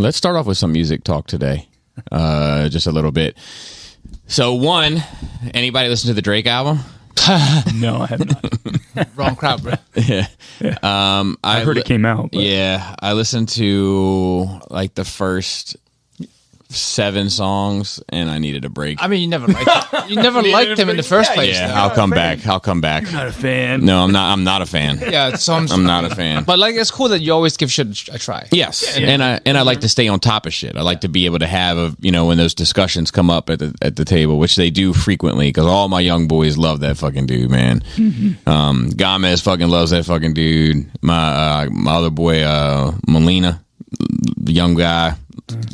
Let's start off with some music talk today. Just a little bit. So anybody listen to the Drake album? No, I have not. Wrong crowd, bro. Yeah. I heard it came out. But. Yeah, I listened to like the first 7 songs, and I needed a break. I mean, you never liked him in the first place. Yeah, though. I'll come back. You're not a fan. No, I'm not a fan. Yeah, I'm not a fan. But like, it's cool that you always give shit a try. Yes, and I like to stay on top of shit. I like to be able to have when those discussions come up at the table, which they do frequently, because all my young boys love that fucking dude, man. Mm-hmm. Gomez fucking loves that fucking dude. My other boy, Molina, the young guy,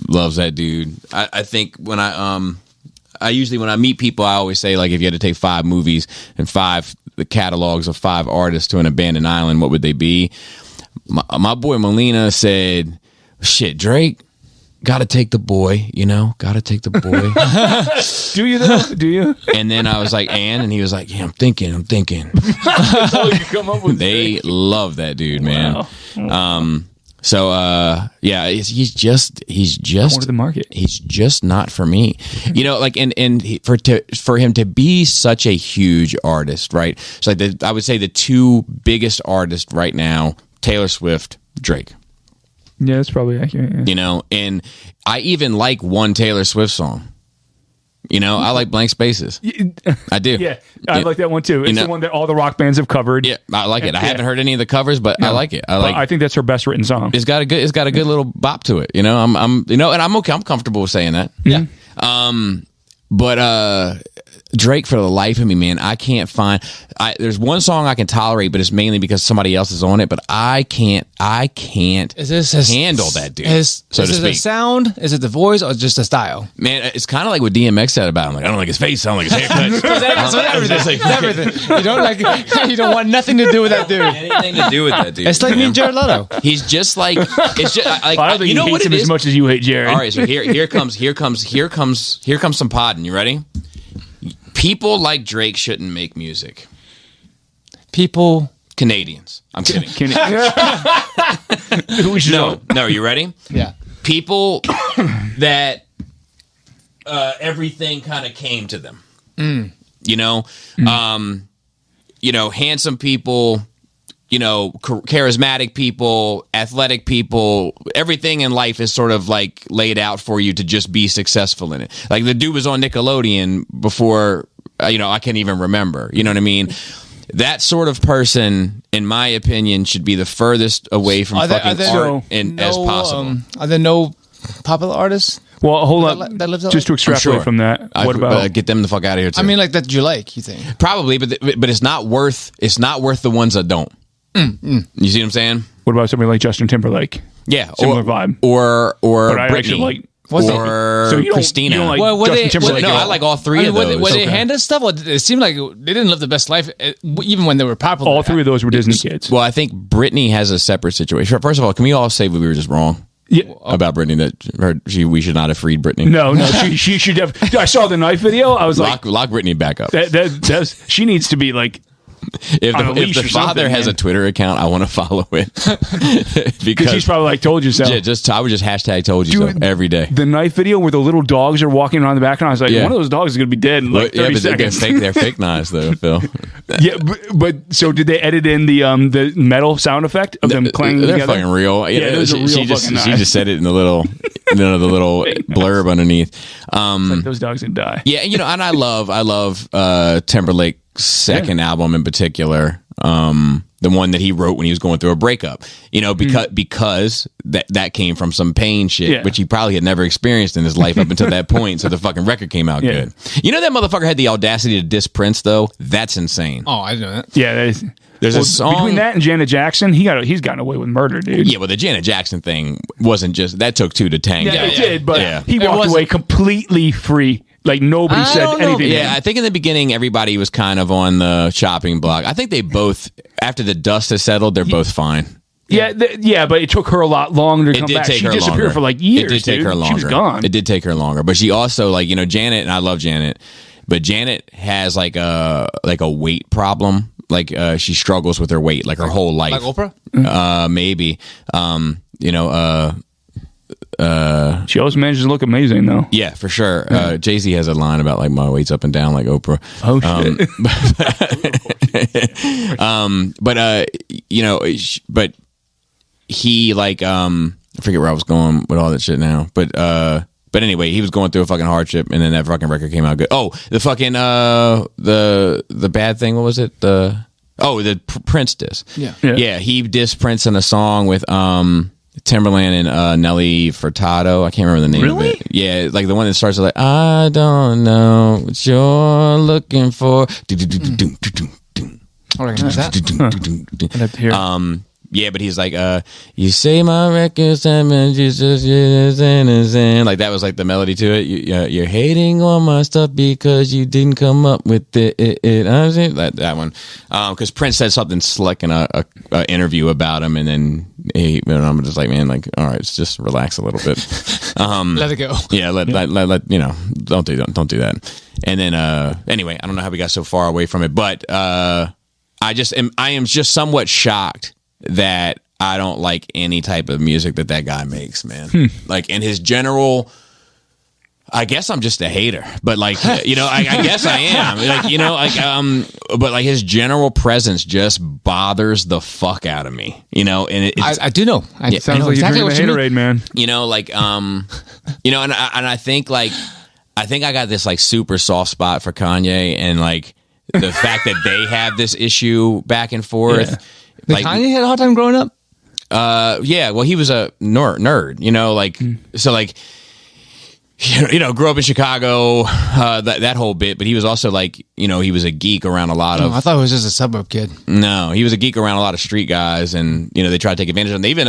loves that dude. I think when I usually when I meet people, I always say, like, if you had to take 5 movies and the catalogs of 5 artists to an abandoned island, what would they be? My boy Molina said, "Shit, Drake, gotta take the boy, gotta take the boy." Do you though? Do you? And then I was like, and he was like, "Yeah, I'm thinking." You come up with They love that dude, man. Wow. So he's just Corner the market. He's just not for me. For him to be such a huge artist, right? So I would say the 2 biggest artists right now, Taylor Swift, Drake. Yeah, that's probably accurate. Yeah. And I even like one Taylor Swift song. I like Blank Spaces. I do. Yeah, I like that one too. It's the one that all the rock bands have covered. Yeah, I like it. I haven't heard any of the covers, but I like it. I think that's her best written song. It's got a good little bop to it. I'm and I'm okay. I'm comfortable with saying that. Yeah. But Drake, for the life of me, man, I can't find. There's one song I can tolerate, but it's mainly because somebody else is on it. But I can't handle that dude. Is it the sound? Is it the voice, or just the style? Man, it's kind of like what DMX said about him. Like, I don't like his face. I don't like his haircut. Everything. You don't like. You don't want nothing to do with that dude. Anything to do with that dude. It's like me and Jared Leto. He's just like. It's just like. I don't think he hates him as much as you hate Jared. All right, so here comes some podding. You ready? People like Drake shouldn't make music. Canadians. I'm kidding. We should No, you ready? Yeah. People that everything kind of came to them. Handsome people, charismatic people, athletic people, everything in life is sort of like laid out for you to just be successful in it. Like the dude was on Nickelodeon before, I can't even remember. You know what I mean? That sort of person, in my opinion, should be the furthest away from art as possible. Are there no popular artists? Well, hold on. Just to extrapolate from that, what about get them the fuck out of here too? I mean, like that you like? You think probably, but it's not worth the ones that don't. You see what I'm saying? What about somebody like Justin Timberlake? Yeah, similar vibe. Or Britney. Or Christina. You don't like Justin Timberlake? No, I like all 3 of those. Were they handed stuff, or it seemed like they didn't live the best life, even when they were popular? All 3 of those were Disney kids. Well, I think Britney has a separate situation. First of all, can we all say we were just wrong? Yeah. About Britney, that we should not have freed Britney. No, she should have. I saw the knife video. I was lock Britney back up. She needs to be like. If the father has a Twitter account, I want to follow it because he's probably like told you so. Yeah, I would just hashtag told you so every day. The knife video where the little dogs are walking around the background, I was like, one of those dogs is going to be dead in like 30 seconds. They're fake knives though, Phil. Yeah, but so did they edit in the metal sound effect of them clanging together? They're fucking real. Yeah, it was a real she just said it in the little blurb underneath. Like those dogs would die. Yeah, and I love Timberlake's second album in particular, the one that he wrote when he was going through a breakup, because that came from some pain shit, which he probably had never experienced in his life up until that point. So the fucking record came out good. That motherfucker had the audacity to diss Prince though. That's insane. Oh, I know that. Yeah, there's a song between that and Janet Jackson. He's gotten away with murder, dude. Yeah, well, the Janet Jackson thing wasn't just that took 2 to tango. Yeah, it did, but he walked away completely free. Like nobody said anything. Yeah, I think in the beginning everybody was kind of on the chopping block. I think they both, after the dust has settled, they're both fine. Yeah, but it took her a lot longer to come back. She disappeared for like years. It did take her longer. She was gone. It did take her longer, but she also Janet, and I love Janet, but Janet has like a weight problem. Like she struggles with her weight like her whole life. Like Oprah? Maybe. She always manages to look amazing, though. Yeah, for sure. Jay-Z has a line about like my weight's up and down like Oprah. Oh shit. But he like I forget where I was going with all that shit now. But anyway, he was going through a fucking hardship, and then that fucking record came out good. Oh, the fucking the bad thing. What was it? The Prince diss. Yeah. He dissed Prince in a song with Timberland and Nelly Furtado. I can't remember the name of it. Yeah, like the one that starts with like, I don't know what you're looking for. I recognize that. I'd have to hear. Yeah, but he's like, you say my record's and you just like that was like the melody to it. You're hating on my stuff because you didn't come up with it. That one, because Prince said something slick in a interview about him, and then I'm just like, man, like, all right, just relax a little bit. Let it go. Yeah, let don't do that. And then anyway, I don't know how we got so far away from it, but I am just somewhat shocked that I don't like any type of music that guy makes, man. Like, in his general, I guess I'm just a hater, but like, I guess I am. But like his general presence just bothers the fuck out of me, and I do know. Sounds like exactly you're drinking a haterade, man. And I think I got this like super soft spot for Kanye, and like the fact that they have this issue back and forth. Yeah. Like, Kanye had a hard time growing up? Yeah, well, he was a nerd, so like, grew up in Chicago, that whole bit, but he was also like, he was a geek around a lot of. I thought he was just a suburb kid. No, he was a geek around a lot of street guys, and they tried to take advantage of him. They even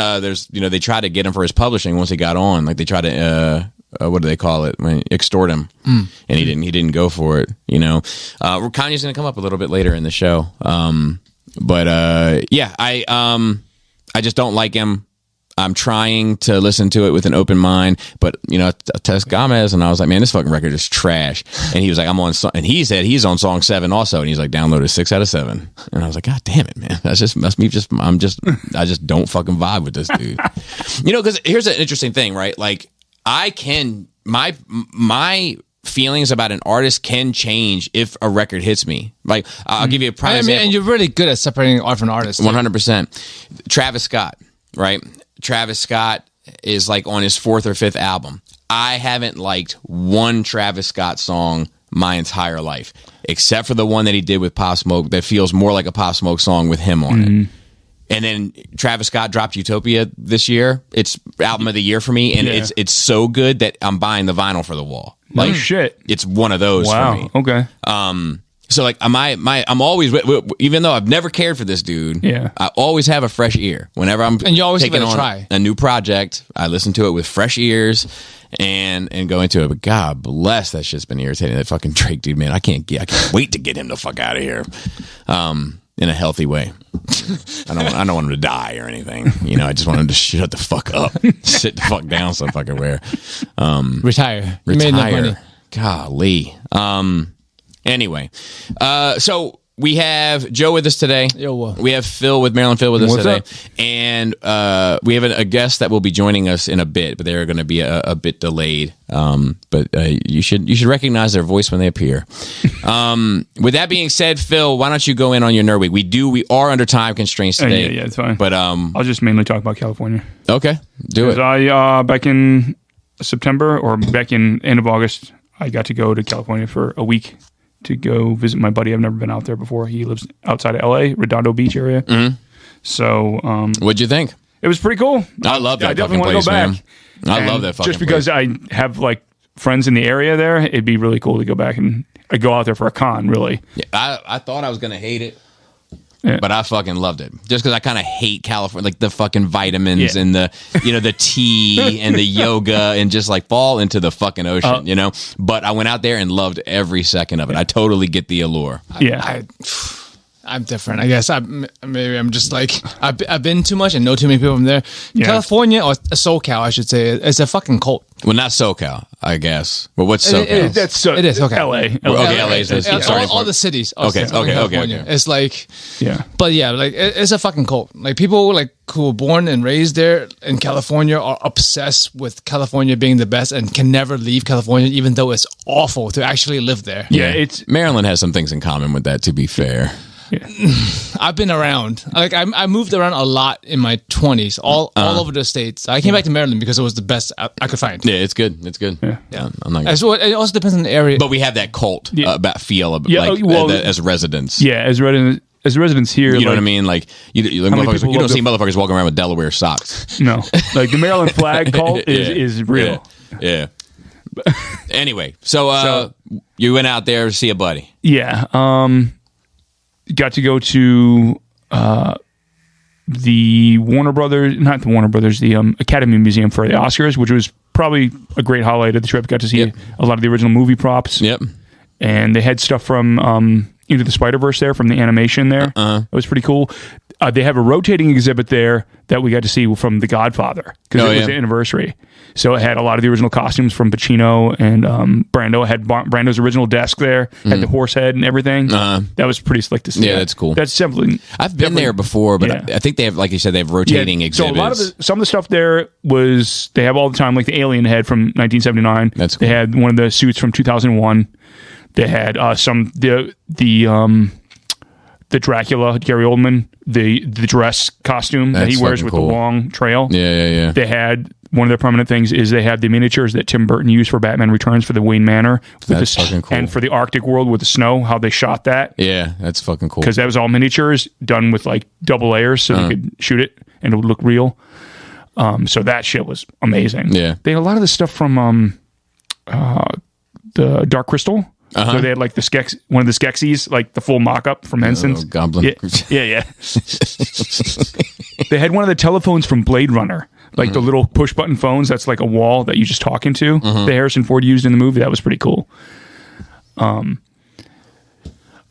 they tried to get him for his publishing once he got on. Like they tried to what do they call it? Extort him, and he didn't go for it. Kanye's gonna come up a little bit later in the show. But I just don't like him. I'm trying to listen to it with an open mind, but I test Gomez, and I was like, man, this fucking record is trash. And he was like, and he said he's on song 7 also, and he's like, downloaded 6 out of 7. And I was like, God damn it, man, I just don't fucking vibe with this dude. Because here's an interesting thing, right? Like, my feelings about an artist can change if a record hits me. Like, I'll give you a prime example. And you're really good at separating art from artist. 100%. Travis Scott, right? Travis Scott is like on his 4th or 5th album. I haven't liked one Travis Scott song my entire life, except for the one that he did with Pop Smoke that feels more like a Pop Smoke song with him on it. And then Travis Scott dropped Utopia this year. It's album of the year for me, and it's so good that I'm buying the vinyl for the wall. Like, shit, it's one of those for me. Okay. So like I'm always, even though I've never cared for this dude, I always have a fresh ear whenever I'm and you always taking give it a on try. A new project. I listen to it with fresh ears and go into it. But God bless, that shit's been irritating. That fucking Drake dude, man, I can't wait to get him the fuck out of here. In a healthy way. I don't want him to die or anything. I just want him to shut the fuck up. Sit the fuck down some fucking where. Retire. You made enough money. Golly. Anyway. So we have Joe with us today. Yo, we have Maryland Phil with us What's today. up? And we have a guest that will be joining us in a bit, but they're going to be a bit delayed. But you should recognize their voice when they appear. With that being said, Phil, why don't you go in on your Nerd Week? We are under time constraints today. Yeah, it's fine. But I'll just mainly talk about California. Okay, do it. I back in September or back in end of August, I got to go to California for a week to go visit my buddy. I've never been out there before. He lives outside of LA, Redondo Beach area. Mm-hmm. So, what'd you think? It was pretty cool. I love that. I definitely want to go back. Man. I love that fucking just because place. I have like friends in the area there, it'd be really cool to go back and go out there for a con. Really, yeah, I thought I was gonna hate it, yeah. But I fucking loved it. Just because I kind of hate California, like the fucking vitamins and the the tea and the yoga and just like fall into the fucking ocean, But I went out there and loved every second of it. I totally get the allure. I I'm different. I guess maybe I'm just like I've been too much and know too many people from there. Yeah. California or SoCal, I should say, is a fucking cult. Well, not SoCal, I guess. But what's SoCal? It is okay. LA. Okay, LA is the starting all point. the cities. Okay, Southern okay. California. It's like, Yeah. but yeah, like it's a fucking cult. Like people like who were born and raised there in California are obsessed with California being the best and can never leave California, even though it's awful to actually live there. Yeah, it's Maryland has some things in common with that, to be fair. I've been around. Like I moved around a lot in my 20s, all over the states. I came back to Maryland because it was the best I could find. Yeah, it's good. It's good. Yeah, I'm not. So it also depends on the area. But we have that cult about feel of, Yeah, like well, as residents. yeah, as residents here. You know like, what I mean? Like you many motherfuckers, people you don't love see motherfuckers walking around with Delaware socks. No, like the Maryland flag cult is real. Yeah. Anyway, so you went out there to see a buddy. Yeah. Got to go to the Warner Brothers, not the Warner Brothers, the Academy Museum for the Oscars, which was probably a great highlight of the trip. Got to see a lot of the original movie props. Yep. And they had stuff from Into the Spider-Verse there, from the animation there. It was pretty cool. They have a rotating exhibit there that we got to see from The Godfather because it was the anniversary. So it had a lot of the original costumes from Pacino and Brando. It had Brando's original desk there, had the horse head and everything. That was pretty slick to see. Yeah, that's cool. That's definitely. I've been there before, but I think they have, like you said, they have rotating exhibits. So a lot of some of the stuff there was they have all the time, like the alien head from 1979. That's cool. They had one of the suits from 2001. They had the Dracula, Gary Oldman, the dress costume that he That's wears fucking with cool. the long trail. Yeah. They had one of their permanent things is they have the miniatures that Tim Burton used for Batman Returns for the Wayne Manor. That's fucking cool. And for the Arctic world with the snow, how they shot that. Yeah, that's fucking cool. Because that was all miniatures done with like double layers so you could shoot it and it would look real. So that shit was amazing. Yeah. They had a lot of the stuff from the Dark Crystal. So they had like one of the Skeksis, like the full mock-up from Henson's. Goblin. Yeah. They had one of the telephones from Blade Runner, like the little push-button phones that's like a wall that you just talk into. The Harrison Ford used in the movie. That was pretty cool.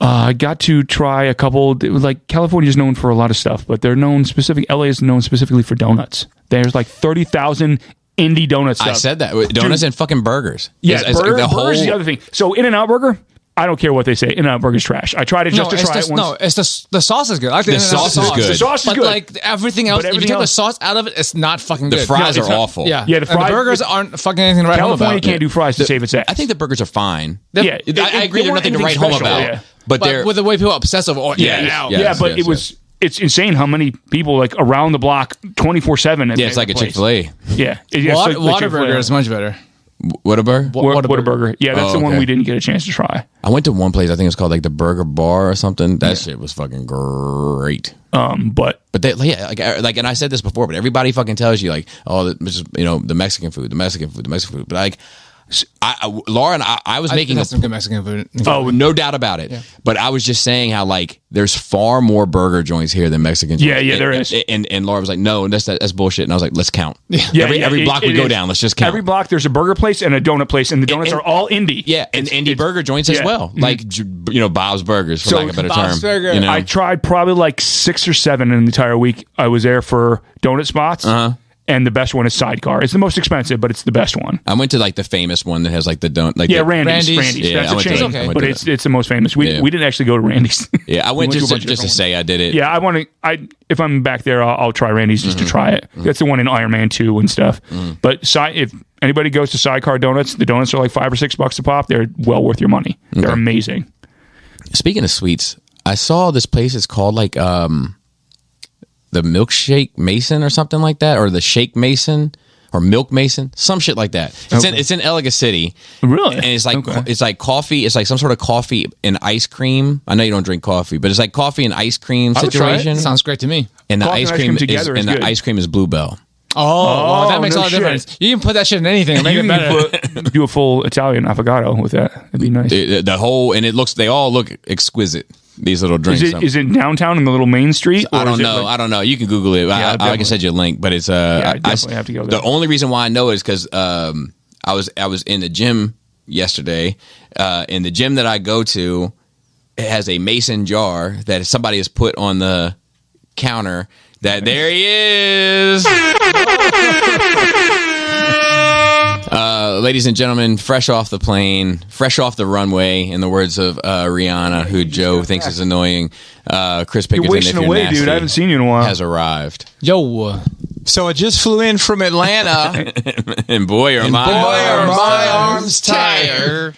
I got to try a couple, like California is known for a lot of stuff, but they're known LA is known specifically for donuts. There's like 30,000 indie donut stuff. I said that. Donuts and fucking burgers. Yeah, It's burgers whole- is the other thing. So In-N-Out Burger, I don't care what they say. In-N-Out Burger's trash. I tried it just to try it once. No, it's the sauce is good. I like The sauce is good. The sauce is but good. like everything else, if you everything take the else- sauce out of it, it's not fucking The good. fries No, it's are not- awful. Yeah, Yeah, and the fries- burgers aren't fucking anything to write home California about. can't do fries to save its ass. I think the burgers are fine. Yeah, I agree. They're nothing to write home about. But But they're with the way people are obsessive, Yeah, Yeah, but it was. It's insane how many people like around the block 24/7. Yeah, it's like a Chick-fil-A. Yeah, it's like Whataburger is much better. Whataburger? Whataburger. Yeah, that's the one okay. we didn't get a chance to try. I went to one place. I think it was called like the Burger Bar or something. That shit was fucking great. But But like, and I said this before, but everybody fucking tells you like, oh, this is, the Mexican food. But like, Laura and I was making some good Mexican food. Oh, no doubt about it. Yeah. But I was just saying how like there's far more burger joints here than Mexican joints. Yeah, there is. And Laura was like, no, that's bullshit. And I was like, let's count. Yeah, every block we go down, let's just count. Every block there's a burger place and a donut place, and the donuts are all indie. Yeah, and indie burger joints as well. Like Bob's Burgers, for lack of a better Bob's term. Burger. I tried probably like 6 or 7 in the entire week. I was there for donut spots. And the best one is Sidecar. It's the most expensive, but it's the best one. I went to like the famous one that has like the don't like Randy's. Yeah, That's a chain, okay. but it's the most famous. We didn't actually go to Randy's. Yeah, I went to a just bunch of to different say I did it. Yeah, I want to. If I'm back there, I'll try Randy's just to try it. That's the one in Iron Man 2 and stuff. But if anybody goes to Sidecar Donuts, the donuts are like $5 or $6 a pop. They're well worth your money. They're amazing. Speaking of sweets, I saw this place. It's called like the Milkshake Mason or something like that, or the Shake Mason or Milk Mason, some shit like that. It's in Ellicott City. Really? And it's like coffee. It's like some sort of coffee and ice cream. I know you don't drink coffee, but it's like coffee and ice cream would try it. situation. Sounds great to me. And the Coffee ice and ice cream cream together is good. the ice cream is Bluebell. Oh, well, that makes no all the shit. difference. You can put that shit in anything and make You it better. can do a full Italian affogato with that. That'd be nice. The whole, and they all look exquisite. These little drinks. Is it downtown in the little main street? I or don't is it know. like- I don't know. You can Google it. I definitely. can send you a link, but it's I definitely have to go there. The only reason why I know is because I was in the gym yesterday. In the gym that I go to, has a mason jar that somebody has put on the counter. That there he is. Ladies and gentlemen, fresh off the plane, fresh off the runway, in the words of Rihanna, who Joe thinks is annoying, Chris Pickerton, You're wasting away, dude. I haven't seen you in a while. Has arrived. Yo. So I just flew in from Atlanta. And boy, are my arms tired.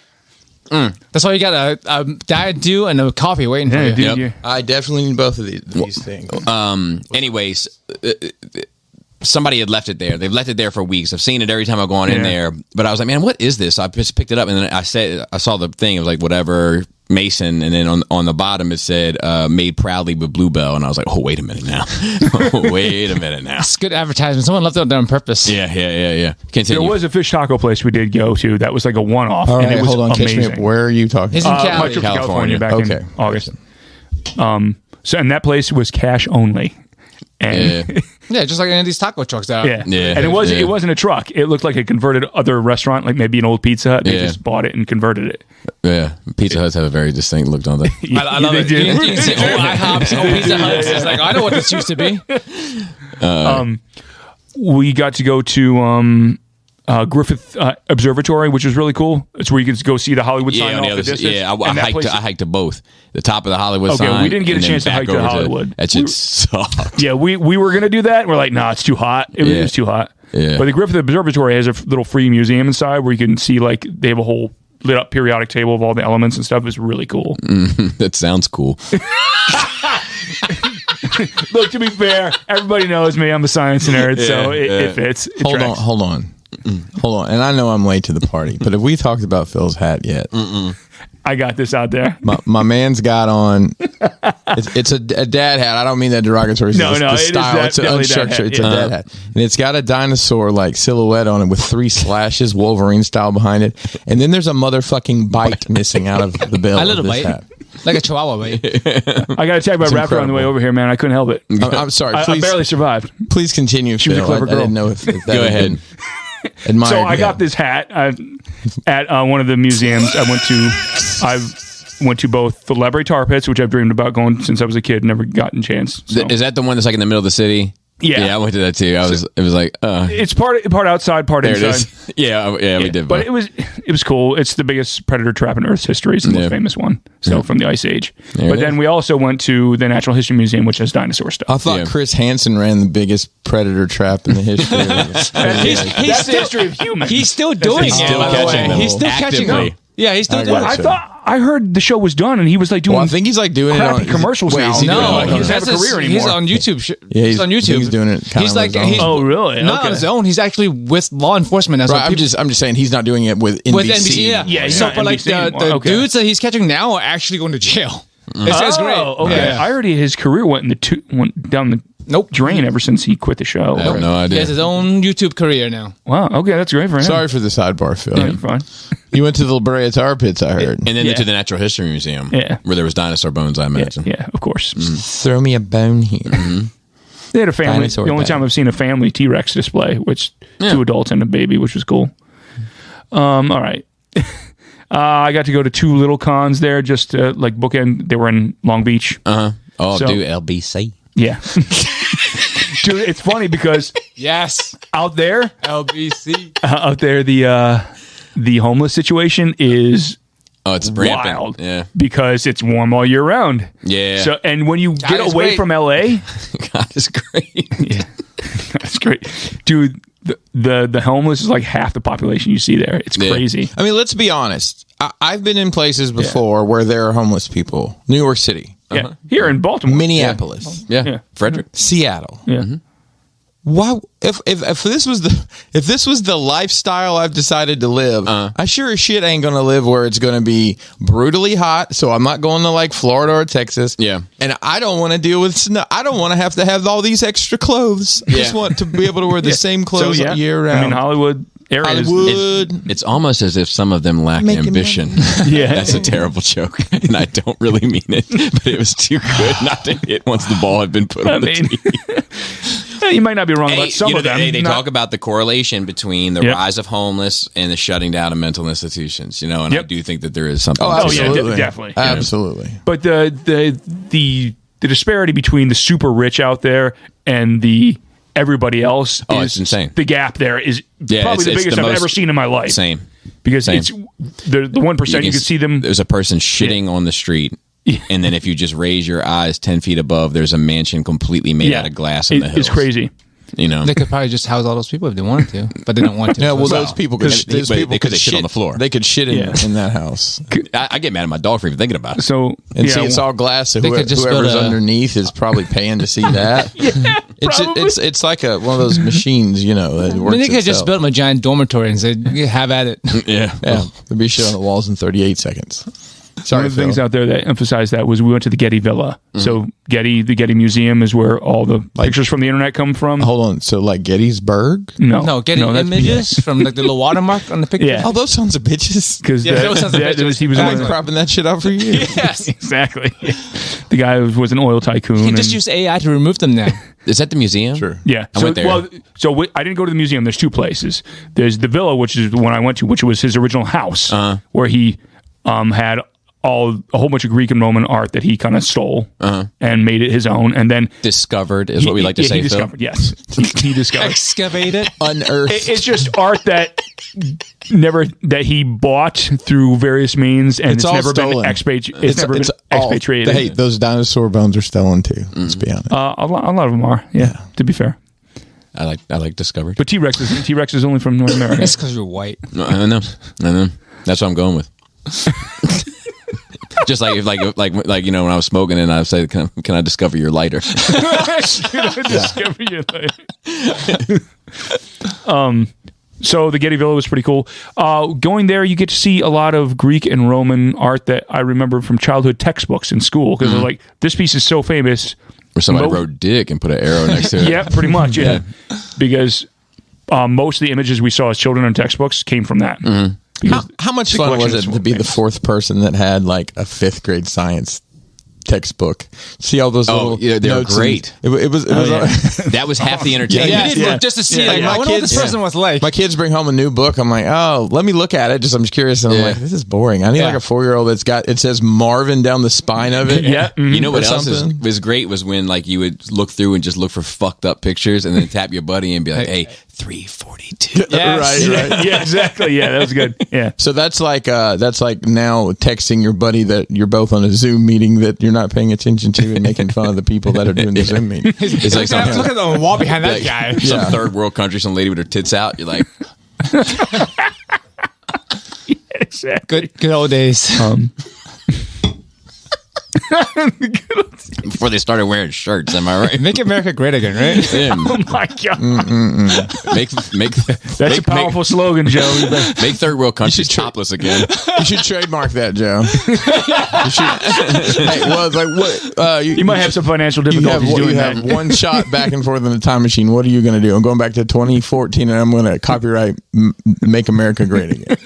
That's why you got a diet dew and a coffee waiting for you. dude, Yep. I definitely need both of these things. Anyways, somebody had left it there. They've left it there for weeks. I've seen it every time I've gone in there. But I was like, man, what is this? So I just picked it up, and then I saw the thing. It was like, whatever, Mason. And then on the bottom, it said, made proudly with Bluebell. And I was like, oh, wait a minute now. Wait a minute now. It's good advertisement. Someone left it there on purpose. Yeah. Continue. There was a fish taco place we did go to that was like a one-off. All and right, it was hold on. amazing. Catch me up. Where are you talking? He's in My Cali. trip to California. back Okay. in August. So, and that place was cash only. And Yeah, just like any of these taco trucks out. yeah. Yeah. And it Yeah. wasn't a truck. It looked like a converted other restaurant, like maybe an old Pizza Hut. They Yeah. just bought it and converted it. Yeah. Pizza Huts have a very distinct look, don't they? I love it. You can see IHOPs, Pizza Huts. It's like, I know what this used to be. We got to go to Griffith Observatory, which was really cool. It's where you can go see the Hollywood sign on the off other the side. distance. Yeah, I And that hiked. place- I hiked to both. The top of the Hollywood Okay, sign. we didn't get a and then chance to back hike to over Hollywood. That shit sucked. Yeah, we were going to do that. And we're like, nah, it's too hot. It Yeah. was too hot. Yeah. But the Griffith Observatory has a little free museum inside where you can see, like, they have a whole lit up periodic table of all the elements and stuff. It's really cool. That sounds cool. Look, to be fair, everybody knows me. I'm a science nerd, so it fits. It Hold tracks. on. And I know I'm late to the party, but have we talked about Phil's hat yet? I got this out there. My man's got on. It's a dad hat. I don't mean that derogatory. No, it's no, the it is style. that- It's definitely that unstructured. hat, It's yeah. a dad hat, and it's got a dinosaur like silhouette on it with 3 slashes, Wolverine style behind it, and then there's a motherfucking bite missing out of the bill. A of little this bite. hat. Like a chihuahua bite. I got to tell you about Raptor on the way incredible. over here, man. I couldn't help it. I'm sorry. I Please, barely survived. please continue. She was a Phil. clever I girl. didn't know if that Go had ahead. been admired. So I got yet. this hat at one of the museums I went to both the Library Tar Pits, which I've dreamed about going since I was a kid, never gotten a chance. So. Is that the one that's like in the middle of the city? Yeah. I went to that too. It was like, It's part outside, part there it inside. is. Yeah, we did. But both. it was cool. It's the biggest predator trap in Earth's history. It's the most famous one. So from the Ice Age. There But it then is. we also went to the Natural History Museum, which has dinosaur stuff. I thought Yeah. Chris Hansen ran the biggest predator trap in the history. of He's That's the history of humans. He's still doing He's it, still by the catching way. them. He's still catching Actively. them. Yeah, he's still I doing got it. it. I heard the show was done and he was like doing. Well, I think he's like doing it crappy on commercials wait, now. is he doing No, it on- he doesn't have a career He's anymore. on YouTube. Yeah, he's on YouTube. he's doing it kinda He's on like, his own. he's Oh, really? not Okay. on his own. He's actually with law enforcement now. So Right, I'm people- just saying he's not doing it with NBC. with NBC. Yeah, Yeah, he's so not but like NBC the anymore. Okay. dudes that he's catching now are actually going to jail. It's great. Okay. Yeah. I heard his career went down the drain ever since he quit the show. I have no He idea. has his own YouTube career now. Wow. Okay, that's great for him. Sorry for the sidebar, Phil. Yeah, fine. You went to the La Brea Tar Pits, I heard. And then Yeah. to the Natural History Museum, Yeah. where there was dinosaur bones, I imagine. Yeah, of course. Throw me a bone here. They had a family. Dinosaur The only bone. time I've seen a family T-Rex display, which 2 adults and a baby, which was cool. All right. I got to go to 2 little cons there, just to, like bookend. They were in Long Beach. Oh, So- do LBC. Yeah. Dude, it's funny because Yes, out there, LBC. the homeless situation is Oh, it's rampant. wild. Yeah. Because it's warm all year round. Yeah. So, and when you get is away great. from LA, God, it's great. that's great, dude. The homeless is like half the population you see there. It's Yeah. crazy. I mean, let's be honest. I've been in places before where there are homeless people. New York City, Yeah, here in Baltimore, Minneapolis, Yeah. Yeah. Frederick. Seattle. Yeah. Why? If this was the lifestyle I've decided to live, I sure as shit ain't gonna live where it's gonna be brutally hot. So I'm not going to like Florida or Texas. Yeah. and I don't want to deal with snow. I don't want to have all these extra clothes. I just want to be able to wear the same clothes year round. I mean, Hollywood area is Hollywood. It's almost as if some of them lack Making ambition. Yeah. That's a terrible joke. And I don't really mean it, but it was too good not to hit once the ball had been put on the tee. You might not be wrong about some of them. They Not- talk about the correlation between the Yep. rise of homeless and the shutting down of mental institutions. And I Yep. do think that there is something. Oh, to yeah, that. definitely. Yeah. Absolutely. But the disparity between the super rich out there and the everybody else Oh, is it's insane. The gap there is Yeah, probably the it's biggest the I've most- ever seen in my life. Same. Because Same. it's the 1% you can see them. There's a person shitting on the street. And then if you just raise your eyes 10 feet above, there's a mansion completely made out of glass in the hills. It's crazy. You know, They could probably just house all those people if they wanted to, but they don't want to. Yeah, well, So- those people could they could shit on the floor. They could shit Yeah. in that house. I get mad at my dog for even thinking about it. So And yeah, see, it's all glass, so They could just whoever's build a- underneath is probably paying to see that. probably. It's like one of those machines, you know, that I works mean, they could just itself. build them a giant dormitory and say, "Yeah, have at it." Yeah. Yeah, there'd be shit on the walls in 38 seconds. one Sorry, of the things Phil. out there that emphasize that was we went to the Getty Villa. So the Getty Museum is where all the pictures from the internet come from. Hold on, so like Gettysburg? No, getting that's- images from like the little watermark on the picture. Yeah. Oh, those sons of bitches. Because Yeah, those sons of bitches. he was I'm one of like the- propping that shit out for you. Yes. exactly. The guy was an oil tycoon. You can just and- use AI to remove them now. Is that the museum? Sure. Yeah. I went there. I didn't go to the museum. There's two places. There's the villa, which is the one I went to, which was his original house, where he had a whole bunch of Greek and Roman art that he kind of stole and made it his own. And then Discovered is what we like to say, he Phil. discovered. Yes, he discovered. Excavate it. Unearthed. It's just art that he bought through various means, and it's all never stolen. been expatriated. Hey, those dinosaur bones are stolen too. Let's be honest. A lot of them are. Yeah, to be fair. I like Discovered. But T-Rex is only from North America. It's because you're white. No, I know. That's what I'm going with. Just like if like you know, when I was smoking and I said, can I discover your lighter? Discover your life. So the Getty Villa was pretty cool. Going there, you get to see a lot of Greek and Roman art that I remember from childhood textbooks in school because they're like, this piece is so famous. Where somebody Mo- wrote dick and put an arrow next to it. Yeah, pretty much. Yeah, because most of the images we saw as children in textbooks came from that. Because How much the fun was collections it were to be the famous. fourth person that had like a fifth grade science textbook? See all those little yeah, they were notes and- great. It was That was half the entertainment. Yeah, you did look just to see. Like, I wonder what this person was like. My kids bring home a new book. I'm like, oh, let me look at it. I'm just curious. And I'm Yeah. like, this is boring. I need like a 4-year-old that's got, it says Marvin down the spine of it. Yeah. You know what Or else something. was great was when like you would look through and just look for fucked up pictures and then tap your buddy and be like, hey, 342. Yes. Right. Yeah, exactly. Yeah, that was good. Yeah. So that's like now texting your buddy that you're both on a Zoom meeting that you're not paying attention to and making fun of the people that are doing the Zoom meeting. It's like some, Look at the wall behind that like, guy. some Yeah. third world country, some lady with her tits out. You're like, Exactly. Good old days. before they started wearing shirts. Am I right? Make America great again, right? Yeah. Oh my god, Make that's a powerful slogan, Joe. You better- make third world countries topless again. You should trademark that, Joe. You should. Hey, well, it's like what? You might have some financial You have, difficulties doing you that. have one shot back and forth in the time machine. What are you going to do? I'm going back to 2014 and I'm going to copyright Make America Great Again.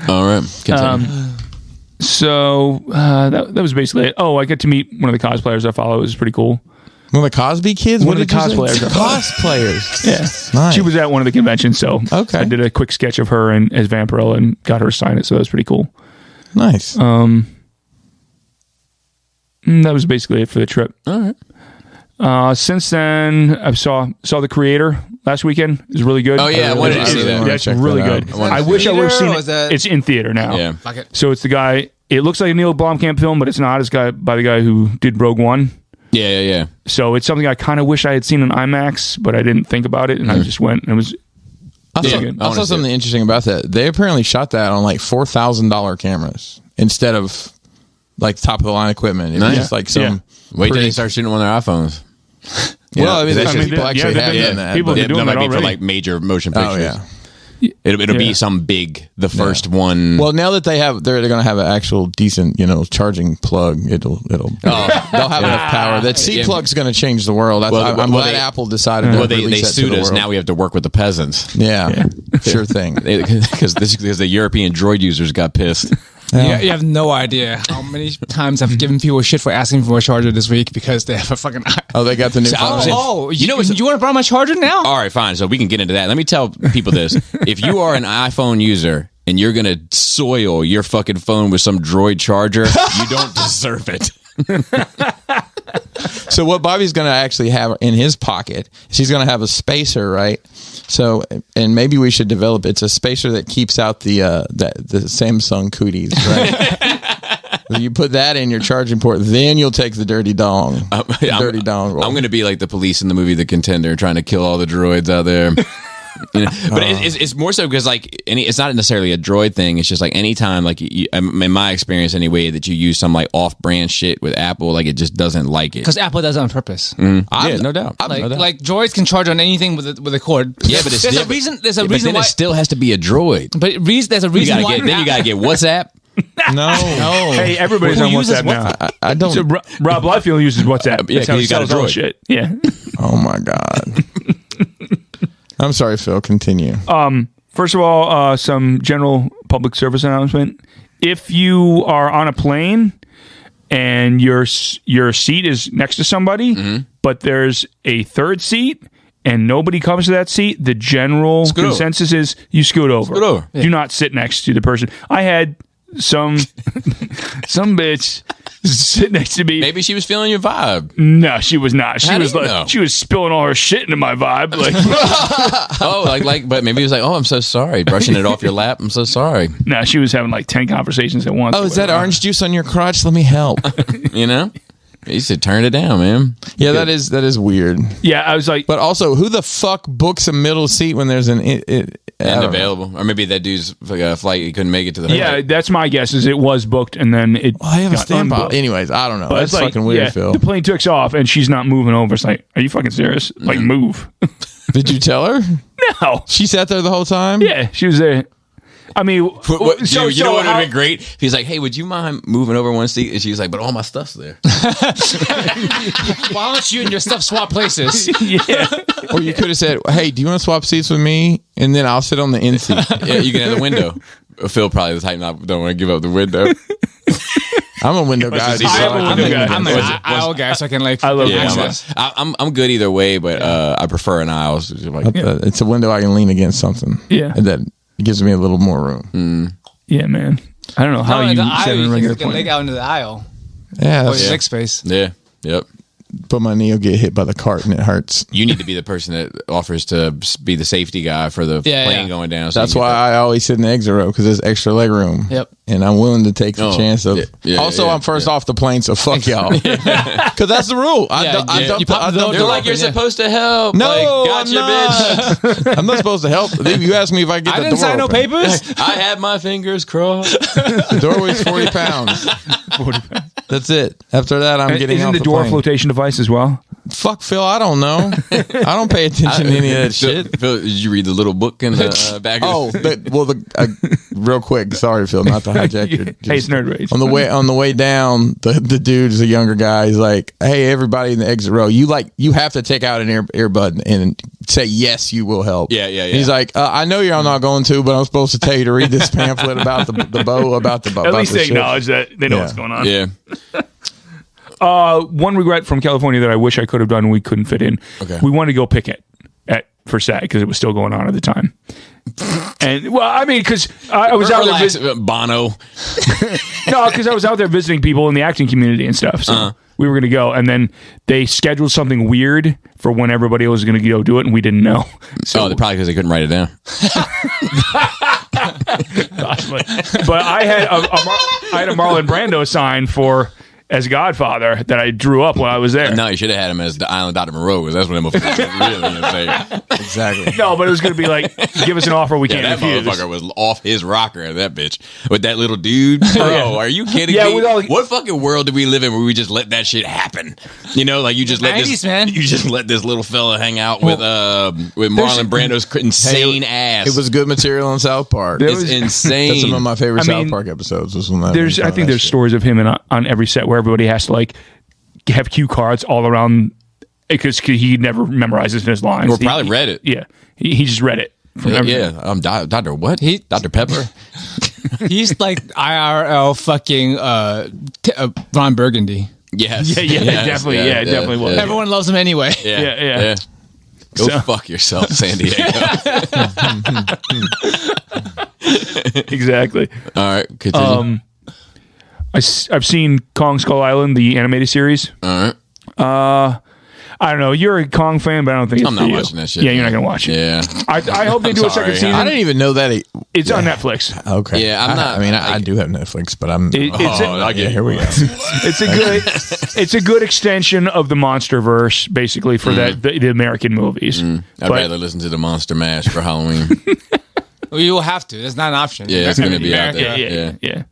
All right. Continue. So that was basically it. Oh, I get to meet one of the cosplayers I follow. It was pretty cool. One of the Cosby kids? One What of the did you say? cosplayers. Cosplayers. Yeah, Nice. she was at one of the conventions, so Okay. I did a quick sketch of her and as Vampirella and got her to sign it. So that was pretty cool. Nice. That was basically it for the trip. All right. Since then, I saw The Creator last weekend. It was really good. Oh, yeah, I wanted to see that. That's Check really that good. out. wanted I to wish see I would have Theater, seen or it. is that- It's in theater now. Yeah. Fuck it. So it's the guy. It looks like a Neil Blomkamp film, but it's not. It's by the guy who did Rogue One. Yeah. So it's something I kind of wish I had seen in IMAX, but I didn't think about it, and I just went. And it was I saw, good. I saw something interesting about that. They apparently shot that on like $4,000 cameras instead of like top of the line equipment. It was Nice. just like some. Yeah. Wait till pretty- they start shooting on their iPhones. Well, I mean, that's there's just- people actually they've have been- done that. people but- have been doing that might that be for already. like major motion pictures. Oh yeah. It'll Yeah. be some big, the first one. Well, now that they're going to have an actual decent, charging plug. They'll have enough power. That C plug's going to change the world. I'm Well, glad they- Apple decided to well, they release that to sued the us. world. Now we have to work with the peasants. Yeah, sure thing. Because the European droid users got pissed. You have no idea how many times I've given people shit for asking for a charger this week because they have a fucking. Oh, they got the new. You want to borrow my charger now? All right, fine. So we can get into that. Let me tell people this: if you are an iPhone user and you're gonna soil your fucking phone with some Droid charger, you don't deserve it. So what Bobby's going to actually have in his pocket, she's going to have a spacer, right? So, and maybe we should develop. It's a spacer that keeps out the Samsung cooties, right? You put that in your charging port, then you'll take the dirty dong. Dirty dongle. I'm going to be like the police in the movie The Contender, trying to kill all the droids out there. You know, but it's more so because like it's not necessarily a Droid thing. It's just like anytime, like in my experience anyway, that you use some like off-brand shit with Apple, like it just doesn't like it. Because Apple does it on purpose. Yeah, no doubt. Like Droids can charge on anything with a cord. Yeah, but there's a reason why it still has to be a Droid. But there's a reason why. Then you gotta get WhatsApp. No. Hey, everybody's on WhatsApp now. I don't. So Rob Liefeld uses WhatsApp. Yeah, That's how he got a sells all Droid. shit. Yeah. Oh my God. I'm sorry, Phil. Continue. First of all, some general public service announcement. If you are on a plane and your seat is next to somebody, but there's a third seat and nobody comes to that seat, the general consensus is you scoot over. Scoot over. Do not sit next to the person. I had some bitch sit next to me. Maybe she was feeling your vibe. No, she was not. How do you know? She was spilling all her shit into my vibe. Like, but maybe it was like, oh, I'm so sorry, brushing it off your lap. I'm so sorry. no, she was having like 10 conversations at once. Oh, is that orange juice on your crotch? Let me help. You know, you should turn it down, man. Yeah, that is weird. Yeah, I was like, But also, who the fuck books a middle seat when there's an And available, or maybe that dude's flight he couldn't make it to the. yeah, that's my guess. Is it was booked and then it. I have a got standby. unbooked. Anyways, I don't know. But That's it's like, fucking weird, yeah, Phil. the plane took off and she's not moving over. It's like, are you fucking serious? Like, move. Did you tell her? No. She sat there the whole time? Yeah, she was there. I mean, you know what would have been great? He's like, hey, would you mind moving over one seat? And she was like, but all my stuff's there. Why don't you and your stuff swap places? Yeah. Or you could have said, hey, do you want to swap seats with me? And then I'll sit on the end seat. Yeah, you can have the window. Phil probably the type not don't want to give up the window. I'm a window guy. I am a window guy. I'm an aisle guy, so I can like. I love Yeah, access. I'm good either way, but I prefer an aisle. So like, It's a window I can lean against something. Yeah. And that gives me a little more room. Yeah, man. I don't know how you the sit aisle, in a you regular can leg plane. out into the aisle. Yeah, Or that's, your leg space. yeah, yep. but my knee will get hit by the cart and it hurts. You need to be the person that offers to be the safety guy for the plane going down. So That's you why get I always sit in the exit row because there's extra leg room. Yep. And I'm willing to take the Oh, chance of. yeah, also, yeah, I'm first off the plane, so fuck y'all. Because that's the rule. I dump you pop the They're door like, you're open, yeah. supposed to help. No, like, gotcha, I'm not. bitch. I'm not supposed to help. You asked me if I get I the didn't door sign no open. papers. I had my fingers crossed. The door weighs 40 pounds. 40 pounds. That's it. After that, I'm getting Isn't off the the door plane. flotation device as well? Fuck, Phil, I don't know. I don't pay attention to any of that shit. Phil, did you read the little book in the back? Oh, real quick. Sorry, Phil, not to hijack your. Hey, it's Nerd Rage. On the way down, the dude's a younger guy. He's like, "Hey, everybody in the exit row, you have to take out an earbud and say yes, you will help." Yeah. He's like, "I know you're not going to, but I'm supposed to tell you to read this pamphlet about the bow about the bow." At least they ship." acknowledge that they know Yeah. what's going on. Yeah. One regret from California that I wish I could have done and we couldn't fit in. Okay. We wanted to go picket for SAG because it was still going on at the time. And well, I mean, because I was out there. Relax, Bono. No, because I was out there visiting people in the acting community and stuff. So we were going to go, and then they scheduled something weird for when everybody was going to go do it, and we didn't know. So, Probably because they couldn't write it down. but I had a Marlon Brando sign for as Godfather that I drew up while I was there. No, you should have had him as the Island Dr. Moreau, because that's what them motherfuckers really gonna say. Exactly. No, but it was going to be like, give us an offer we Yeah, can't that refuse. motherfucker was off his rocker, that bitch. With that little dude. Bro, are you kidding Yeah, me? with all- What fucking world do we live in where we just let that shit happen? You know, like you just let 90s, this man. You just let this little fella hang out with Marlon Brando's insane ass. It was good material on South Park. There it's was- insane. That's some of my favorite I mean, South Park episodes. Was when I think there's stories of him on every set where everybody has to like have cue cards all around because he never memorizes his lines. Or probably read it. Yeah, he just read it. From everything. Yeah, Dr. What? Dr. Pepper? He's like IRL fucking Ron Burgundy. Yes. Definitely. Yeah, definitely was. Everyone loves him anyway. Yeah. Go So- fuck yourself, San Diego. Exactly. All right, continue. I've seen Kong Skull Island, the animated series. All right. I don't know. You're a Kong fan, but I don't think it's I'm for not you. watching that shit. Yeah, you're not man. gonna watch it. Yeah. I hope they do a sorry. second season. I didn't even know that. It's on Netflix. Okay. Yeah, I'm not- I mean, I do have Netflix, but I'm. Here we go. It's a good extension of the MonsterVerse, basically for the American movies. I'd But- rather listen to the Monster Mash for Halloween. Well, you will have to. It's not an option. Yeah, it's gonna be out there. Yeah.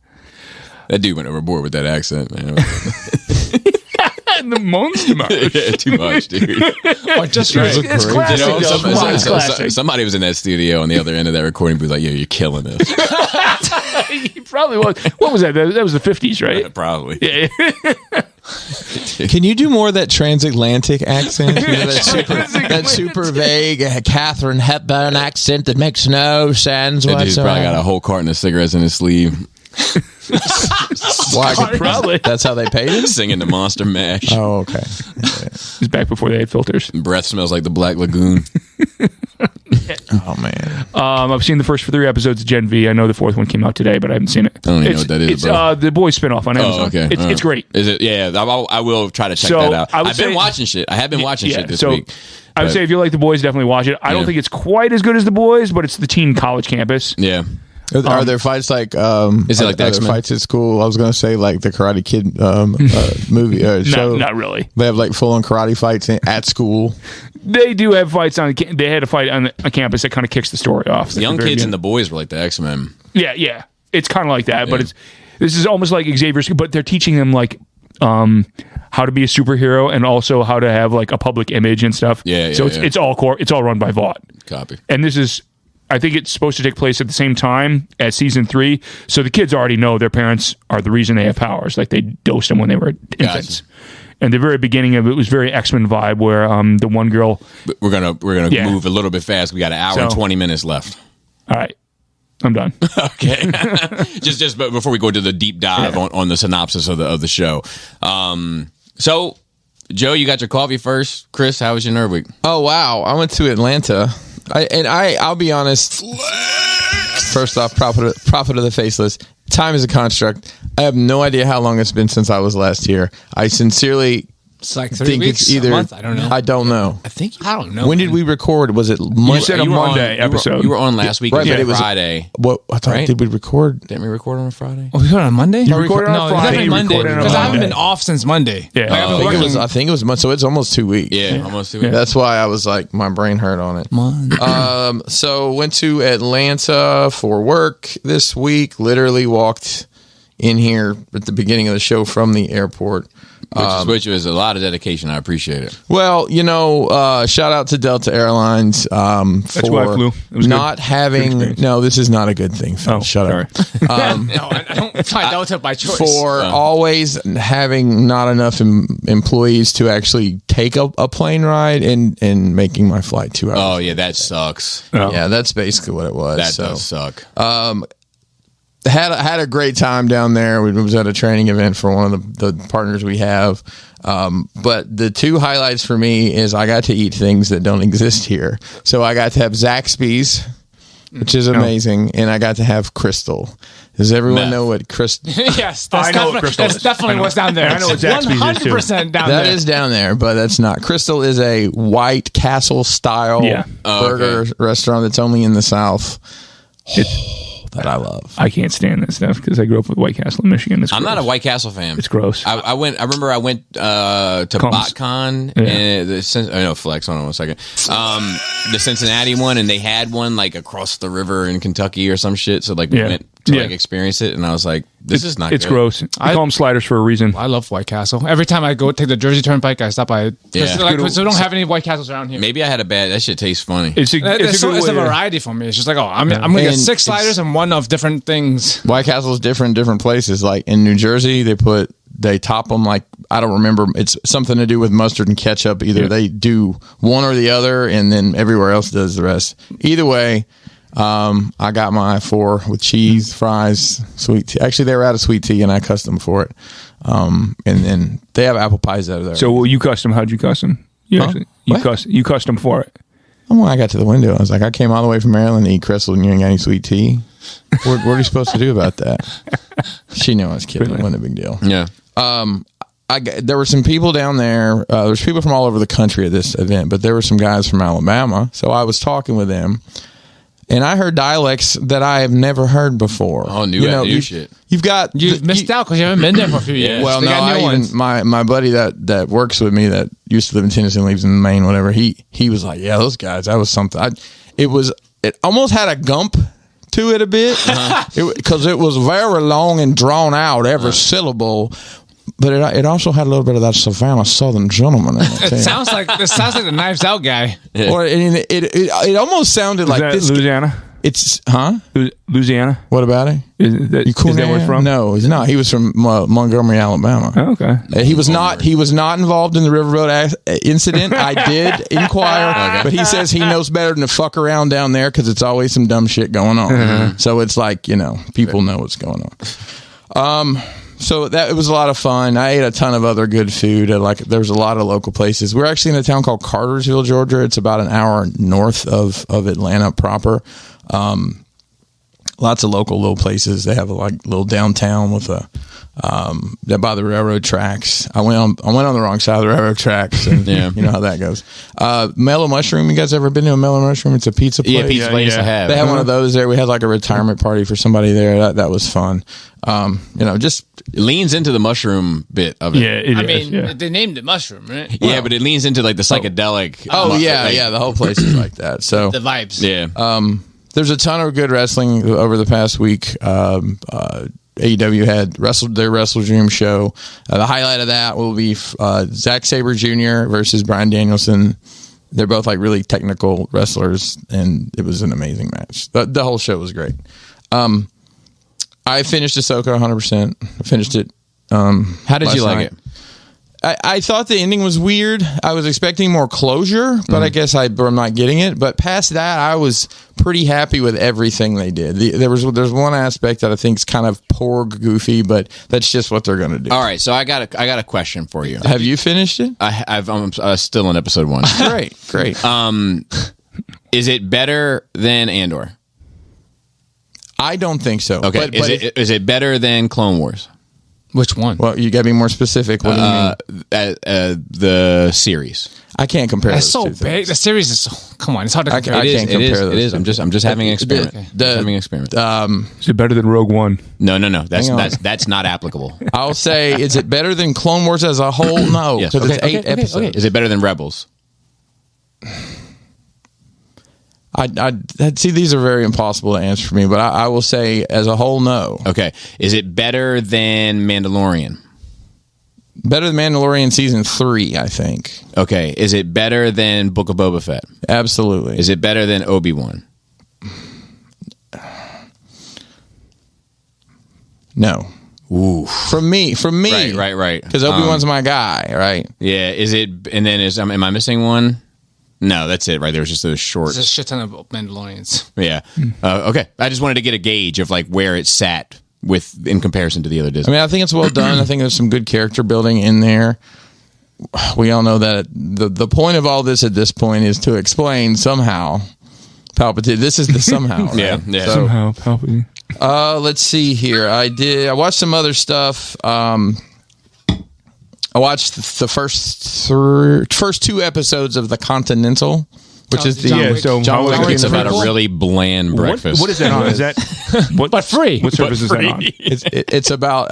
That dude went overboard with that accent, man. The MonsterVerse. Yeah, too much, dude. Or just right. It's classic. You know, though. Come on, it's classic. somebody was in that studio on the other end of that recording booth, like, "Yeah, you're killing this." He probably was. What was that? That was the 50s, right? Probably. Yeah. Can you do more of that transatlantic accent? You know, that super vague Catherine Hepburn accent that makes no sense That dude's probably got a whatsoever. whole carton of cigarettes in his sleeve, Why? Probably. That's how they paid him? singing the Monster Mash. Oh, okay. It was back before they had filters. Breath smells like the Black Lagoon. Oh, man. I've seen the first 3 episodes of Gen V. I know the 4th one came out today, but I haven't seen it. I don't even know what that is, It's bro. the Boys spinoff on Amazon. Oh, okay. It's, All right. it's great. Is it? Yeah, I will try to check So, that out. I would I've been say- watching shit. I have been watching shit this so week. I would but- say if you like The Boys, definitely watch it. I don't Yeah. think it's quite as good as The Boys, but it's the teen college campus. Yeah. Are there fights like Is it like the are there X-Men? fights at school? I was going to say like the Karate Kid movie show. Not really. They have like full on karate fights at school. They do have fights on. They had a fight on a campus that kind of kicks the story off. The young kids and the boys were like the X-Men. Yeah. It's kind of like that, but Yeah. this is almost like Xavier's, but they're teaching them like how to be a superhero and also how to have like a public image and stuff. Yeah, So yeah. it's all core. It's all run by Vought. Copy. And this is, I think it's supposed to take place at the same time as season 3. So the kids already know their parents are the reason they have powers. Like they dosed them when they were infants. And the very beginning of it was very X-Men vibe, where the one girl. But we're gonna Yeah. move a little bit fast. We got an hour and So- 20 minutes left. All right, I'm done. Okay. just but before we go to the deep dive on the synopsis of the show. So Joe, you got your coffee first. Chris, how was your nerd week? Oh wow! I went to Atlanta, I'll be honest. First off, prophet of the faceless. Time is a construct. I have no idea how long it's been since I was last here. I sincerely It's like 3 think weeks, it's either. a month. I don't know. I don't know. I don't know. When did we record? Was it Monday? said a You were on- Monday episode. You were on last week. Right, It but it was Friday. What? I thought, Right? did we record? Didn't we record on a Friday? Oh, we recorded on Monday? You recorded on no, Friday, definitely you Monday. recorded on Because I haven't Monday. been off since Monday. Yeah. Like, I've been I think it working. was. I think it was month. So it's almost 2 weeks. Yeah, almost 2 weeks. That's why I was like, my brain hurt on it. So went to Atlanta for work this week. Literally walked in here at the beginning of the show from the airport. Which was a lot of dedication. I appreciate it. Well, shout out to Delta Airlines for why I flew. It was not having. No, this is not a good thing. Phil. Oh, Shut up. No, I don't fly Delta by choice. For always having not enough employees to actually take a plane ride and making my flight 2 hours. Oh yeah, that sucks. Yeah, that's basically what it was. That so. does suck. Had a great time down there. We was at a training event for one of the partners we have. But the 2 highlights for me is I got to eat things that don't exist here. So I got to have Zaxby's, which is amazing, and I got to have Crystal. Does everyone Meth. know what Crystal? Yes, I know what Crystal that's is. definitely what's down there. I know what Zaxby's is, too. 100% down That there. is down there, but that's not. Crystal is a White Castle style Yeah. burger restaurant that's only in the South. That I love. I can't stand that stuff because I grew up with White Castle in Michigan. I'm not a White Castle fan. It's gross. I remember I went to BotCon and I know Flex. Hold on 1 second. The Cincinnati one, and they had one like across the river in Kentucky or some shit. So like we Yeah. went to Yeah. like experience it, and I was like, "This is not. It's good. gross. They call them sliders for a reason. I love White Castle. Every time I go take the Jersey Turnpike, I stop by. Yeah. Because we don't have any White Castles around here. Maybe I had a bad. That shit tastes funny. It's a It's good a way to- variety for me. It's just like, I'm going to get And 6 sliders and one of different things. White Castle is different in different places. Like in New Jersey, they top them like, I don't remember. It's something to do with mustard and ketchup. Either they do one or the other, and then everywhere else does the rest. Either way, I got my 4 with cheese, fries, sweet tea. Actually, they were out of sweet tea, and I custom for it. And then they have apple pies out of there. So you custom? How'd you custom? You custom for it. And when I got to the window, I was like, I came all the way from Maryland to eat Crystal, and you ain't got any sweet tea. What are you supposed to do about that? She knew I was kidding. It wasn't a big deal. Yeah. There were some people down there. There's people from all over the country at this event, but there were some guys from Alabama. So I was talking with them, and I heard dialects that I have never heard before. Oh, new shit. You've missed out because you haven't been there for a few years. Well, They no, got new ones. my buddy that works with me that used to live in Tennessee and lives in Maine, whatever. He was like, yeah, those guys. That was something. It almost had a gump to it a bit because it was very long and drawn out every syllable. But it also had a little bit of that Savannah Southern gentleman in it. It sounds like the Knives Out guy. Or it almost sounded like Is that this. Louisiana? It's Louisiana? What about it? Is that where it's from? No, he's not. He was from Montgomery, Alabama. Oh, okay. He was not. He was not involved in the Riverboat incident. I did inquire, but he says he knows better than to fuck around down there because it's always some dumb shit going on. So it's like people know what's going on. So it was a lot of fun. I ate a ton of other good food. There's a lot of local places. We're actually in a town called Cartersville, Georgia. It's about an hour north of Atlanta proper. Lots of local little places. They have a little downtown with by the railroad tracks. I went on the wrong side of the railroad tracks, and you know how that goes. Mellow Mushroom. You guys ever been to a Mellow Mushroom? It's a pizza place. Yeah, pizza place. I have. They had one of those there. We had like a retirement party for somebody there. That was fun. Just it leans into the mushroom bit of it. Yeah, they named it Mushroom, right? Yeah, but it leans into like the psychedelic. The whole place is like that. So The vibes. Yeah. there's a ton of good wrestling over the past week. AEW had their Wrestle Dream show. The highlight of that will be Zack Sabre Jr. versus Bryan Danielson. They're both like really technical wrestlers, and it was an amazing match. The whole show was great. I finished Ahsoka 100%. I finished it. How did you like it? I thought the ending was weird. I was expecting more closure, but I guess I'm not getting it. But past that, I was pretty happy with everything they did. There's one aspect that I think is kind of poor, goofy, but that's just what they're going to do. All right, so I got a question for you. Have you finished it? I'm still on episode 1. Great. Is it better than Andor? I don't think so. Okay, is it better than Clone Wars? Which one? Well, you got to be more specific. What do you mean? The series. I can't compare. That's so those two big. things. The series is so. Come on, it's hard to compare. I can't compare those It is. two. I'm just having an experiment. Having an experiment. Is it better than Rogue One? No. That's Hang on. that's not applicable. I'll say, is it better than Clone Wars as a whole? No, Yes. because Okay, it's 8 episodes. Is it better than Rebels? I see, these are very impossible to answer for me, but I will say as a whole, no. Okay. Is it better than Mandalorian? Better than Mandalorian season 3, I think. Okay. Is it better than Book of Boba Fett? Absolutely. Is it better than Obi-Wan? No. Ooh. From me. Right. Because Obi-Wan's my guy, right? Yeah. Is it? And then am I missing one? No, that's it. Right. There's just those short. There's a shit ton of Mandalorians. Yeah. Okay. I just wanted to get a gauge of like where it sat in comparison to the other Disney. I mean, I think it's well done. I think there's some good character building in there. We all know that the point of all this at this point is to explain somehow Palpatine. This is the somehow, right? Yeah. So, Somehow, Palpatine. let's see here. I watched some other stuff. I watched the first 2 episodes of The Continental, which is the John Wick. so John how Wick was It's it? about a really bland breakfast. What is that on? Is that what? But free. What service is that on? It's about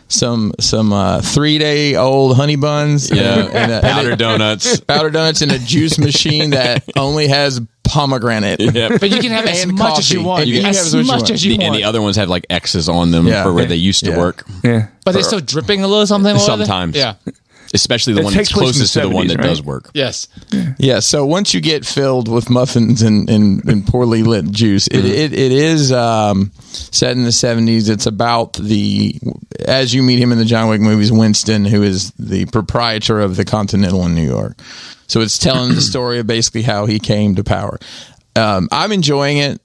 some 3-day-old honey buns, and Powdered donuts. powdered donuts in a juice machine that only has pomegranate. Yep. But you can have as And much as you coffee. want. You can have As as much as you much want. as you And want. the other ones have like X's on them Yeah. for where they used to Yeah. work. Yeah. But they're still dripping a little something. or other? Sometimes. Yeah. Especially the It one that's takes place in closest to the the one 70s, that right? does work. Yes. Yeah, so once you get filled with muffins and poorly lit juice, it is set in the 70s. It's about as you meet him in the John Wick movies, Winston, who is the proprietor of the Continental in New York. So it's telling the story of basically how he came to power. I'm enjoying it.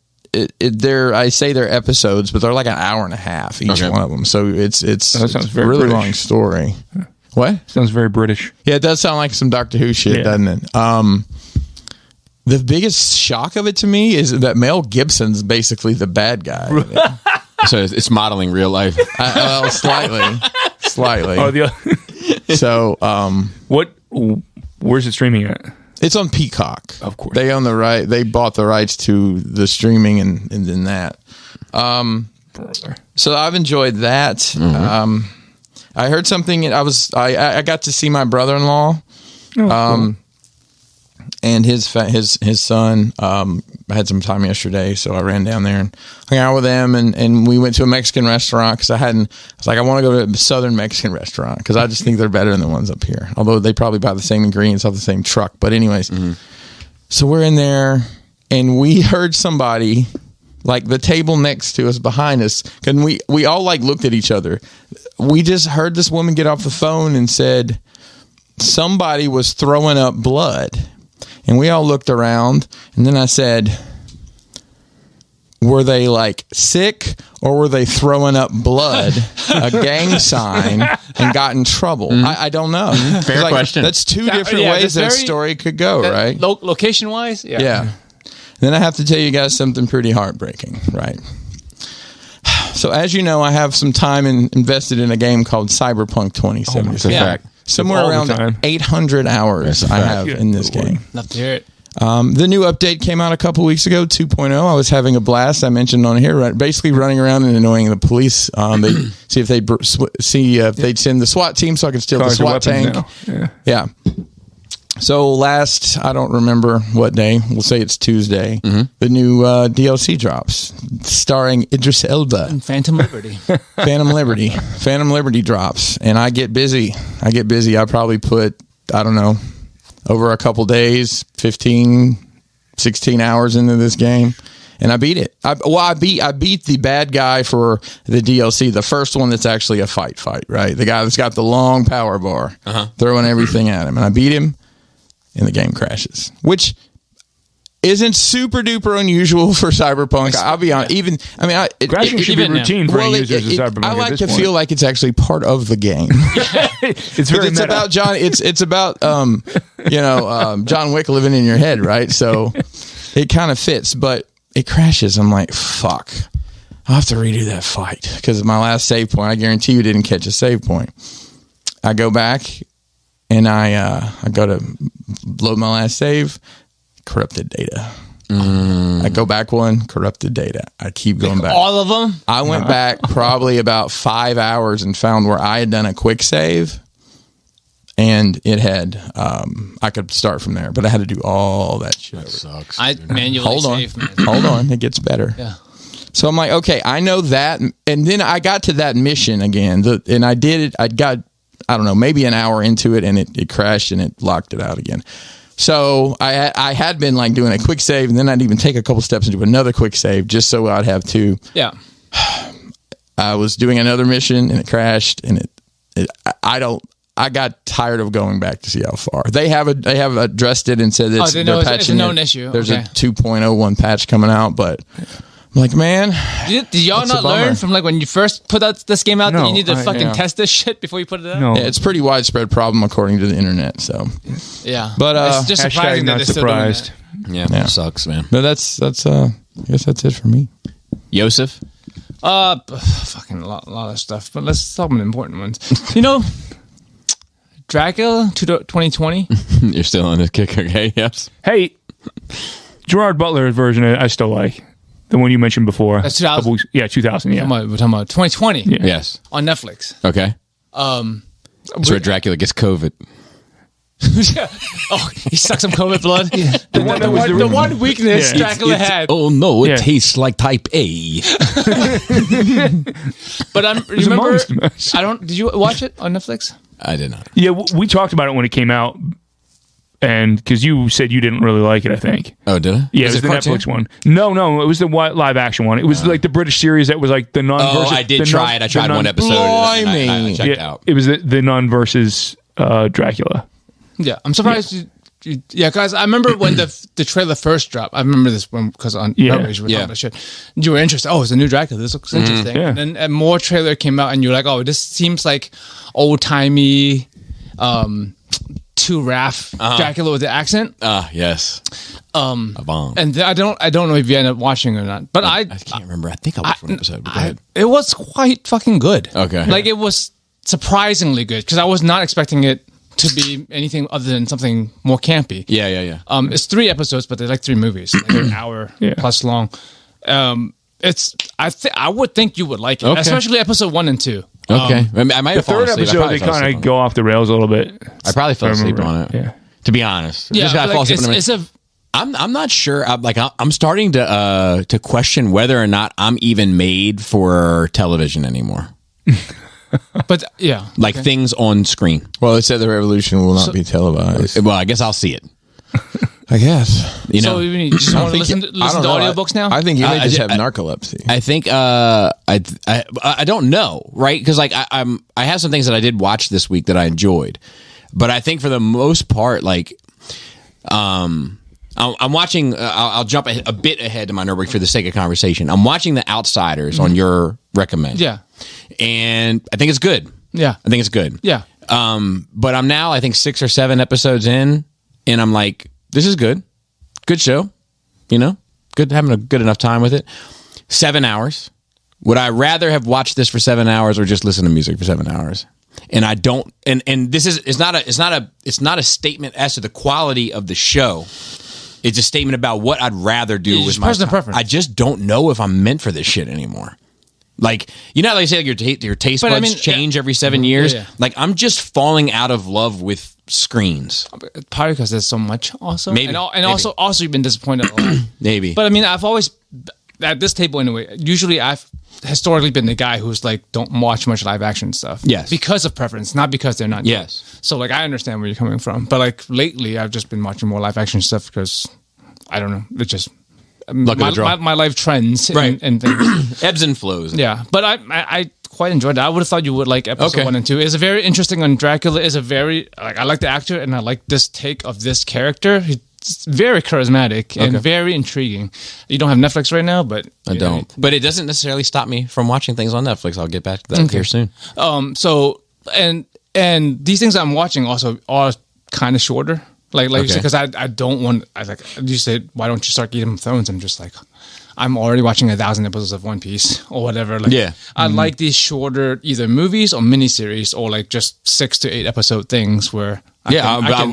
they're I say they're episodes, but they're like an hour and a half each one of them. So it's That sounds a very really British. long story. What? Sounds very British. Yeah, it does sound like some Doctor Who shit, Yeah. doesn't it? The biggest shock of it to me is that Mel Gibson's basically the bad guy. So it's modeling real life. Well, slightly. Oh, So, where's it streaming at? it's on Peacock. Of course. They own the right. They bought the rights to the streaming and then that. So I've enjoyed that. I heard something. I got to see my brother-in-law. Cool. And his son. I had some time yesterday, so I ran down there and hung out with them, and we went to a Mexican restaurant because I was like, I want to go to a southern Mexican restaurant because I just think they're better than the ones up here. Although they probably buy the same ingredients off the same truck. But anyways, so we're in there, and we heard somebody, like the table next to us, behind us, and we all like looked at each other. We just heard this woman get off the phone and said somebody was throwing up blood. And we all looked around, and then I said, were they like sick or were they throwing up blood, a gang sign, and got in trouble? I don't know. Fair question. That's two different ways that story could go, right? Location wise, Yeah. Then I have to tell you guys something pretty heartbreaking, right? So as you know, I have some time invested in a game called Cyberpunk 2077. It's a fact. Somewhere All the around time. 800 hours I have in this game. love to hear it. The new update came out a couple weeks ago, 2.0. I was having a blast. I mentioned on here, right, basically running around and annoying the police. They see if they'd send the SWAT team so I could steal the Cars and SWAT weapons tank. now. Yeah. So I don't remember what day. We'll say it's Tuesday. The new DLC drops, starring Idris Elba. Phantom Liberty. Phantom Liberty drops, and I get busy. I probably put, I don't know, over a couple days, 15, 16 hours into this game, and I beat it. I beat the bad guy for the DLC, the first one that's actually a fight, right? The guy that's got the long power bar, throwing everything at him, and I beat him, and the game crashes, which isn't super duper unusual for Cyberpunk. I'll be honest. Crashing should be routine for any users of Cyberpunk. I like at to this feel like it's actually part of the game. it's very It's meta. about John. It's about John Wick living in your head, right? So it kind of fits, but it crashes. I'm like, fuck. I'll have to redo that fight because my last save point. I guarantee you didn't catch a save point. I go back and I go to load my last save. Corrupted data. I go back one, corrupted data. I keep going back. All of them? I went back probably about 5 hours and found where I had done a quick save, and it had I could start from there, but I had to do all that shit. Sucks. I manually Hold on, save, man. hold on, it gets better. Yeah. So I'm like, okay, I know that, and then I got to that mission again, and I did it. I got, I don't know, maybe an hour into it, and it crashed and it locked it out again. So I had been like doing a quick save, and then I'd even take a couple steps and do another quick save just so I'd have two. Yeah. I was doing another mission and it crashed, and I got tired of going back to see how far. They have addressed it and said that they they're know it's patching a known it. issue. There's Okay. a 2.01 patch coming out, but I'm like, man, Did y'all That's a not bummer. learn from like when you first put this game out that No, you need to fucking yeah. test this shit before you put it out? No. yeah, it's a pretty widespread problem according to the internet. So, Yeah. But, it's just Hashtag surprising that not they're still doing surprised. that. Yeah, it sucks, man. but that's I guess that's it for me. Yosef? Fucking a lot of stuff, but let's talk about the important ones. You know, Dracula 2020. You're still on this kick, okay? Yes. Hey, Gerard Butler's version I still like. The one you mentioned before. That's 2000. 2000, yeah. We're talking about 2020 Yes. on Netflix. Okay. That's where Dracula gets COVID. Oh, he sucked some COVID blood. The one weakness Yeah. Dracula had. Oh no, it Yeah. tastes like type A. But There's a remember, monster. did you watch it on Netflix? I did not. Yeah, we talked about it when it came out, and because you said you didn't really like it, I think. Oh, did I? Yeah, Is it was the cartoon? Netflix one. No, it was the live action one. It was like the British series that was like the nun. Oh, versus, I did the try nun- it. I the tried nun- one episode. Blimey. I checked Yeah, out. it was the nun versus Dracula. Yeah, I'm surprised. Yeah, because I remember when the trailer first dropped. I remember this one because on Outrage, we were talking about shit. You were interested. Oh, it's a new Dracula. This looks interesting. Yeah. And then a more trailer came out, and you're like, oh, this seems like old timey, too Raph Dracula with the accent. Yes. A bomb. And I don't know if you end up watching or not, but I can't remember. I think I watched one episode. But go ahead. it was quite fucking good. Okay. Like it was surprisingly good because I was not expecting it to be anything other than something more campy. Yeah. It's 3 episodes, but they're like 3 movies, like an hour plus long. I would think you would like it, especially episode 1 and 2. Okay. I might have The third fallen asleep. episode, they kind of go off the rails a little bit. I probably fell asleep on it. Yeah. To be honest. Yeah, Just gotta but, fall like, asleep on it. I'm not sure. I'm starting to question whether or not I'm even made for television anymore. But yeah, Like things on screen. Well, it said the revolution will not be televised. Well, I guess I'll see it. I guess. You know, so you just want to listen to audiobooks now? I think you may I just ju- have narcolepsy. I think I don't know, right? Because like I have some things that I did watch this week that I enjoyed, but I think for the most part, like I'm watching. I'll jump a bit ahead to my Nuremberg for the sake of conversation. I'm watching The Outsiders on your recommend. Yeah, and I think it's good. yeah, I think it's good. yeah. But I'm now I think 6 or 7 episodes in, and I'm like, this is good show, you know, good, having a good enough time with it. 7 hours. Would I rather have watched this for 7 hours or just listen to music for 7 hours? And I don't. And this is it's not a statement as to the quality of the show. It's a statement about what I'd rather do It's with just my personal time. preference. I just don't know if I'm meant for this shit anymore. Like, you know how they say like your taste But buds I mean, change every 7 years? yeah. Like, I'm just falling out of love with screens. Probably because there's so much. Also, Maybe. and also you've been disappointed a lot. Maybe. But I mean, I've always at this table anyway. Usually, I've historically been the guy who's like, don't watch much live action stuff. Yes. because of preference, not because they're not. Yes. good. So like, I understand where you're coming from, but like lately, I've just been watching more live action stuff because I don't know. It's just Luck of the draw. my life trends Right. and things. Ebbs and flows. Yeah, but I quite enjoyed it. I would have thought you would like episode Okay. 1 and 2. It's a very interesting on Dracula. Is a very like I like the actor and I like this take of this character. He's very charismatic and very intriguing. You don't have Netflix right now, but I don't. But it doesn't necessarily stop me from watching things on Netflix. I'll get back to that here soon. So and these things I'm watching also are kind of shorter. Like you said, because I don't want. I like you said, why don't you start Game of Thrones? I'm just like, I'm already watching 1,000 episodes of One Piece or whatever. Like, Yeah. I like these shorter either movies or miniseries or like just 6 to 8 episode things where.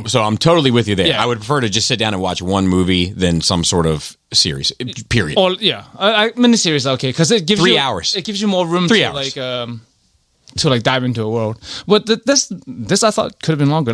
So I'm totally with you there. Yeah. I would prefer to just sit down and watch one movie than some sort of series. Period. Or miniseries okay because it gives 3 you hours. It gives you more room 3 to hours. like dive into a world. But this I thought could have been longer.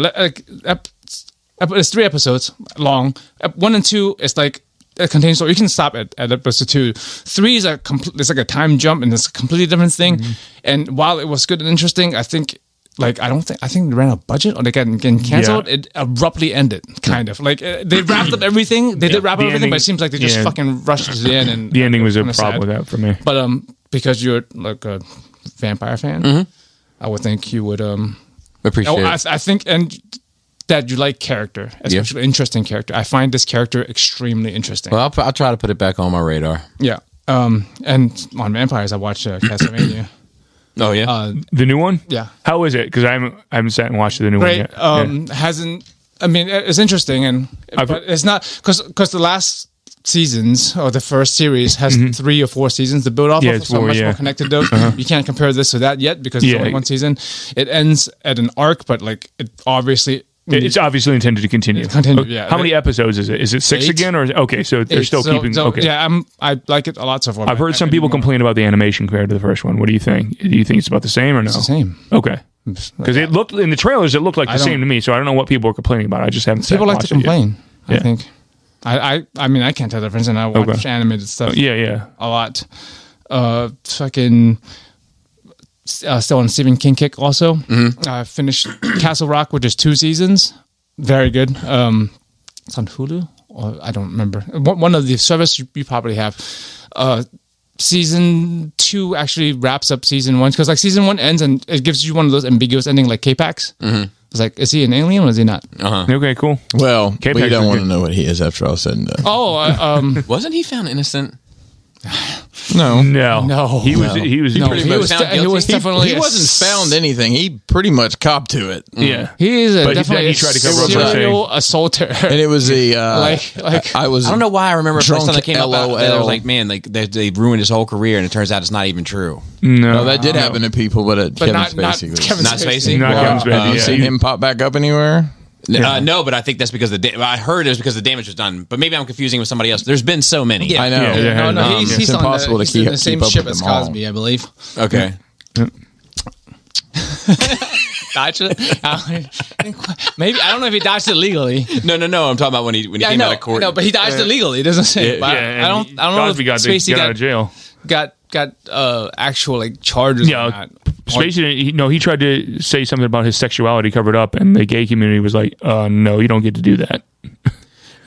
It's 3 episodes long. 1 and 2 is like a contained story. You can stop at episode 2. 3 is it's like a time jump and it's a completely different thing. Mm-hmm. And while it was good and interesting, I think I think they ran out of budget or they got getting canceled. Yeah. It abruptly ended, kind of like they wrapped up everything. They did wrap up The everything, ending- but it seems like they just fucking rushed to the end. And The ending was a kinda problem sad. with that for me. But because you're like a vampire fan, I would think you would Appreciate it. I think and that you like character, especially interesting character. I find this character extremely interesting. Well, I'll try to put it back on my radar. Yeah. And on vampires, I watched Castlevania. Oh, yeah? The new one? Yeah. How is it? Because I haven't sat and watched the new Great. one yet. Hasn't. I mean, it's interesting, but it's not because the last seasons or the first series has 3 or 4 seasons to build off Yeah, of, it's so more, much yeah. more connected. Those you can't compare this to that yet because it's Yeah. only 1 season. It ends at an arc, but like it obviously. It's obviously intended to continue. Continue, yeah. How many episodes is it? Is it 6 8? again, or okay? So they're still keeping. Okay. Yeah, I like it a lot so far. I've heard some people complain about the animation compared to the first one. What do you think? Do you think it's about the same or no? It's the same. Okay. Because it looked in the trailers, it looked like the don't- same to me. So I don't know what people are complaining about. I just haven't. sat People and like to watched it yet. complain. I Yeah. think. I mean I can't tell the difference, and I watch animated stuff. Yeah. A lot. Fucking. Still on Stephen King kick. Also, I finished Castle Rock, which is 2 seasons. Very good. It's on Hulu, or I don't remember. One of the service you probably have. Season 2 actually wraps up season 1 because like season 1 ends and it gives you one of those ambiguous ending like K-Pax. It's like, is he an alien or is he not? Okay, cool. Well, Cape we Hackers don't are want to good. know what he is after all said and done. Oh, Wasn't he found innocent? No. No. He was. He was. no, pretty he much was, found he was guilty? definitely He a wasn't found anything. He pretty much copped to it. Yeah. He is But definitely he a tried to cover up by serial assaulter. And it was the Like- I was I don't know why I remember the first time that came up. LOL. That I was like, man, like they ruined his whole career, and it turns out it's not even true. No, that did happen to people, but But Kevin not Spacey was. Kevin Not Spacey? Not Kevin Spacey. You Yeah, seen he- him pop back up anywhere? No, but I think that's because I heard it was because the damage was done. But maybe I'm confusing with somebody else. There's been so many. I know. Yeah, No, he's it's on impossible the, to he's in keep the same up ship with as them all. Cosby, I believe. Okay. Dodged it? Maybe I don't know if he dodged it legally. No. I'm talking about when he came out of court. No, but he dodged it legally. It doesn't say. Yeah, But Yeah, I don't know if Cosby got Spacey out of jail. got actual like charges. Yeah, or not. Spacey. He tried to say something about his sexuality covered up, and the gay community was like, "No, you don't get to do that."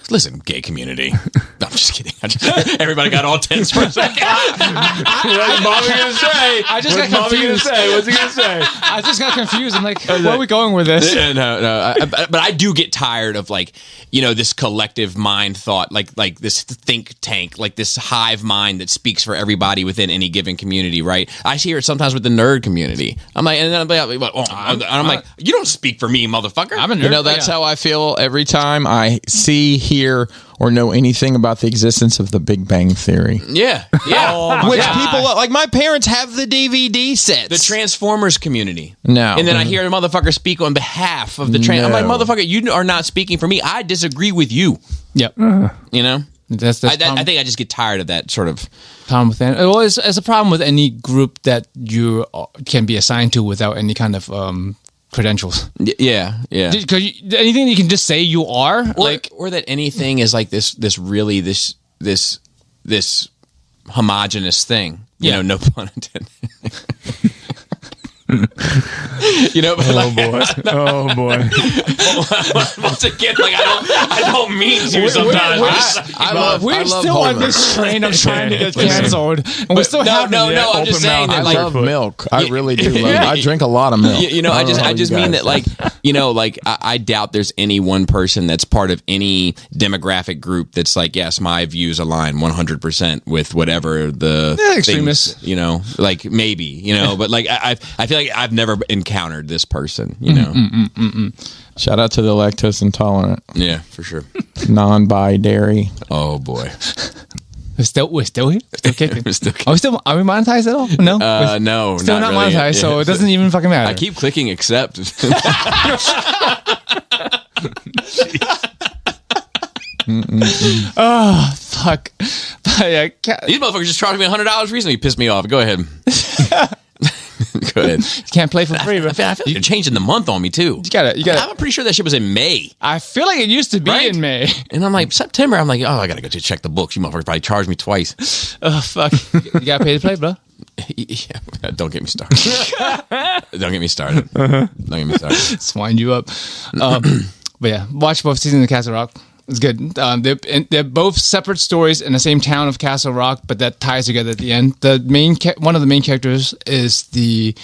Listen, gay community. No, I'm just kidding. Everybody got all tense for a second. What's mommy gonna say? I just got confused. What's he gonna say? I just got confused. I'm like, where are we going with this? No. But I do get tired of like, this collective mind thought, like this think tank, like this hive mind that speaks for everybody within any given community, right? I hear it sometimes with the nerd community. I'm like, and then I'm like, you don't speak for me, motherfucker. I'm a nerd. That's how I feel every time I see, hear, or know anything about the existence of the Big Bang Theory. Yeah. Which people, like my parents have the DVD sets. The Transformers community. No. And then I hear a motherfucker speak on behalf of the I'm like, No. motherfucker, you are not speaking for me. I disagree with you. Yep. You know? That's I think I just get tired of that sort of. problem with that. Well, it's a problem with any group that you can be assigned to without any kind of credentials. Yeah. Because anything you can just say you are, Or that anything is like this homogenous thing. Yeah. No pun intended. But Oh boy! once again, like I don't mean to sometimes. we're still on this train of trying to get canceled, and we're still having no. it. I'm just Open saying mouth. that I like love milk. I really do love it. I drink a lot of milk. I just mean that like I doubt there's any one person that's part of any demographic group that's like, yes, my views align 100% with whatever the extremists. things, like maybe, but like I feel like I've never encountered this person, Shout out to the lactose intolerant, Yeah, for sure. non-bi dairy. Oh boy. We're still here. Still kicking. We're still kicking. Are we monetized at all? No. No, Still not really. monetized, so it doesn't even fucking matter. I keep clicking accept. Fuck. But yeah, These motherfuckers just charged me $100 recently. Pissed me off. Go ahead. Go ahead. can't play for free, bro. I feel like they're changing the month on me too. You gotta. I'm pretty sure that shit was in May. I feel like it used to be Right? in May. And I'm like, September. I'm like, oh, I gotta go check the books. You motherfuckers probably charged me twice. Oh fuck. You gotta pay to play, bro. Yeah, don't get me started. Don't get me started. Don't get me started. Just wind you up. But yeah, watch both seasons of Castle Rock. It's good. They're both separate stories in the same town of Castle Rock, but that ties together at the end. The one of the main characters is the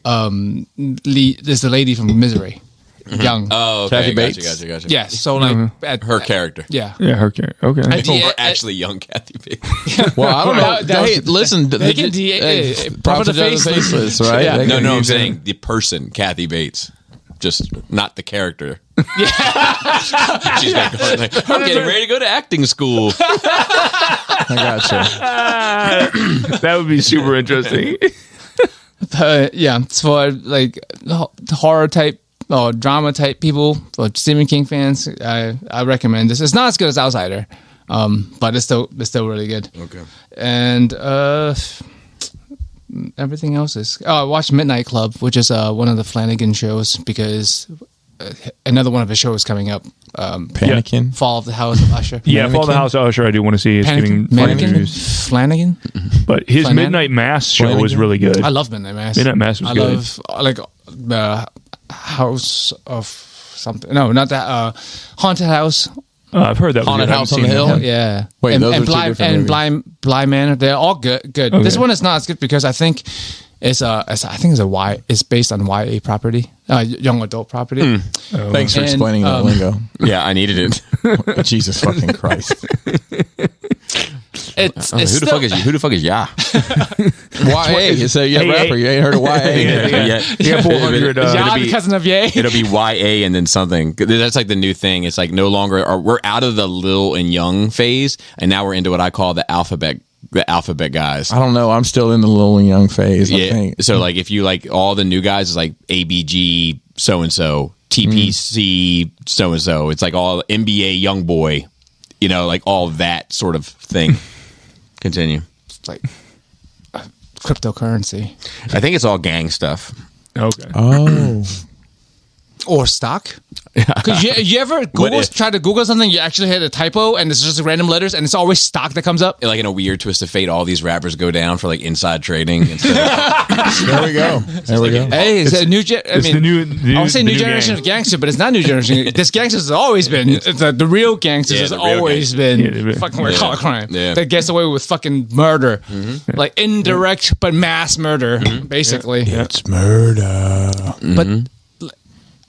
is the lady from Misery, Young. Oh, okay. Kathy Bates? Gotcha. Yes. So like Her character. Yeah. Yeah, okay. Yeah, Or actually young Kathy Bates. Well, I don't know. Hey, listen. They can Prophet of the of the Faceless. Faceless, right? Yeah. They No, can I'm use it. saying the person, Kathy Bates. Just not the character. She's like, I'm getting ready to go to acting school. I gotcha. That would be super interesting. Yeah, it's for like horror type or drama type people, for Stephen King fans. I recommend this. It's not as good as Outsider, but it's still really good. Okay. And everything else is. Oh, I watched Midnight Club, which is one of the Flanagan shows, because another one of his shows coming up. Panicking. Fall of the House of Usher. Yeah, Fall of the House of Usher, I do want to see. It's getting funny reviews. Flanagan. But his Flanagan? Midnight Mass show was Flanagan? really good. I love Midnight Mass. Midnight Mass was I good. love like the House of something. No, not that. Haunted House. I've heard that. was Haunted good. I House haven't on the seen Hill? that. Yeah. Wait, and, those and are two Blind different and movies. Blind Manor. They're all good. Okay. This one is not as good because I think It's I think it's based on YA property, young adult property. Thanks for And, explaining that lingo. Yeah, I needed it. Jesus fucking Christ. It's Who the still- fuck is you? Who the fuck is ya? YA. So you rapper. You ain't heard of YA. You got 400. Ja, be- the cousin of Ye. It'll be YA and then something. That's like the new thing. It's like no longer we're out of the Lil and Young phase, and now we're into what I call the alphabet guys. I don't know. I'm still in the little and young phase. I Yeah. think. So like if you like all the new guys, it's like ABG so and so, TPC so and so. It's like all NBA young boy, like all that sort of thing. Continue. It's like cryptocurrency I think it's all gang stuff. Okay. Oh. or stock. Because you ever try to Google something, you actually hit a typo, and it's just random letters, and it's always stock that comes up. Like in a weird twist of fate, all these rappers go down for like inside trading. Instead of, There we go. There we go. Hey, it's a new. I It's mean, the new. I would say the new generation gang. of gangster, but it's not new generation. This gangsters has always been the real gangsters Yeah, has the real always Yeah, been the- fucking white collar crime Yeah. that gets away with fucking murder, like indirect but mass murder, basically. It's murder. But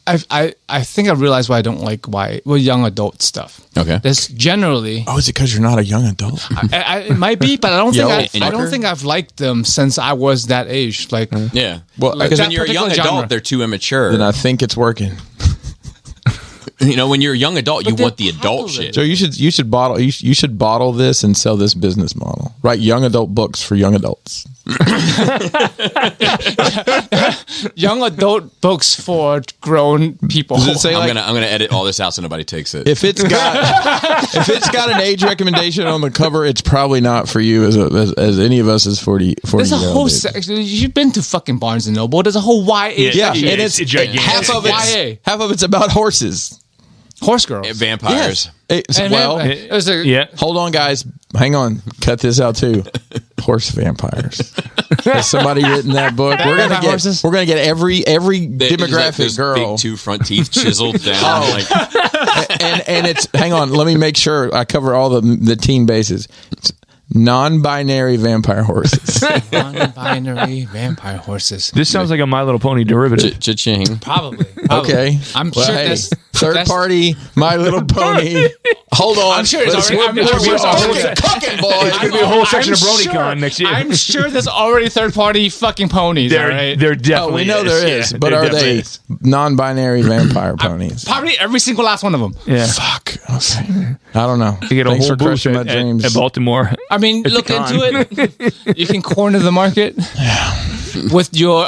I think I realized why I don't like young adult stuff. Okay. That's generally Oh, is it because you're not a young adult? it might be, but I don't think Yo, I don't think I've liked them since I was that age. Like yeah. Well, Like Because that when you're a young particular adult, genre. they're too immature. then I think it's working. When you're a young adult, you they're want the adult popular. shit. So you should bottle this and sell this business model. Write young adult books for young adults. young adult books for grown people. Does it say I'm like gonna edit all this out so nobody takes it. if it's got an age recommendation on the cover, it's probably not for you as any of us as 40 There's a year whole old. section. You've been to fucking Barnes and Noble. There's a whole YA Yeah, section. and it's gigantic. YA. half of it's about horses. Horse girls. Vampires. Yeah. Hold on, guys. Hang on. Cut this out too. Horse vampires. Has somebody written that book? Vampire horses? We're gonna get every demographic Those girl. big two front teeth chiseled down. Like, and it's hang on. Let me make sure I cover all the teen bases. It's non-binary vampire horses. Non-binary vampire horses. This sounds like a My Little Pony derivative. cha-ching. Probably. Okay. I'm Well, sure hey, that's third that's- party. My Little Pony. Hold on. I'm sure it's Let's- already- I'm sure it's already- cooking, boys. There's gonna be a whole section of BronyCon next year. I'm sure there's already third-party fucking ponies. There, all right? there Oh, definitely we know there is, but there are definitely they is. non-binary vampire ponies? Probably every single last one of them. Yeah. Fuck. Okay. I don't know. You get a Thanks whole for booth crushing my at dreams. Baltimore. I mean, It's look a con. into it. You can corner the market with your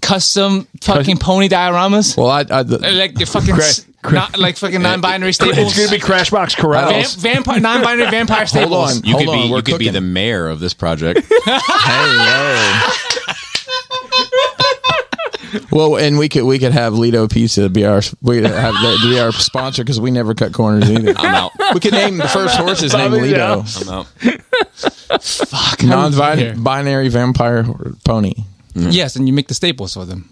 custom fucking pony dioramas. Well, I Like the fucking like fucking non-binary It's staples. going to be Crashbox Corrals. Vampire non-binary vampire staples. on. You could Hold on, be we're you could be cooking. the mayor of this project. well, and we could have Lido Pizza be our sponsor because we never cut corners either. I'm out. We could name the first horse's name Bobby Lido. I'm out. Fuck. Non-binary vampire pony. Yes, and you make the staples for them.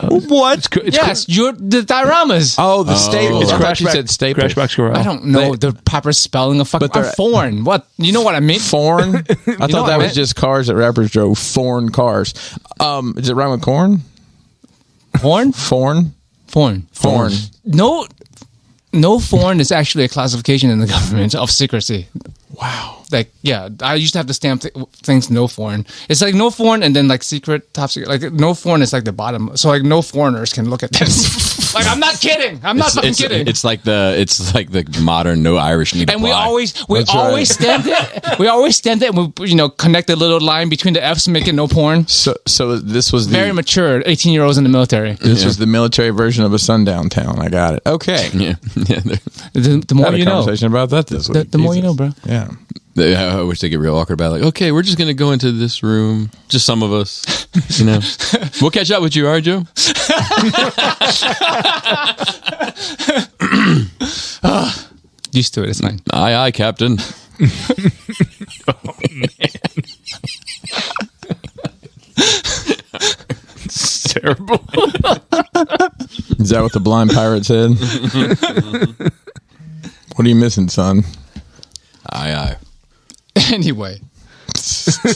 What? Yes, you're the dioramas. Oh, the staples. I thought you Crashback- said staples. Crashbox Corral. I don't know the proper spelling of fucking. But they're- I'm foreign. What? You know what I mean? Foreign. I know thought what that I was meant? just cars that rappers drove. Foreign cars. Is it rhyme with corn? Foreign? Foreign. Foreign. No foreign is actually a classification in the government of secrecy. Wow. Like, yeah, I used to have to stamp things no foreign. It's like no foreign and then like secret, top secret. Like no foreign is like the bottom. So like no foreigners can look at this. Like I'm not kidding. I'm not fucking kidding. It's like the modern no Irish need And we apply. always right. stamped it. We always stamped it and we connect a little line between the F's, make it no porn. So this was Very mature, 18-year-olds in the military. This was the military version of a sundown town. I got it. Okay. yeah. The more Had a you know. conversation about that this week. The more you Jesus. know, bro. Yeah. I wish they get real awkward about it. Like, okay, we're just gonna go into this room. Just some of us, We'll catch up with you, all right, Joe? Used to it. It's fine. Aye, aye, Captain. It's terrible. Is that what the blind pirate said? What are you missing, son? Aye, aye. Anyway,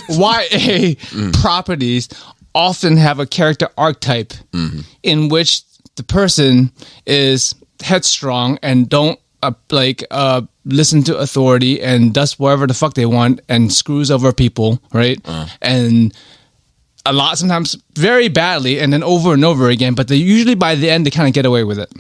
YA properties often have a character archetype in which the person is headstrong and don't listen to authority and does whatever the fuck they want and screws over people, right? And a lot, sometimes very badly, and then over and over again. But they usually by the end they kind of get away with it.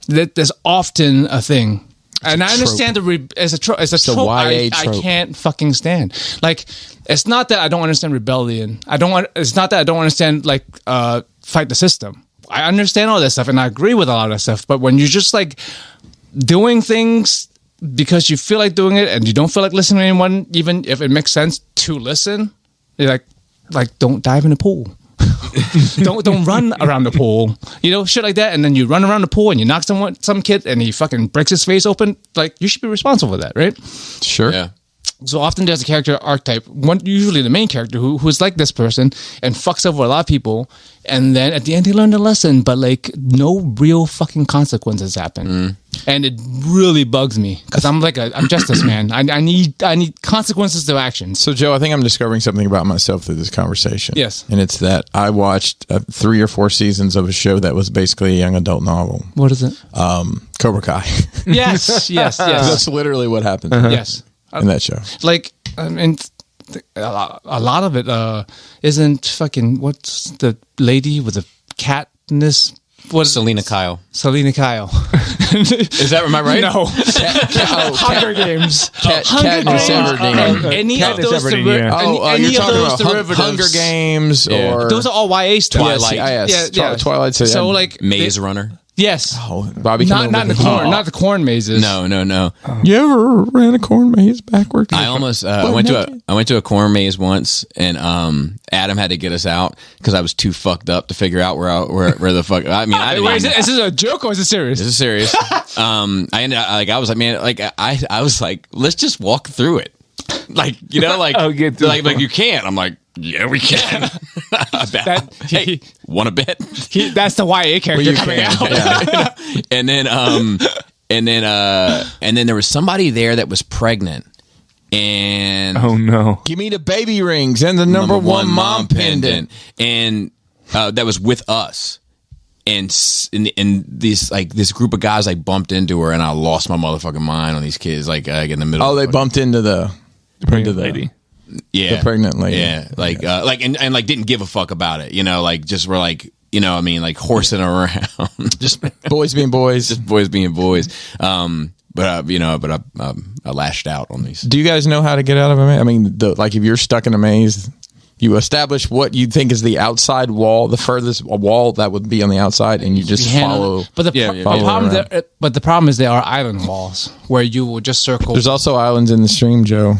There's often a thing. And I understand it's a trope. It's a trope I can't fucking stand. Like, it's not that I don't understand rebellion. It's not that I don't understand fight the system. I understand all that stuff, and I agree with a lot of that stuff. But when you're just like doing things because you feel like doing it, and you don't feel like listening to anyone, even if it makes sense to listen, you're like don't dive in the pool. don't run around the pool, shit like that. And then you run around the pool and you knock some kid and he fucking breaks his face open. Like, you should be responsible for that, right? Sure. Yeah. So often there's a character archetype, usually the main character who's like this person and fucks over a lot of people, and then at the end they learn the lesson, but like no real fucking consequences happen, and it really bugs me because I'm justice man. I need consequences to actions. So, Joe, I think I'm discovering something about myself through this conversation. Yes. And it's that I watched 3 or 4 seasons of a show that was basically a young adult novel. What is it? Cobra Kai. Yes. That's literally what happens. Yes. In that show. Like, I mean, a lot of it isn't fucking, what's the lady with the catness? What's Selena Kyle. Selena Kyle. Is that, am I right? No. Hunger Games. Katniss Everdeen. Any of those you're talking about Hunger Games or... Those are all YA stuff. Twilight. Yes. Twilight. So like... Maze Runner. Yes. Oh, Bobby, not the corn, not the corn mazes. No. You ever ran a corn maze backwards? I almost I went to a corn maze once, and Adam had to get us out because I was too fucked up to figure out where the fuck. I mean, I didn't Wait, is this a joke or is it serious? This is serious. I ended up, I was like, man, I was like, let's just walk through it, like you can't. I'm like, yeah, we can. Hey, want to bet? That's the YA character coming out. Yeah. And then there was somebody there that was pregnant, and Oh no! Give me the baby rings and the number one mom pendant, and that was with us. And these this group of guys bumped into her, and I lost my motherfucking mind on these kids in the middle. Oh, they bumped into the pregnant lady. Yeah, the pregnant lady. Yeah, and didn't give a fuck about it. Just were horsing around, just boys being boys, just boys being boys. But I lashed out on these. Do you guys know how to get out of a maze? I mean, if you're stuck in a maze, you establish what you think is the outside wall, the furthest wall that would be on the outstside, and you just follow. But the problem is there are island walls where you will just circle. There's also islands in the stream, Joe.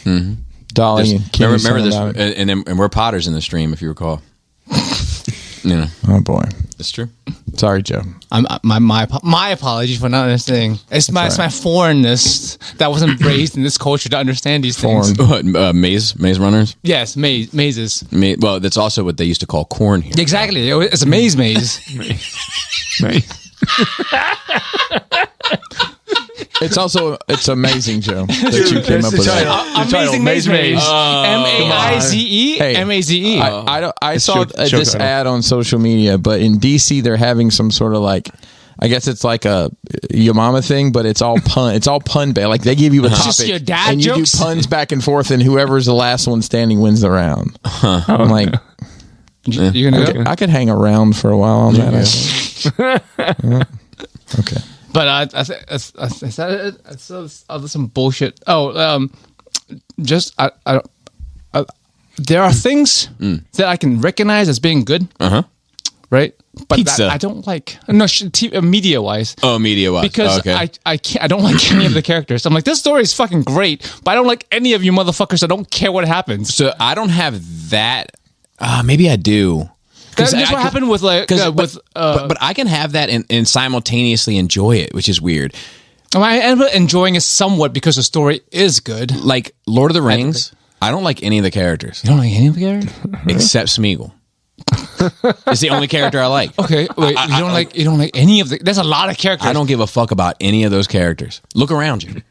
Mm-hmm. Dolly, remember this, and we're potters in the stream, if you recall. Oh boy, that's true. Sorry, Joe. My apology for not understanding. It's my foreignness that wasn't raised in this culture to understand these things. Maze runners. Yes, mazes. Well, that's also what they used to call corn here. Exactly, it's a maze. It's amazing, Joe, that you came up with that. Amazing Maze. M-A-I-Z-E. Hey, M-A-Z-E. I saw this ad on social media, but in DC they're having some sort of I guess it's like a your mama thing, but it's all pun. It's all pun based. Like they give you a topic, just your dad and jokes? You do puns back and forth, and whoever's the last one standing wins the round. I'm like, you're gonna go? I could hang around for a while on that. Okay. But I saw some bullshit. Oh, there are things that I can recognize as being good, right? But Pizza. I don't like media wise. Oh, media wise, because okay. I don't like any of the characters. I'm like, this story is fucking great, but I don't like any of you motherfuckers. I don't care what happens. So I don't have that. Maybe I do. That's what happened with but I can have that and simultaneously enjoy it, which is weird. I end up enjoying it somewhat because the story is good. Like Lord of the Rings, I don't like any of the characters. You don't like any of the characters except Smeagol. It's the only character I like. Okay, wait. You don't like any of the. There's a lot of characters. I don't give a fuck about any of those characters. Look around you.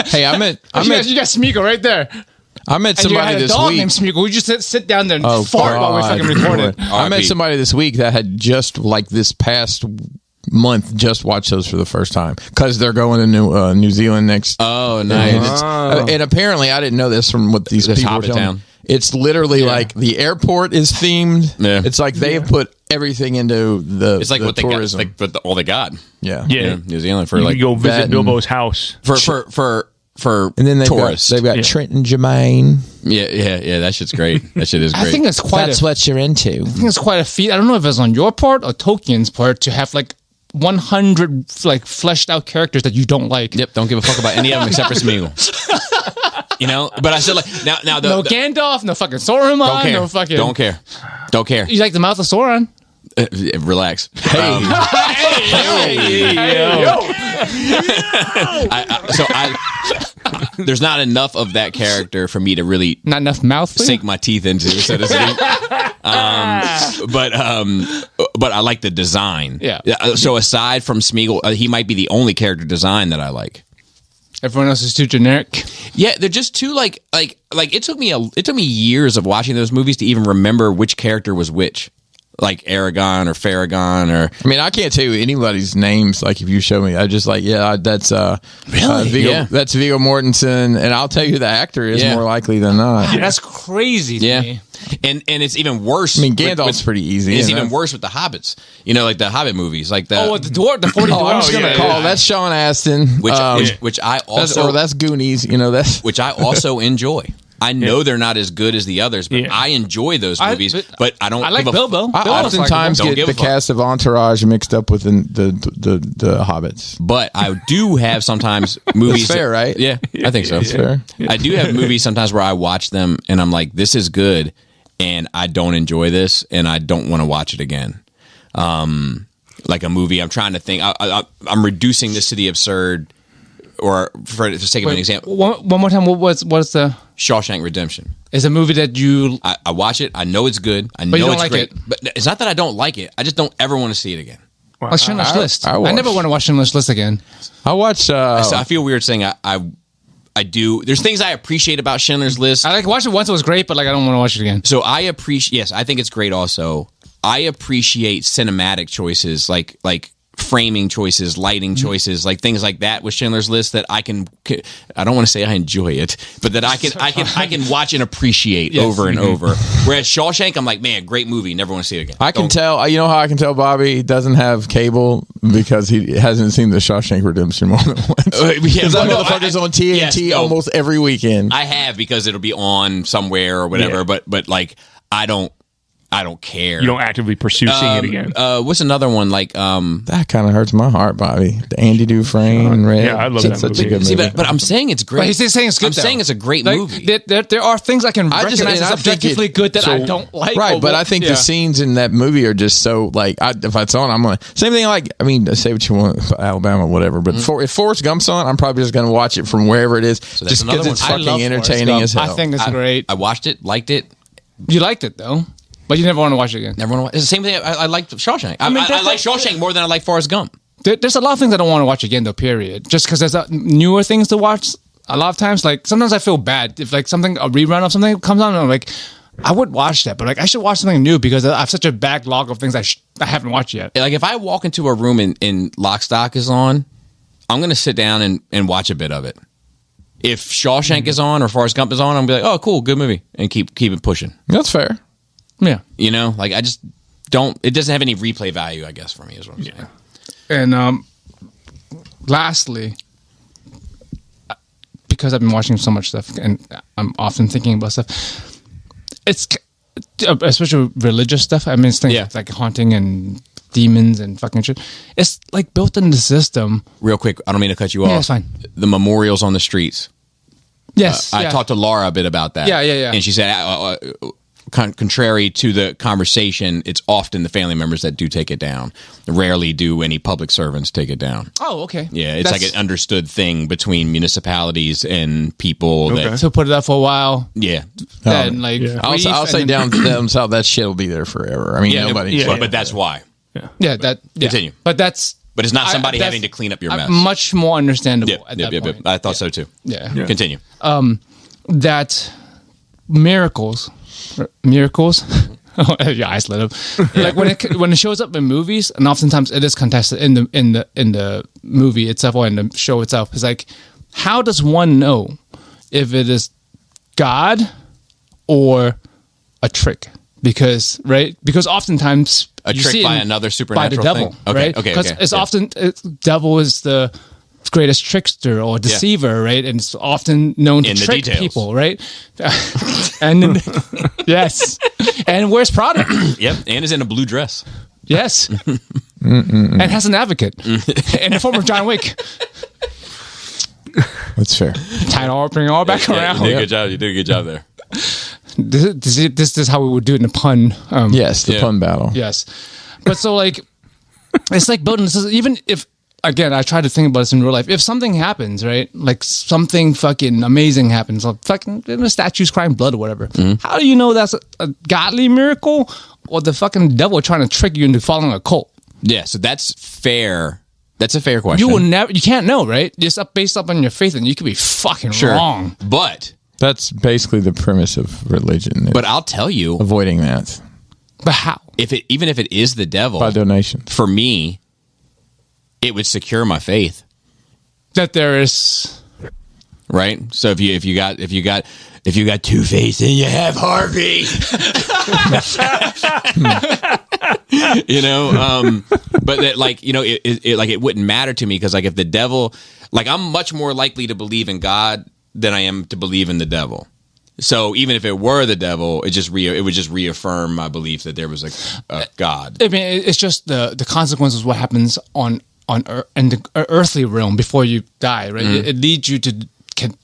Hey, you got Smeagol right there. I met And you somebody had a this dog week. named Smeagol. We just sit down there and Oh, fart while we God. fucking recorded. I met RIP. somebody this week that had just like this past month just watched those for the first time because they're going to New Zealand next. Oh, And, nice. and apparently, I didn't know this from what these This people were Hobbit telling town. me. It's literally like the airport is themed. Yeah. It's like they have put everything into the It's like the what they got. It's tourism. like what all they got. yeah. Yeah. New Zealand for You like could go that visit and- Bilbo's house. for And then tourists. they've got Yeah. Trenton Jermaine. yeah. That shit's great. That shit is great. I think it's quite. What you're into. I think it's quite a feat. I don't know if it's on your part or Tolkien's part to have like 100 like fleshed out characters that you don't like. Yep, don't give a fuck about any of them except for Smeagol. You know, but I said like now No Gandalf, no fucking Saruman, don't care. no fucking. Don't care. You like the mouth of Sauron? Relax. There's not enough of that character for me to really Not enough mouth. For you? sink my teeth into, so to speak. But I like the design. Yeah. So aside from Smeagol, he might be the only character design that I like. Everyone else is too generic. Yeah, they're just too like it took me years of watching those movies to even remember which character was which. Like Aragorn or Farragon or I mean, I can't tell you anybody's names. Like, if you show me, I just like, that's Really? Viggo, Yeah. that's Viggo Mortensen, and I'll tell you the actor is Yeah. more likely than not. That's crazy to yeah. me. And it's even worse. I mean, Gandalf's pretty easy. It's and even that- worse with the Hobbits. You know, like the Hobbit movies, like the Oh, the 40 Oh, I was dwarfs. gonna yeah, call yeah. that's Sean Astin, which I that's, also that's Goonies. You know, that's which I also enjoy. I know they're not as good as the others, but Yeah. I enjoy those movies. But I don't. I like give a- Bilbo. I Bilbo's oftentimes Don't get give the a fuck. cast of Entourage mixed up with the Hobbits. But I do have sometimes movies. That's fair, right? Yeah, I think so. That's fair. I do have movies sometimes where I watch them and I'm like, this is good, and I don't enjoy this, and I don't want to watch it again. Like a movie, I'm trying to think. I'm reducing this to the absurd, or for the sake of an example, One more time. What's the? Shawshank Redemption. Is a movie that you? I watch it. I know it's good. I you know don't it's like great. it. But it's not that I don't like it. I just don't ever want to see it again. Like Schindler's List. I I watched- never want to watch Schindler's List again. I watch. So I feel weird saying I do. There's things I appreciate about Schindler's List. I like watched it once. It was great, but like I don't want to watch it again. So I appreciate. Yes, I think it's great. Also, I appreciate cinematic choices, like framing choices, lighting choices, like things like that with Schindler's List that I can. I don't want to say I enjoy it, but that I can watch and appreciate over and over. Whereas Shawshank, I'm like, man, great movie. Never want to see it again. I can tell. You know how I can tell Bobby doesn't have cable because he hasn't seen the Shawshank Redemption more than once. Because that motherfucker's on TNT yes, no. almost every weekend. I have because it'll be on somewhere or whatever. Yeah. But like I don't care. You don't actively pursue seeing it again. What's another one like? That kind of hurts my heart, Bobby. The Andy Dufresne, Red. Yeah, I love It's that such a movie. good See, movie. but I'm saying it's great. But he's saying it's good. I'm though. saying it's a great Like, movie. There are things I can I just- recognize and as I think objectively it- good that so- I don't like. Right, or but what- I think yeah. the scenes in that movie are just so like. If it's on, I'm gonna same thing. Like, I mean, say what you want, Alabama, whatever. But if Forrest Gump's on, I'm probably just gonna watch it from wherever it is, that's just another because one. it's I fucking love Forrest entertaining Gump. as hell. I think it's great. I watched it, liked it. You liked it though, but you never want to watch it again. Never want to watch. It's the same thing. I like Shawshank. I, mean, I that's like Shawshank more than I like Forrest Gump. There's a lot of things I don't want to watch again though. Period. Just because there's newer things to watch. A lot of times, like sometimes I feel bad if like a rerun of something comes on, and I'm like, I would watch that, but like I should watch something new because I have such a backlog of things I haven't watched yet. Like if I walk into a room and Lock, Stock is on, I'm going to sit down and watch a bit of it. If Shawshank is on or Forrest Gump is on, I'm going to be like, oh, cool, good movie, and keep it pushing. That's fair. Yeah. You know, like I just don't. It doesn't have any replay value, I guess, for me. Is what I'm saying. And lastly, because I've been watching so much stuff and I'm often thinking about stuff, it's especially religious stuff. I mean, it's things Yeah. like haunting and demons and fucking shit. It's like built in the system. Real quick, I don't mean to cut you off. Yeah, it's fine. The memorials on the streets. Yes. I talked to Laura a bit about that. Yeah. And she said, contrary to the conversation, it's often the family members that do take it down. Rarely do any public servants take it down. Oh, okay. Yeah, it's like an understood thing between municipalities and people. That, So put it up for a while. yeah, Then like I'll grief say and down then- south that shit will be there forever. I mean, yeah, nobody. yeah. But that's why. Yeah, that yeah. Continue. But that's But it's not somebody that's having to clean up your mess. Much more understandable Yep, at yep, that yep, point. yep. I thought so too. Yeah. Continue. That miracles. Your eyes lit up. Like when it shows up in movies, and oftentimes it is contested in the movie itself or in the show itself. It's like, how does one know if it is God or a trick? Because oftentimes A you trick see it by in- another by supernatural the devil, thing? Okay, right? okay, Because okay, it's yeah. often devil is the greatest trickster or deceiver, right? And it's often known to In the trick details. people, right? And then, yes, and wears Prada, Yep, and is in a blue dress. yes, and has an advocate in the form of John Wick. That's fair. Bring it all back Yeah, around. you did a good job. You did a good job there. This is how we would do it in a pun. Yes, the Yeah. pun battle. Yes. But so like it's like building this, even if again I try to think about this in real life. If something happens, right? Like something fucking amazing happens, like fucking the statue's crying blood or whatever. How do you know that's a godly miracle or the fucking devil trying to trick you into following a cult? Yeah, so that's fair. That's a fair question. You can't know, right? Just based up on your faith, and you could be fucking wrong. But That's basically the premise of religion. but I'll tell you, avoiding that But how? even if it is the devil, by donation. for me, it would secure my faith. That there is Right. So if you got Two-Face and you have Harvey, but that, like, it wouldn't matter to me because, like, if the devil, like, I'm much more likely to believe in God than I am to believe in the devil. So even if it were the devil, it would just reaffirm my belief that there was a God. I mean, it's just the consequences of what happens in the earthly realm before you die, right? It leads you to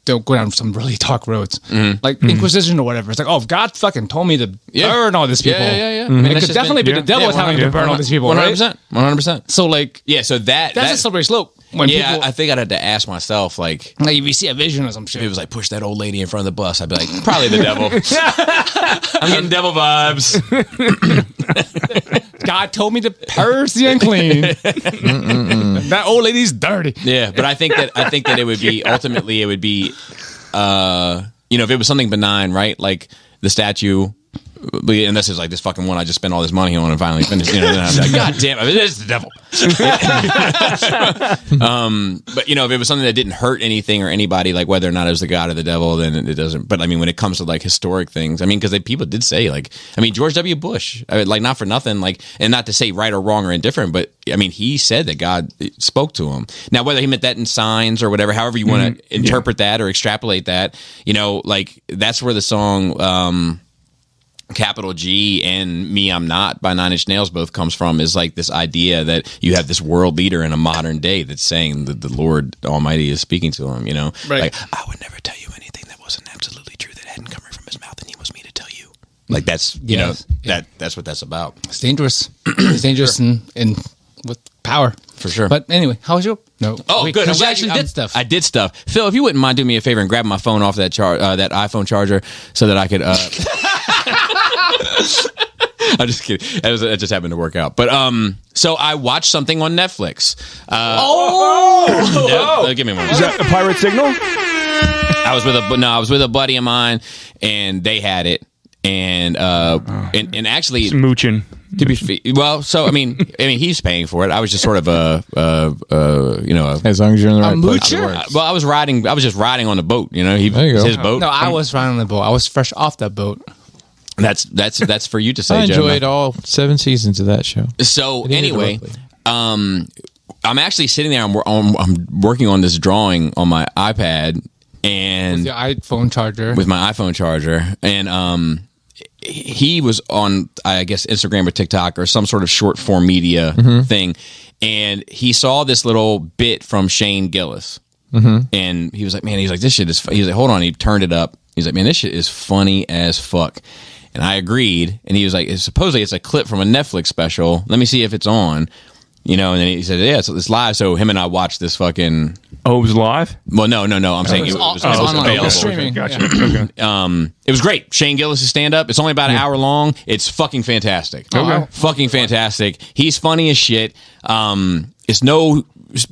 don't go down some really dark roads, like Inquisition or whatever. It's like, oh, God fucking told me to burn all these people. Yeah. I mean, it could definitely be the devil telling you to burn all these people, right? 100%. So, like, Yeah. So that's a slippery slope. When people, I think I'd have to ask myself, like if you see a vision or some if shit. it was like push that old lady in front of the bus, I'd be like, probably the devil. I'm getting devil vibes. God told me to purge the unclean. That old lady's dirty. Yeah, but I think that it would be ultimately if it was something benign, right? Like the statue. And this is like this fucking one I just spent all this money on and finally finished. Then I'm like, God damn it, it is the devil. But if it was something that didn't hurt anything or anybody, like whether or not it was the God or the devil, then it doesn't. But I mean, when it comes to like historic things, I mean, because people did say George W. Bush, like not for nothing, like, and not to say right or wrong or indifferent, but I mean, he said that God spoke to him. Now, whether he meant that in signs or whatever, however you want to interpret that or extrapolate that, like that's where the song. Capital G and Me I'm Not by Nine Inch Nails both comes from, is like this idea that you have this world leader in a modern day that's saying that the Lord Almighty is speaking to him, Right. Like, I would never tell you anything that wasn't absolutely true, that hadn't come right from his mouth, and he was me to tell you. Like that's that's what that's about. It's dangerous. It's dangerous in with power. For sure. But anyway, how was your no? Oh, good. I'm You glad actually did stuff. I did stuff. Phil, if you wouldn't mind doing me a favor and grabbing my phone off that that iPhone charger so that I could. I'm just kidding. It just happened to work out. But so I watched something on Netflix. Give me one. Is that a pirate signal? I was with a buddy of mine, and they had it, and actually. Mooching. To be so I mean he's paying for it. I was just sort of As long as you're in the right place. moocher? I was just riding on the boat. There you go. It's his boat. No, I was riding on the boat. I was fresh off that boat. That's for you to say. I Joe. enjoyed all 7 seasons of that show. So ended anyway, abruptly. I'm actually sitting there. I'm working on this drawing on my iPad and The iPhone charger. with my iPhone charger, and he was on, I guess, Instagram or TikTok or some sort of short form media thing, and he saw this little bit from Shane Gillis, and he was like, "Man," he's like, "This shit is." He's like, "Hold on," he turned it up. He's like, "Man, this shit is funny as fuck," and I agreed. And he was like, "Supposedly it's a clip from a Netflix special. Let me see if it's on." And then he said, "Yeah, it's live." So him and I watched this fucking. Oh, it was live? Well, no. I'm saying it was online. available. Streaming. Gotcha. Yeah. Okay. It was great. Shane Gillis' stand-up. It's only about an hour long. It's fucking fantastic. Okay. Fucking fantastic. He's funny as shit. It's no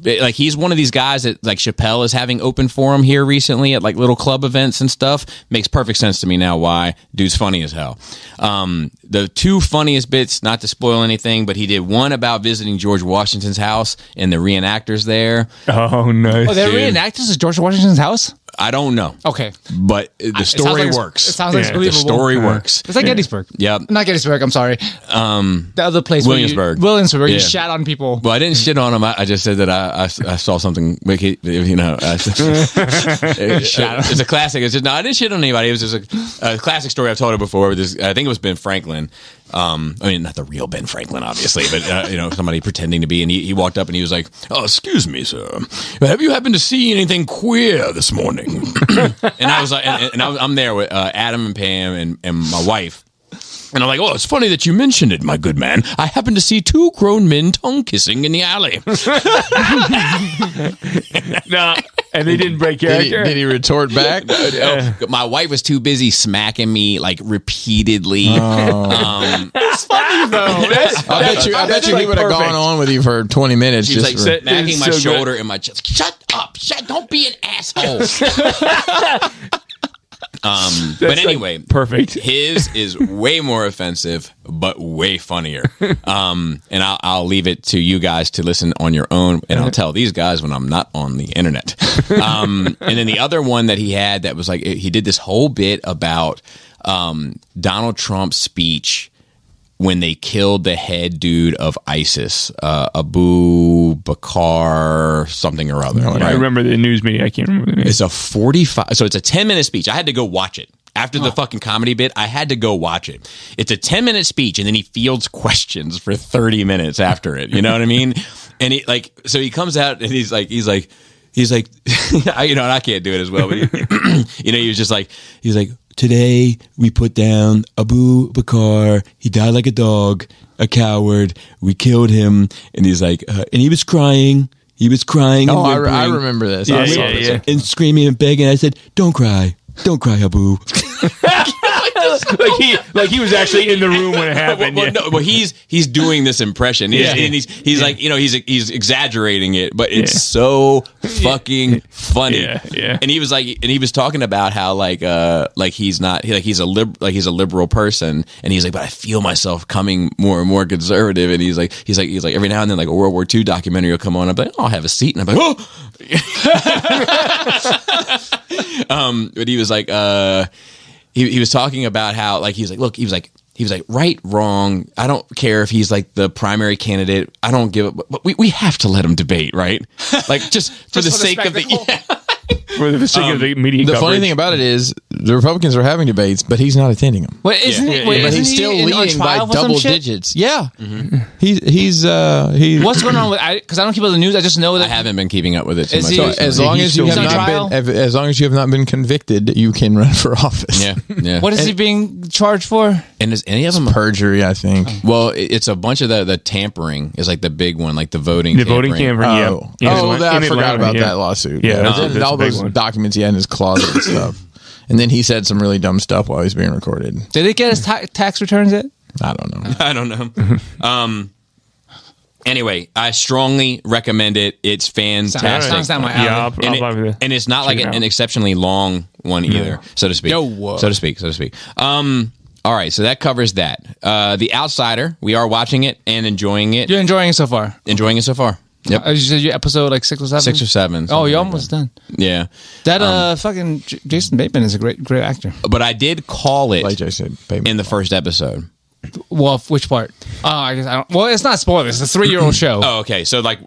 like he's one of these guys that like Chappelle is having open for him here recently at like little club events and stuff. Makes perfect sense to me now why. Dude's funny as hell. The two funniest bits, not to spoil anything, but he did one about visiting George Washington's house and the reenactors there. Oh, nice. Oh, they're reenactors at George Washington's house? I don't know. Okay. But the story works. It sounds like it's The believable. story works. It's like Gettysburg. Yep. Not Gettysburg, I'm sorry. The other place. Williamsburg. Williamsburg, you Yeah. shat on people. Well, I didn't shit on him. I just said that I saw something wicked. You know, it's a classic. It's just, no, I didn't shit on anybody. It was just a classic story. I've told it before. I think it was Ben Franklin. I mean, not the real Ben Franklin, obviously, but you know, somebody pretending to be. And he walked up and he was like, "Oh, excuse me, sir. Have you happened to see anything queer this morning?" And I was like, I'm there with Adam and Pam and my wife. And I'm like, oh, it's funny that you mentioned it, my good man. I happened to see two grown men tongue kissing in the alley. No, and they didn't break character. Did he retort back? My wife was too busy smacking me like repeatedly. It's funny, though. I bet you he would have gone on with you for 20 minutes. She's like just for, smacking my so shoulder and my chest. Shut up! Don't be an asshole. But anyway, perfect. His is way more offensive, but way funnier. And I'll leave it to you guys to listen on your own, and I'll tell these guys when I'm not on the internet. And then the other one that he had that was like, he did this whole bit about Donald Trump's speech when they killed the head dude of ISIS, Abu Bakr something or other. I remember the news media. I can't remember the name. It's a 45, so it's a 10-minute speech. I had to go watch it. After the fucking comedy bit, I had to go watch it. It's a 10-minute speech, and then he fields questions for 30 minutes after it. You know what I mean? And he like, so he comes out and he's like, you know, and I can't do it as well, but you know, he was like, today we put down Abu Bakr. He died like a dog, a coward. We killed him. And he's like, and he was crying. He was crying. oh, and I whimpering remember this. Yeah, I saw yeah, this. yeah. and screaming and begging. I said, don't cry, Abu. like he was actually in the room when it happened. Well, yeah. no, well, he's doing this impression, Yeah. and he's like, you know, he's exaggerating it, but it's so fucking funny. Yeah. And he was talking about how like he's a liberal person, and he's like, but I feel myself coming more and more conservative, and he's like every now and then like a World War II documentary will come on, I'm like, oh, I'll have a seat, and I'm like, oh. But he was like, he was talking about how like he was like right, wrong. I don't care if he's like the primary candidate. I don't give it, but we have to let him debate, right? Like just for the sake of the. For the sake of the media The coverage. funny thing about it is the Republicans are having debates, but he's not attending them. Wait, isn't Yeah. he? Wait, Yeah. But isn't he's still he on leading by trial for some double shit? digits. Yeah, he's What's going on with? Because I don't keep up the news. I just know I that haven't been keeping up with it too Is much. he- so recently. as long He's as you still have on not trial? been as long as you have not been convicted, you can run for office. yeah. What is he being charged for? And is any of them? Perjury, I think. Well, it's a bunch of the tampering is like the big one, like the voting. The voting tampering. tampering. Yeah. Oh, I In forgot Atlanta, about yeah. that lawsuit. Yeah, that's And a all big those one. documents he had in his closet and stuff. And then he said some really dumb stuff while he was being recorded. Did they get his tax returns yet? I don't know. I don't know. Anyway, I strongly recommend it. It's fantastic. Sounds down my alley. Yeah, and, I'll probably and it's not like check it out. an exceptionally long one either, so to speak. Yo. So to speak. All right, so that covers that. The Outsider, we are watching it and enjoying it. You're enjoying it so far. Enjoying it so far. Yep. You said you're episode like 6 or 7? 6 or 7. Oh, something you're like almost done. that. Yeah. That fucking Jason Bateman is a great actor. But I did call it Like I said, baby. in the first episode. Well, which part? Oh, I guess I don't. Well, it's not spoilers. It's a 3-year-old show. Oh, okay. So like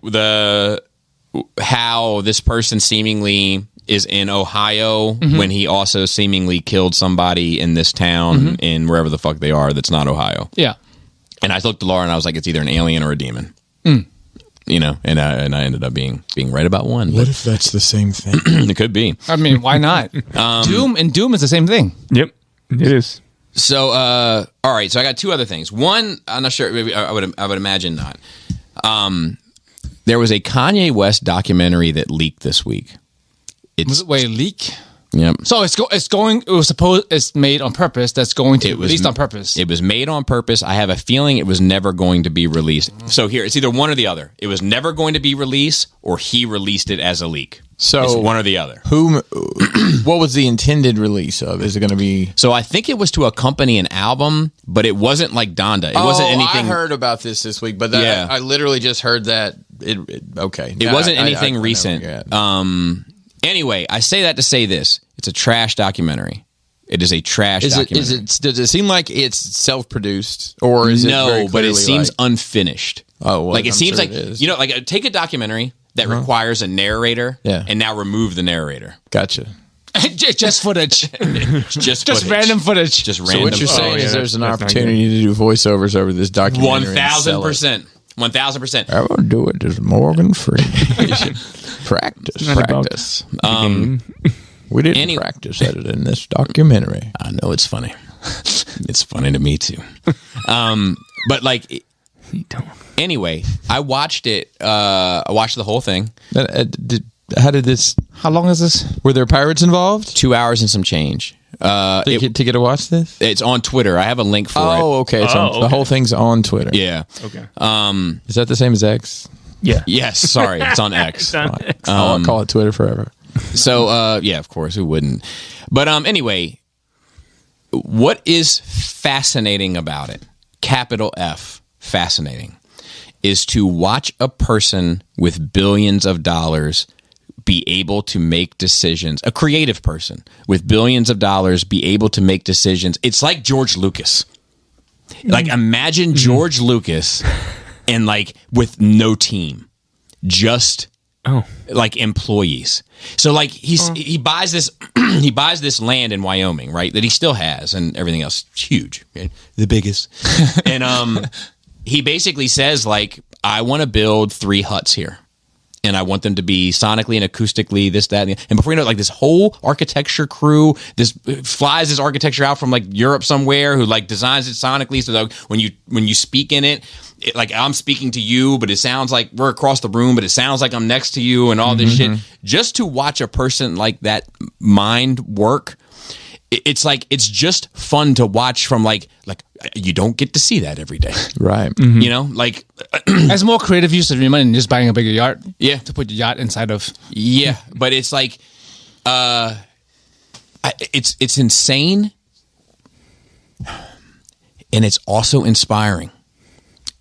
how this person seemingly is in Ohio when he also seemingly killed somebody in this town in wherever the fuck they are that's not Ohio. Yeah. And I looked at Laura and I was like, it's either an alien or a demon. You know, and I ended up being right about one. What But if that's the same thing? it could be. I mean, why not? Doom is the same thing. Yep, it is. So, all right. So I got 2 other things. One, I'm not sure. Maybe I would imagine not. There was a Kanye West documentary that leaked this week. It's Wait, leak? Yep. So it's made on purpose. That's going to be released on purpose. It was made on purpose. I have a feeling it was never going to be released. So here, it's either one or the other. It was never going to be released, or he released it as a leak. So it's one or the other. What was the intended release of? Is it going to be? So I think it was to accompany an album, but it wasn't like Donda. It wasn't anything. I heard about this week, but I literally just heard that. Okay. It wasn't anything recent. Anyway, I say that to say this: it's a trash documentary. It is a trash documentary. Does it seem like it's self-produced, or is it very but it seems like, unfinished. Oh, well, like it I'm seems sure like it is. like take a documentary that requires a narrator, and now remove the narrator. Gotcha. Just footage. Just footage. Random footage. Just So random. what you're saying is yeah, there's an that's not opportunity to do voiceovers over this documentary. 1,000%. 1,000%. I will do it as Morgan Freeman. Practice. We didn't practice editing this documentary. I know it's funny. It's funny to me too. But like, anyway, I watched it. I watched the whole thing. How long is this? Were there pirates involved? 2 hours and some change. To get to watch this? It's on Twitter. I have a link for it. Oh, okay. The whole thing's on Twitter. Yeah. Okay. Is that the same as X? Yeah. Yes. Sorry, it's on X. I'll call it Twitter forever. So, yeah, of course, who wouldn't? But anyway, what is fascinating about it, capital F, fascinating, is to watch a person with billions of dollars be able to make decisions, a creative person with billions of dollars be able to make decisions. It's like George Lucas. Like, imagine George Lucas and, like, with no team, just like employees. So like he buys this he buys this land in Wyoming, right, that he still has, and everything else. It's huge, right? The biggest. And he basically says, like, I want to build 3 huts here, and I want them to be sonically and acoustically this, that, and before you know it, like, this whole architecture crew flies this architecture out from like Europe somewhere, who like designs it sonically, so that when you speak in it, like I'm speaking to you, but it sounds like we're across the room, but it sounds like I'm next to you, and all this shit. Just to watch a person like that mind work, it's like, it's just fun to watch from like you don't get to see that every day. Right. You know, like It's more creative use of your money than just buying a bigger yacht. Yeah. To put your yacht inside of. Yeah, but it's like, it's insane, and it's also inspiring.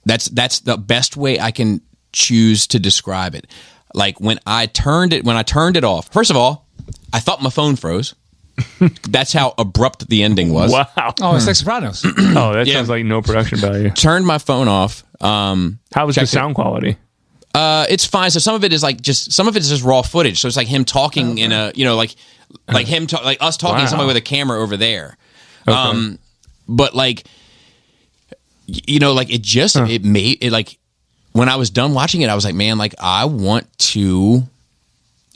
That's the best way I can choose to describe it. Like, when I turned it off, first of all, I thought my phone froze. That's how abrupt the ending was. Wow. Oh, it's like Sopranos. Oh, that sounds like no production value. Turned my phone off. How was the sound quality? It's fine. So some of it is just raw footage. So it's like him talking in a, like him like us talking to somebody with a camera over there. Okay. But like, like it just it made it, like, when I was done watching it, I was like, man, like, I want to,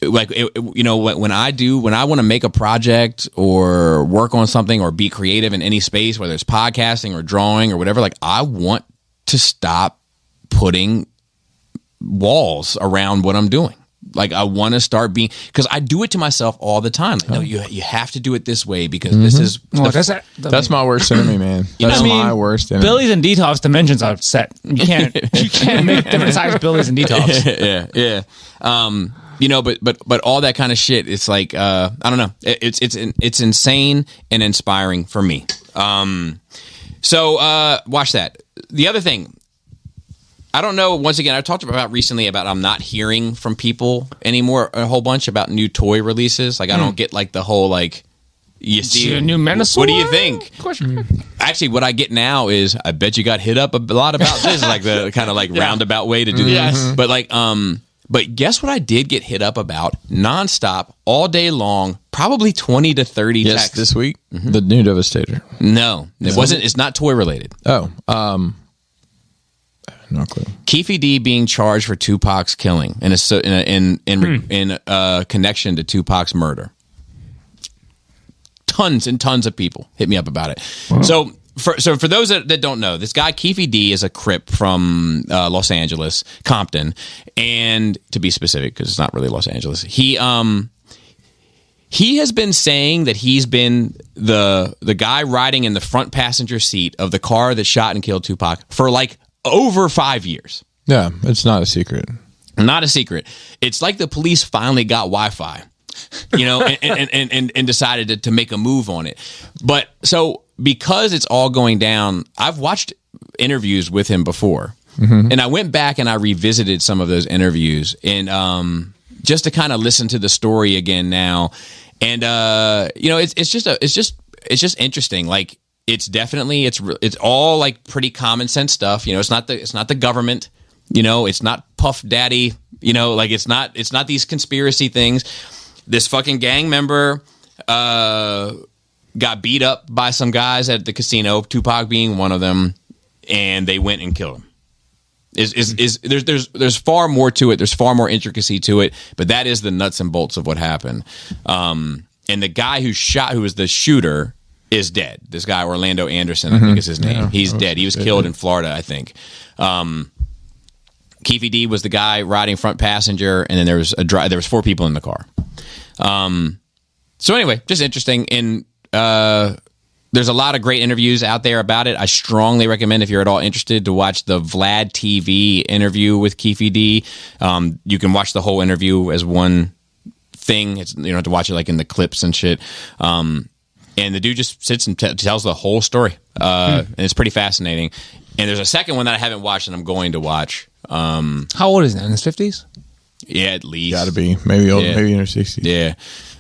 like, when I want to make a project or work on something or be creative in any space, whether it's podcasting or drawing or whatever, like, I want to stop putting walls around what I'm doing. Like, I want to start being, because I do it to myself all the time. Like, no, you have to do it this way because this is. That's my worst enemy, man. That's my worst enemy. Billies and detox dimensions are set. You can't make different size billies and detox. Yeah. But all that kind of shit, it's like, I don't know. It's insane and inspiring for me. So watch that. The other thing, I don't know. Once again, I talked about recently about I'm not hearing from people anymore a whole bunch about new toy releases. Like, I don't get like the whole like, you see a new Menasor? What do you think? Actually, what I get now is, I bet you got hit up a lot about this, like the kind of like roundabout way to do this. But like, but guess what I did get hit up about nonstop all day long, probably 20 to 30 texts this week. The new Devastator. No, it wasn't. It's not toy related. Oh, no clue. Keefe D being charged for Tupac's killing in connection to Tupac's murder. Tons and tons of people hit me up about it. Wow. So for those that don't know, this guy Keefe D is a Crip from Los Angeles, Compton, and to be specific, because it's not really Los Angeles, he He has been saying that he's been the guy riding in the front passenger seat of the car that shot and killed Tupac for like over 5 years. Yeah, it's not a secret. Not a secret. It's like the police finally got Wi-Fi, you know, and decided to make a move on it. But so because it's all going down, I've watched interviews with him before, and I went back and I revisited some of those interviews, and just to kind of listen to the story again now. And you know, it's just interesting. Like it's definitely it's all like pretty common sense stuff. You know, it's not the government. You know, it's not Puff Daddy. You know, like it's not these conspiracy things. This fucking gang member got beat up by some guys at the casino, Tupac being one of them, and they went and killed him. There's far more to it. There's far more intricacy to it, but that is the nuts and bolts of what happened. And the guy who was the shooter, is dead. This guy Orlando Anderson, I think is his name. Yeah, he's dead. He was killed in Florida, I think. Keefe D was the guy riding front passenger, and then there was 4 people in the car. So anyway, just interesting. And there's a lot of great interviews out there about it. I strongly recommend, if you're at all interested, to watch the Vlad TV interview with Keefe D. You can watch the whole interview as one thing. You don't have to watch it like in the clips and shit. And the dude just sits and tells the whole story. And it's pretty fascinating. And there's a second one that I haven't watched and I'm going to watch. How old is he? In his 50s? Yeah, at least. Got to be. Maybe old, maybe in her 60s. Yeah.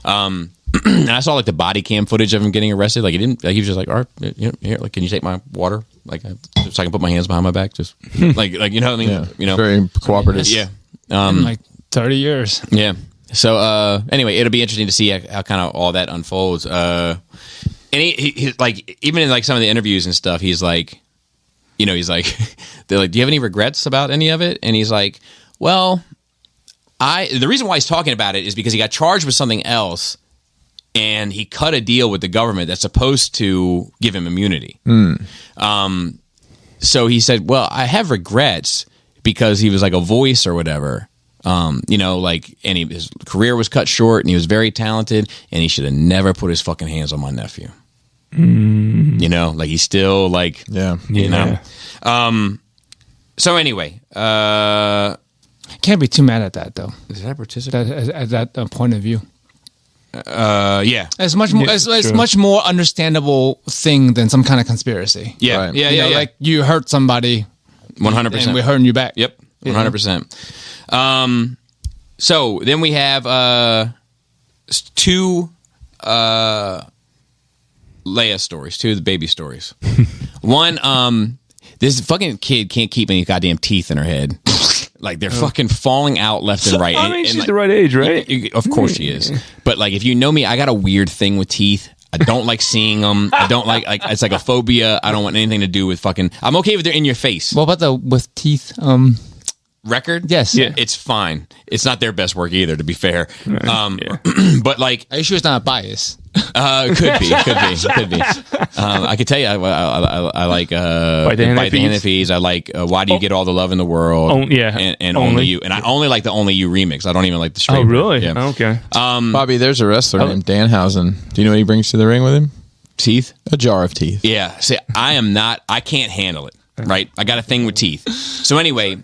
And I saw like the body cam footage of him getting arrested. Like he didn't. Like he was just like, "All right, here, like, can you take my water? Like, so I can put my hands behind my back. Just like you know what I mean? Yeah. You know, Very cooperative. Yeah. In like 30 years. Yeah. So anyway, it'll be interesting to see how kind of all that unfolds. And he like, even in like some of the interviews and stuff, he's like, you know, he's like, they're like, "Do you have any regrets about any of it?" And he's like, "Well, the reason why he's talking about it is because he got charged with something else." And he cut a deal with the government that's supposed to give him immunity. So he said, well, I have regrets because he was like a voice or whatever. You know, like, and his career was cut short and he was very talented and he should have never put his fucking hands on my nephew. You know, like he's still like, you know. So anyway, can't be too mad at that though. Is that participant? At that point of view. Yeah, it's much more. It's much more understandable thing than some kind of conspiracy. Yeah, right. yeah. Like you hurt somebody, 100%, and we're hurting you back. Yep, 100%. So then we have 2 Leia stories, 2 of the baby stories. One, this fucking kid can't keep any goddamn teeth in her head. Like they're fucking falling out left and right. I mean, and she's like, the right age, right? Of course she is. But like, if you know me, I got a weird thing with teeth. I don't like seeing them. I don't like it's like a phobia. I don't want anything to do with fucking. I'm okay if they're in your face. What about with teeth? Record? Yes. Yeah. It's fine. It's not their best work either, to be fair. But like, Are you sure it's not a bias? could be. I could tell you, I like Bite the Hand Fees. I like Why Do You Get All the Love in the World? And Only You. And I only like the Only You remix. I don't even like the straight. Oh, really? Yeah. Okay. Bobby, there's a wrestler named Danhausen. Do you know what he brings to the ring with him? Teeth? A jar of teeth. Yeah. See, I can't handle it. Right? I got a thing with teeth. So anyway,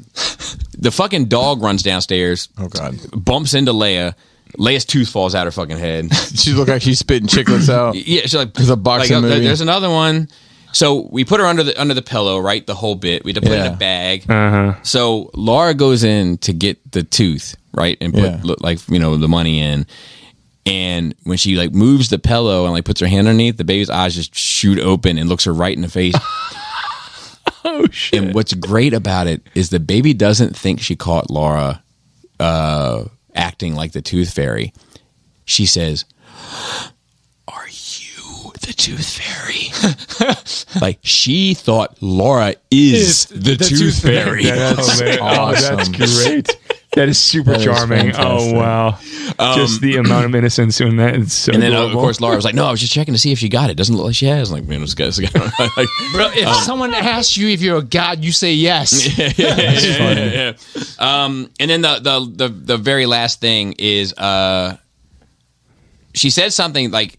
the fucking dog runs downstairs. Oh, God. Bumps into Leia. Leia's tooth falls out her fucking head. She looked like she's spitting chiclets out. Yeah, she's like, it's a boxing movie. There's another one. So we put her under the pillow, right? The whole bit. We had to put it in a bag. So Laura goes in to get the tooth, right, and put like, you know, the money in. And when she like moves the pillow and like puts her hand underneath, the baby's eyes just shoot open and looks her right in the face. Oh shit! And what's great about it is the baby doesn't think she caught Laura acting like the Tooth Fairy. She says, "Are you the Tooth Fairy?" Like she thought Laura is the Tooth Fairy. That's awesome. Oh, that's great. That is super charming. Oh wow! Just the amount of innocence in that. It's so. And then adorable. of course Laura was like, "No, I was just checking to see if she got it. Doesn't look like she has." I'm like, man, this guy's like, bro. If someone asks you if you're a god, you say yes. Yeah. And then the very last thing is she said something like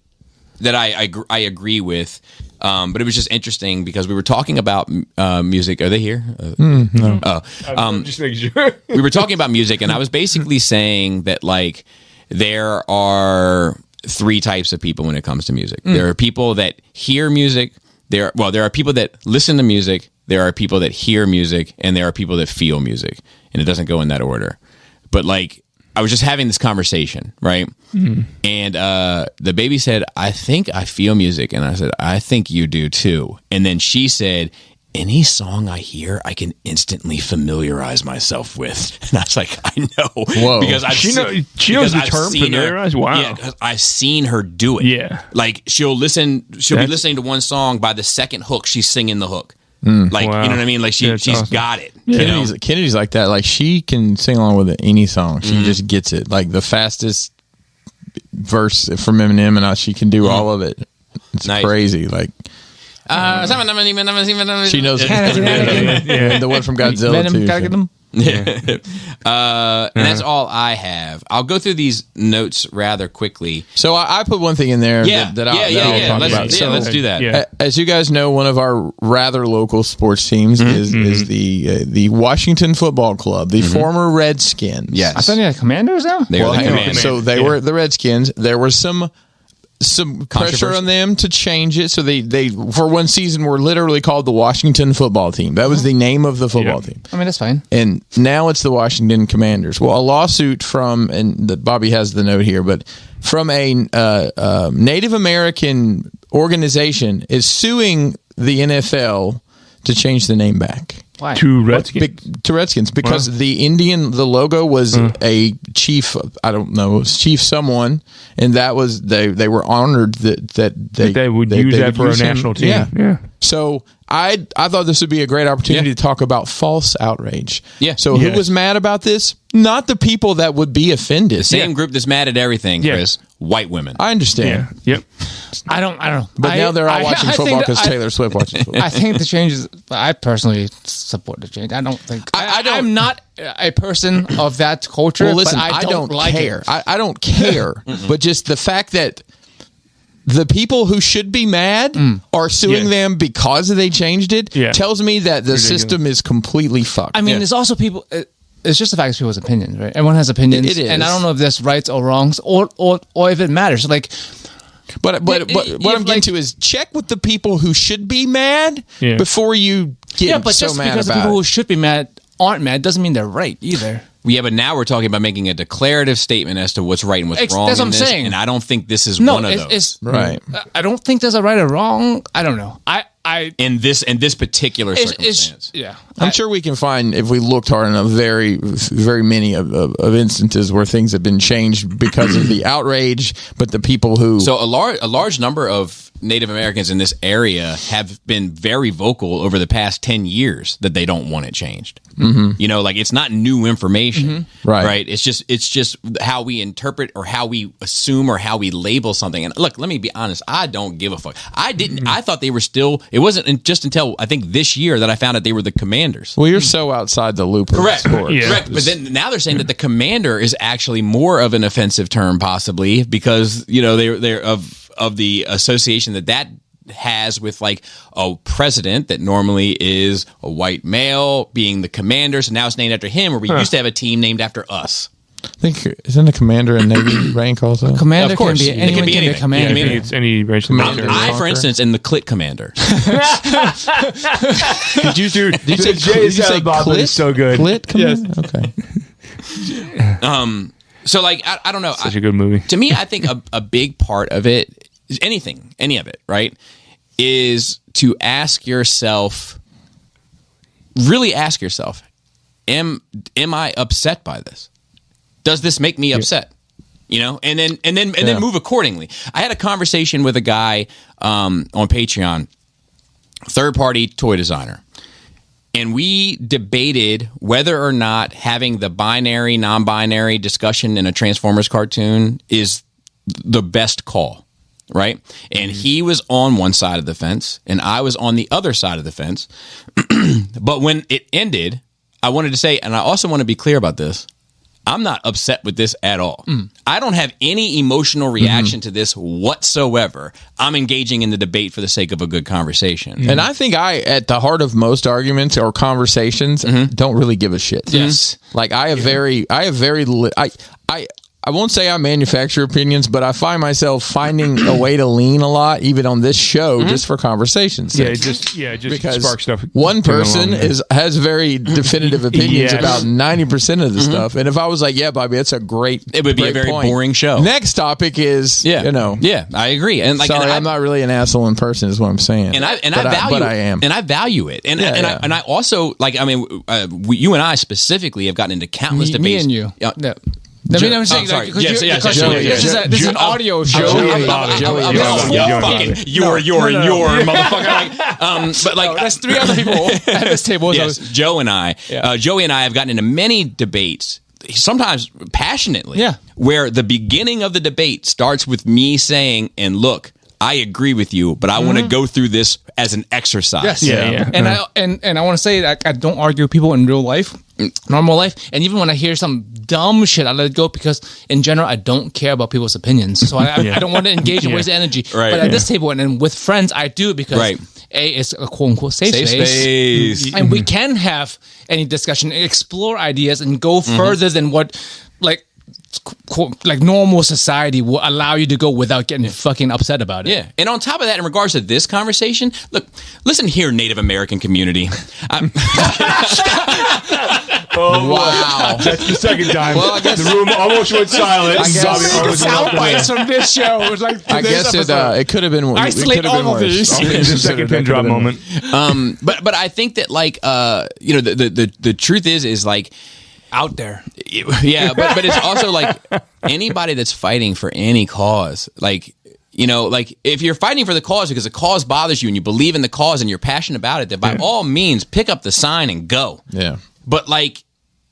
that I agree with, but it was just interesting because we were talking about music. Are they here? No. Oh, just making sure. we were talking about music, and I was basically saying that like there are three types of people when it comes to music. There are people that hear music. There are people that listen to music. There are people that hear music, and there are people that feel music, and it doesn't go in that order. But like, I was just having this conversation, right? And the baby said, "I think I feel music," and I said, "I think you do too." And then she said, "Any song I hear, I can instantly familiarize myself with." And I was like, "I know," Whoa. because She knows the term familiarize? Wow. Yeah, 'cause I've seen her do it. Yeah. like she'll be listening to one song. By the second hook, she's singing the hook. Like Wow. you know what I mean? Like she's awesome. got it. You know? Kennedy's like that. Like she can sing along with any song. She just gets it. Like the fastest verse from Eminem, and she can do all of it. It's Nice. crazy. Like she knows Yeah. the one from Godzilla Venom, too. gotta get them. And that's all I have. I'll go through these notes rather quickly. So I put one thing in there that I'll talk about. Let's do that. Yeah. As you guys know, one of our rather local sports teams is the Washington Football Club, the former Redskins. Yes. I thought they had commanders now. They are the hang on. Commanders. So they were the Redskins. There was some pressure on them to change it. So they for one season were literally called the Washington Football Team. That was the name of the football team. I mean, that's fine. And now it's the Washington Commanders. Well, a lawsuit from, and Bobby has the note here, but from a Native American organization is suing the NFL to change the name back. Why? To Redskins. To Redskins, because the logo was a chief, I don't know, it was chief someone, and that was, they were honored that They would use that for a use him. national team. Yeah. So I thought this would be a great opportunity to talk about false outrage. Yeah. So who was mad about this? Not the people that would be offended. Same group that's mad at everything, Yeah. Chris. White women. I understand. Yeah. Yep. I don't know. But now they're all watching football because I- Taylor Swift watches football. I think the changes. I personally support the change. I don't think. I don't- I'm not a person of that culture. Well, listen, but I don't like care. it. I don't care. But just the fact that the people who should be mad are suing Yeah. them because they changed it tells me that the system is completely fucked. I mean, there's also people. It's just the fact it's people's opinions, right? Everyone has opinions, It is. and I don't know if that's rights or wrongs, or if it matters. Like, But what I'm getting like- to is check with the people who should be mad before you get yeah, but so just mad because the about people who it. should be mad aren't mad doesn't mean they're right either. Yeah, but now we're talking about making a declarative statement as to what's right and what's wrong. That's what in I'm this, saying. and I don't think this is No, one of those. it's Right. I don't think there's a right or wrong. I don't know. I in this particular it's circumstance. yeah. I'm sure we can find, if we looked hard enough, very, very many of instances where things have been changed because of the outrage, but the people who... So a large number of Native Americans in this area have been very vocal over the past 10 years that they don't want it changed. Mm-hmm. You know, like it's not new information, right? It's just how we interpret or how we assume or how we label something. And look, let me be honest, I don't give a fuck. I didn't. I thought they were still. It wasn't just until I think this year that I found out they were the Commanders. Well, you're so outside the loop of sports. Yeah. Correct. But then now they're saying that the commander is actually more of an offensive term, possibly because you know they're of the association that has with like a president that normally is a white male being the commander. So now it's named after him, where we used to have a team named after us. I think, isn't a commander in Navy rank also? Commander Of course. can be It can anyone be can be a anything. commander. I think it's any racial military. I, for instance, am the Clit commander. Did you do? Did you say clit? Is so good. Clit commander? Okay. So like I don't know. Such a good movie. To me, I think a big part of it is any of it, right, is to ask yourself, really ask yourself, am I upset by this? Does this make me upset? You know, and then move accordingly. I had a conversation with a guy on Patreon, third-party toy designer. And we debated whether or not having the binary, non-binary discussion in a Transformers cartoon is the best call, right? And he was on one side of the fence, and I was on the other side of the fence. But when it ended, I wanted to say, and I also want to be clear about this, I'm not upset with this at all. I don't have any emotional reaction to this whatsoever. I'm engaging in the debate for the sake of a good conversation. And I think at the heart of most arguments or conversations, don't really give a shit. Yes. Like I won't say I manufacture opinions, but I find myself finding a way to lean a lot, even on this show, just for conversations. Yeah, it just Because sparks stuff. one person along there. has very definitive opinions Yes. about 90% of the stuff. And if I was like, yeah, Bobby, that's a great, It would be a great very point. boring show. Next topic is, Yeah, I agree. And like, sorry, and I'm not really an asshole in person, is what I'm saying. I am. and I value it, and Yeah. I also like. I mean, you and I specifically have gotten into countless Me debates. and you. Yeah. No. I mean, I'm saying, sorry. like, 'cause Yes, you- yes, because yes, you- yes, this yes. is this is an audio show. Joey and I'm- Bobby. I'm- Joey I'm- and I'm- Bobby. I'm- Joey and fucking- Bobby. Your motherfucker. But like, There's 3 other people at this table. so- yes, Joe and I, Joey and I have gotten into many debates, sometimes passionately. Yeah. Where the beginning of the debate starts with me saying, "And look, I agree with you, but I want to go through this as an exercise." Yes. Yeah. And I want to say that I don't argue with people in real life, normal life, and even when I hear some dumb shit, I let it go because in general I don't care about people's opinions, so I don't want to engage and waste energy. Right. But at this table and with friends, I do because Right. it's a quote unquote safe Safe space. and we can have any discussion, explore ideas, and go further than what like normal society will allow you to go without getting fucking upset about it. Yeah. And on top of that, in regards to this conversation, look, listen here, Native American community. Wow. That's the second time. Well, I guess- the room almost went silent. I guess- Bobby almost went Sound up in bites there. from this show. It was like I guess it could have been. Isolate it could have been all of worse. these. It's the second pin drop moment. But I think that like the truth is like out there. yeah, but it's also like anybody that's fighting for any cause, like like if you're fighting for the cause because the cause bothers you and you believe in the cause and you're passionate about it, then by all means pick up the sign and go. Yeah. But like,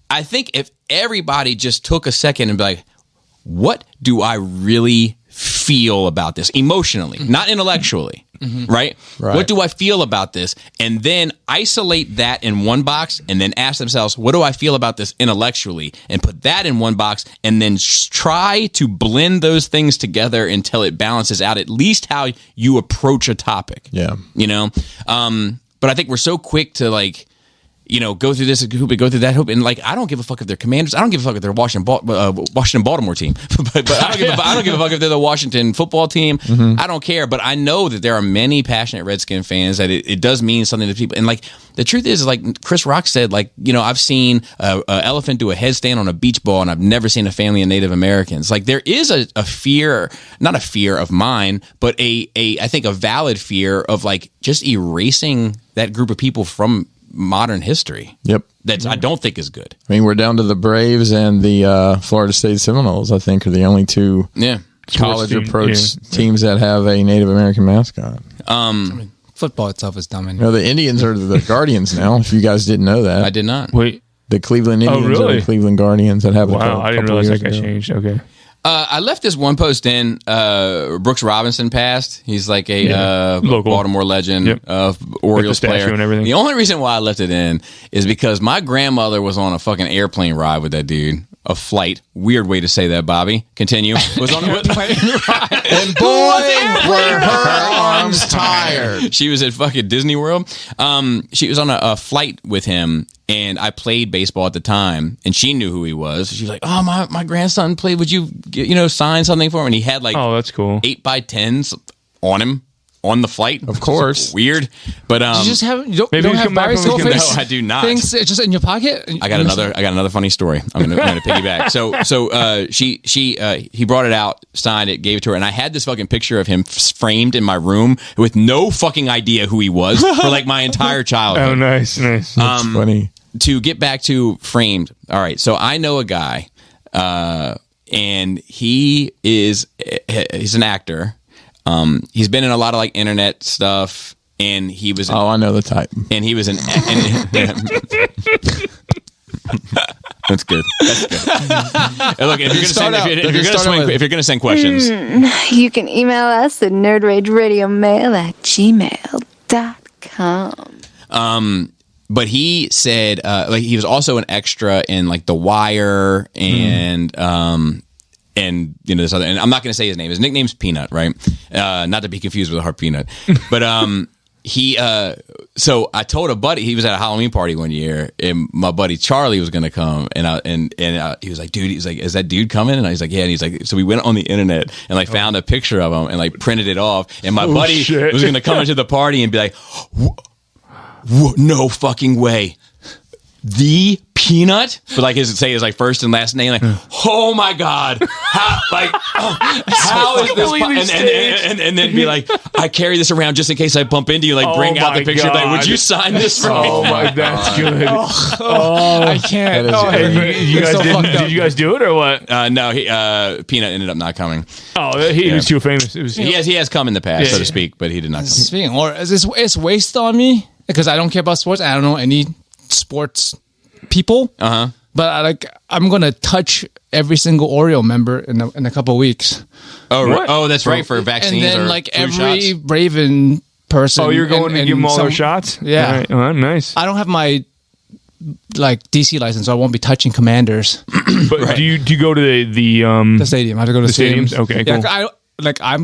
I think if everybody just took a second and be like, what do I really feel about this emotionally, not intellectually, right? What do I feel about this? And then isolate that in one box and then ask themselves, what do I feel about this intellectually? And put that in one box and then try to blend those things together until it balances out at least how you approach a topic. Yeah. But I think we're so quick to like, go through this hoop and go through that hoop, and like I don't give a fuck if they're Commanders. I don't give a fuck if they're Washington Baltimore team. but I don't give a fuck if they're the Washington football team. I don't care. But I know that there are many passionate Redskin fans that it does mean something to people. And like the truth is, like Chris Rock said, like I've seen an elephant do a headstand on a beach ball, and I've never seen a family of Native Americans. Like there is a fear, not a fear of mine, but I think a valid fear of like just erasing that group of people from modern history. Yep. That I don't think is good. I mean, we're down to the Braves and the Florida State Seminoles, I think, are the only two Yeah. college team, approach teams that have a Native American mascot. Football itself is dumb. Anyway. The Indians are the Guardians now, if you guys didn't know that. I did not. Wait. The Cleveland Indians are really? the Cleveland Guardians that happened Wow, I didn't realize that got changed. Okay. I left this one post in. Brooks Robinson passed. He's like a Local. Baltimore legend, Yep. Orioles statue player. and everything. The only reason why I left it in is because my grandmother was on a fucking airplane ride with that dude. A flight. Weird way to say that, Bobby. Continue. Was on a plane ride. And boy, were her arms tired. She was at fucking Disney World. She was on a flight with him, and I played baseball at the time, and she knew who he was. She was like, "Oh, my grandson played. Would you sign something for him?" And he had like Oh, that's cool. 8x10s on him on the flight. Of course. Weird, but You just have you Maybe don't he's have come back Barry's from whole weekend. face. No, I do not. Things just in your pocket. I got another funny story. I'm gonna piggyback. So he brought it out, signed it, gave it to her, and I had this fucking picture of him framed in my room with no fucking idea who he was for like my entire childhood. Oh, nice. That's funny. To get back to framed. All right, so I know a guy, and he's an actor. He's been in a lot of like internet stuff, and he was Oh, I know the type. and he was an. That's good. That's good. And look, if you're gonna send questions, You can email us at nerdrageradiomail@gmail.com. but he said like he was also an extra in like The Wire and you know this other, and I'm not going to say his name. His nickname's Peanut, right? Not to be confused with a Hard Peanut, but he so I told a buddy, he was at a Halloween party one year, and my buddy Charlie was going to come, and he was like, dude, he's like, is that dude coming? And I was like, yeah. And he's like, so we went on the internet and like found a picture of him and like printed it off, and my buddy was going to come into the party and be like, no fucking way. The Peanut, but like say his like first and last name, like, oh my god, how is this? And then be like, I carry this around just in case I bump into you. Like, bring out the picture. Like, would you sign this for me? Oh my, that's good. I can't. Did you guys do it or what? No, Peanut ended up not coming. Oh, he was too famous. It was, he has come in the past, so to speak, but he did not come. Speaking, or it's wasted on me because I don't care about sports. I don't know any sports people. But I'm gonna touch every single Oreo member in a couple of weeks. Oh, that's right, for vaccines. And then or like flu every shots. Raven person. Oh, you're going to give them all their shots? Yeah. All right. Oh, nice. I don't have my like DC license, so I won't be touching Commanders. But do you go to the Stadium? I have to go to the stadiums? Okay, cool. Yeah,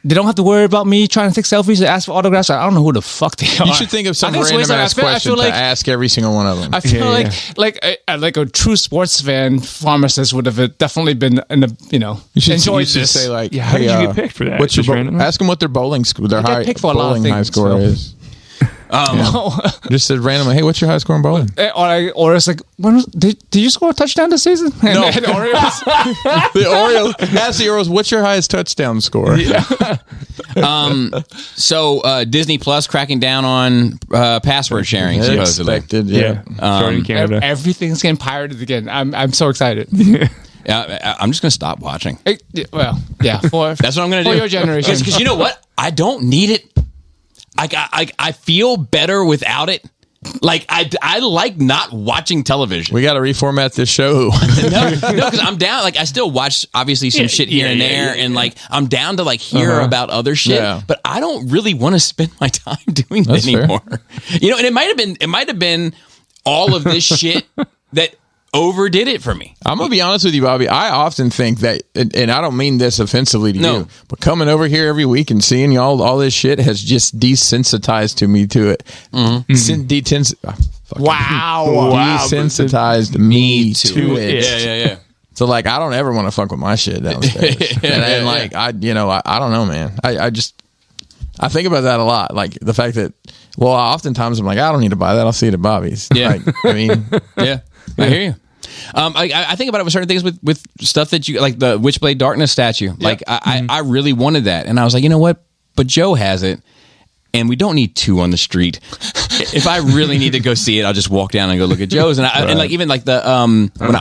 they don't have to worry about me trying to take selfies and ask for autographs. I don't know who the fuck they are. You should think of some I think it's random ass wasted. question like, to ask every single one of them. I feel like a true sports fan pharmacist would have definitely been You should this. say like, how did you hey, get picked for that? What's Just your random? ask them what their bowling score, their high picked for a lot of bowling high things, score so. is. Just said randomly, hey, what's your high score in bowling? Or it's like, did you score a touchdown this season? No. And Oreos. The Orioles. Ask the Orioles, what's your highest touchdown score? So Disney Plus cracking down on password sharing, supposedly. Expected, Yeah. Starting in Canada. Everything's getting pirated again. I'm so excited. I'm just gonna stop watching. Well, yeah. That's what I'm gonna do for your generation. Because you know what? I don't need it. I feel better without it. Like I like not watching television. We got to reformat this show. No, because I'm down. Like I still watch obviously some shit here and there, and like I'm down to like hear about other shit. Yeah. But I don't really want to spend my time doing That's it anymore. You know, and it might have been all of this shit that overdid it for me. I'm gonna be honest with you, Bobby. I often think that, and I don't mean this offensively to No. you, but coming over here every week and seeing y'all all this shit has just desensitized to me to it. Wow. Desensitized me to it. Yeah. So like, I don't ever want to fuck with my shit downstairs. and like, I don't know, man. I think about that a lot. Like the fact that, well, oftentimes I'm like, I don't need to buy that. I'll see it at Bobby's. Yeah. Like, I mean, Yeah, I hear you. I think about it with certain things with stuff that you like the Witchblade Darkness statue. Like I really wanted that, and I was like, you know what? But Joe has it, and we don't need two on the street. If I really need to go see it, I'll just walk down and go look at Joe's. And and like even like the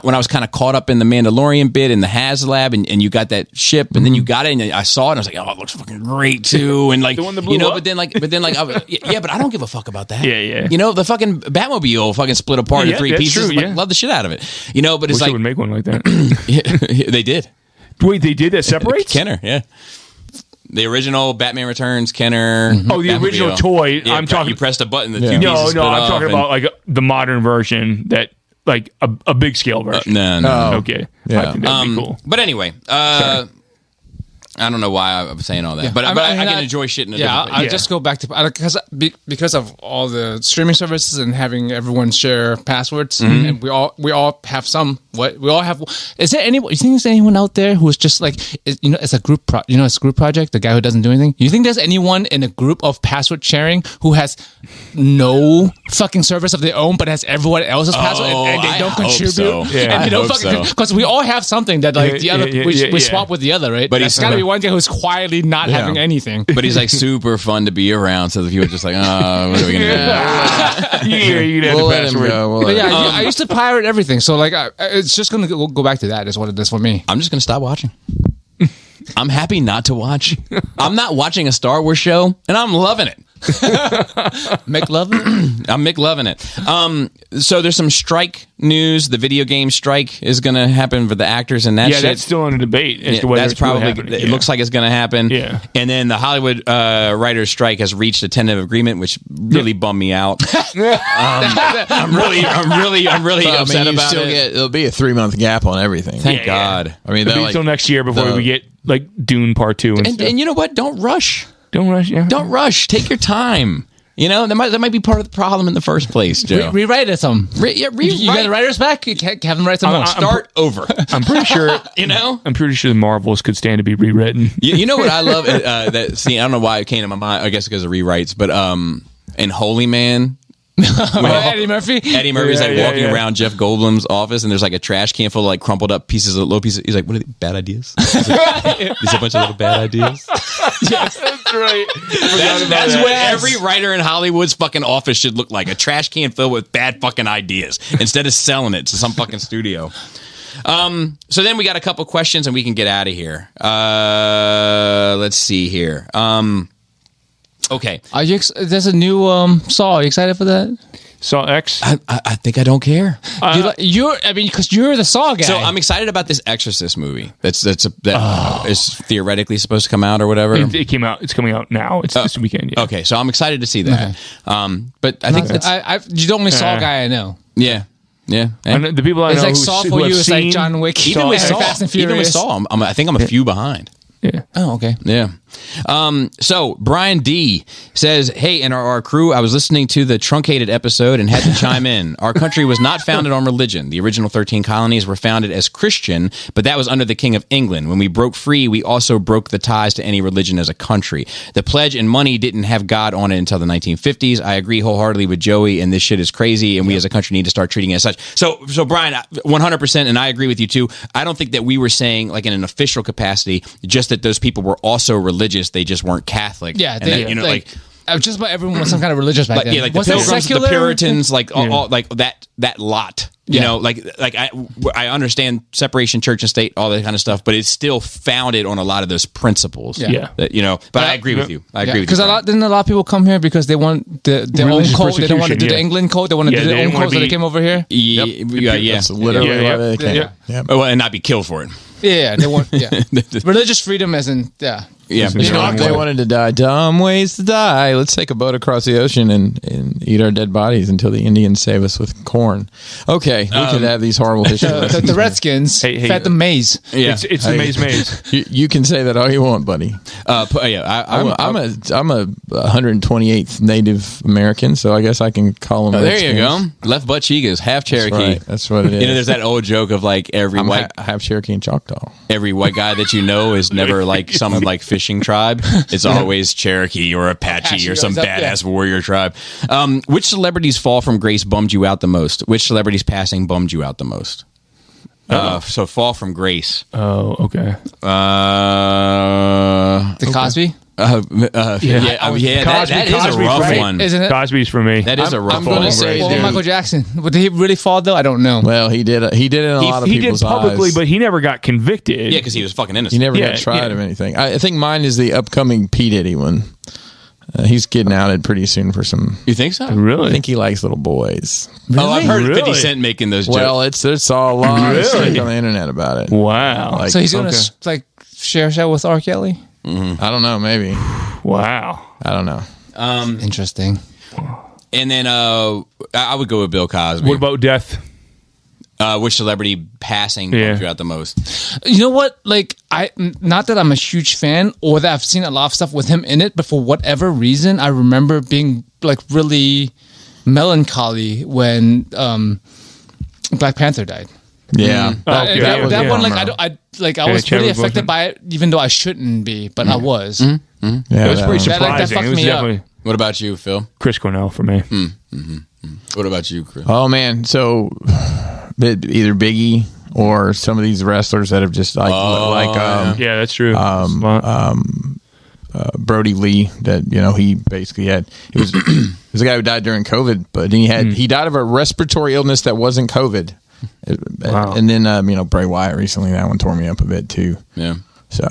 when I was kind of caught up in the Mandalorian bit in the HasLab, and you got that ship, and then you got it, and I saw it, and I was like, oh, it looks fucking great too. And like The one that blew up? but then yeah, but I don't give a fuck about that. Yeah. You know, the fucking Batmobile fucking split apart Yeah, in three that's pieces. true, Like, yeah. love the shit out of it. You know, but it's Wish they like would make one like that. they did. Wait, they did that separates? Kenner, yeah. The original Batman Returns, Kenner. Oh, the Batmobile. original toy. Yeah, I'm talking. You pressed a button. The Yeah. two pieces No, split I'm off talking and- about like the modern version that like a big scale version. No. Okay. Yeah. I think that'd be cool. But anyway, I don't know why I'm saying all that, but I can enjoy shit in a different I'll place. just go back to because of all the streaming services and having everyone share passwords, and we all have some. We all have. Is there anyone? You think there's anyone out there who's just like it's a group it's a group project? The guy who doesn't do anything. You think there's anyone in a group of password sharing who has no fucking service of their own, but has everyone else's password and they I don't hope contribute? so. Yeah. And I they don't hope fucking so. because we all have something that like the other we swap with the other, right? But There's he's- got to be one guy who's quietly not having anything. But he's like super fun to be around. So the people are just like, oh, what are we gonna do? You can have we'll the let him password. go. We'll But let yeah, him- I used to pirate everything, so like it's just gonna go back to that. Is what it is for me. I'm just gonna stop watching. I'm happy not to watch. I'm not watching a Star Wars show, and I'm loving it. McLovin. I'm McLovin it. So there's some strike news. The video game strike is going to happen for the actors and that Yeah, shit. that's still under debate as to whether That's it's really probably. happening. It looks like it's going to happen. Yeah. And then the Hollywood writers' strike has reached a tentative agreement, which really bummed me out. I'm really But, upset you about still it. There'll be a 3-month gap on everything. Thank God. I mean, It'll be until next year before we get like Dune Part 2 and stuff. And you know what? Don't rush. Don't rush. Yeah. Don't rush. Take your time. You know, that might be part of the problem in the first place, Joe. Rewrite it some. You got the writers back? You can't have them write some more. Start over. I'm pretty sure. You know? I'm pretty sure the Marvels could stand to be rewritten. You know what I love? That scene, I don't know why it came to my mind. I guess because of rewrites, but in Holy Man, Eddie Murphy. Eddie Murphy's like Yeah, walking yeah. around Jeff Goldblum's office, and there's like a trash can full of like crumpled up pieces of little pieces. He's like, "What are they, bad ideas? These a bunch of little bad ideas." That's right. That's what every writer in Hollywood's fucking office should look like: a trash can filled with bad fucking ideas instead of selling it to some fucking studio. So then we got a couple questions, and we can get out of here. Let's see here. Okay. Are you? There's a new Saw. Are you excited for that? Saw X. I think I don't care. Because you're the Saw guy. So I'm excited about this Exorcist movie. That is theoretically supposed to come out or whatever. It came out. It's coming out now. It's this weekend. Yeah. Okay, so I'm excited to see that. But I think that's you're the only Saw guy I know. yeah. And the people I It's know like who, Saw who for have you. It's like seen John Wick. Even with Saw, Fast and even with Furious. Saw, I think I'm a few behind. Yeah. Oh, okay. Yeah. So Brian D says, "Hey, NRR crew, I was listening to the truncated episode and had to chime in. Our country was not founded on religion. The original 13 colonies were founded as Christian, but that was under the King of England. When we broke free, we also broke the ties to any religion as a country. The pledge and money didn't have God on it until the 1950s. I agree wholeheartedly with Joey, and this shit is crazy, and we as a country need to start treating it as such." So Brian, 100%, and I agree with you too. I don't think that we were saying, like in an official capacity, just that those people were also religious. They just weren't Catholic. Yeah, And that, you know, like just about everyone was some kind of religious back then. yeah, like the Was it Pilgrims, the secular? Puritans, like all like that lot. You know, like I understand separation church and state, all that kind of stuff, but it's still founded on a lot of those principles. Yeah. That, you know, but I agree with you. I agree with you. Because didn't a lot of people come here because they want their own Religious code. They don't want to do persecution, the yeah. England code. They want to Yeah, do they their own didn't wanna code, so they be- came over here. Yeah. That's literally Yeah, why they came. yeah. Yeah. Well, and not be killed for it. Yeah, they want religious freedom, as in Yeah, You know, if they wanted to die dumb ways to die, let's take a boat across the ocean and eat our dead bodies until the Indians save us with corn. Okay, we could have these horrible history lessons. the Redskins Hey, fed the maize. yeah. It's the maze. You can say that all you want, buddy. I'm a 128th Native American, so I guess I can call them. there you Redskins. go. Left butt cheek is half That's Cherokee. right. That's what it is. You know, there's that old joke of like every I'm white half Cherokee and Choctaw. every white guy that you know is never like some like fishing tribe. It's always Cherokee or Apache or some badass warrior tribe. Which celebrities' fall from grace bummed you out the most? Which celebrities' passing bummed you out the most? So fall from grace. Oh, okay. The Cosby. That is a Cosby's rough right. one. Isn't it? Cosby's for me. That is a rough I'm one. gonna say, Well, dude, Michael Jackson. Did he really fall though? I don't know. well, he did it in a lot of He did people's publicly, eyes. but he never got convicted. Yeah, because he was fucking He innocent. never Yeah, got tried yeah. of anything. I think mine is the upcoming P. Diddy one. He's getting outed pretty soon for some. You think so? Really? I think he likes little boys. Oh, I've heard Really? 50 Cent making those jokes. Well, it's all a lot of Really? stuff on the internet about it. Wow. Like, So he's gonna Okay. like share that with R. Kelly. I don't know. Maybe Wow. I don't know. Interesting. And then I would go with Bill Cosby. What about death? Which celebrity passing Yeah. bummed you out the most? You know what? Like, not that I'm a huge fan or that I've seen a lot of stuff with him in it, but for whatever reason, I remember being like really melancholy when Black Panther died. Yeah, Okay. that Yeah, one, yeah. like, I was Chadwick really affected Boseman. by it, even though I shouldn't be, but I was. yeah. It was that pretty one. That surprising. fucked It was me up. definitely What about you, Phil? Chris Cornell for me. What about you, Chris? Oh man, so either Biggie or some of these wrestlers that have just Yeah, that's true. Brody Lee. That he basically had. He was he was a guy who died during COVID, but he died of a respiratory illness that wasn't COVID. Wow. And then Bray Wyatt recently, that one tore me up a bit too. Yeah. So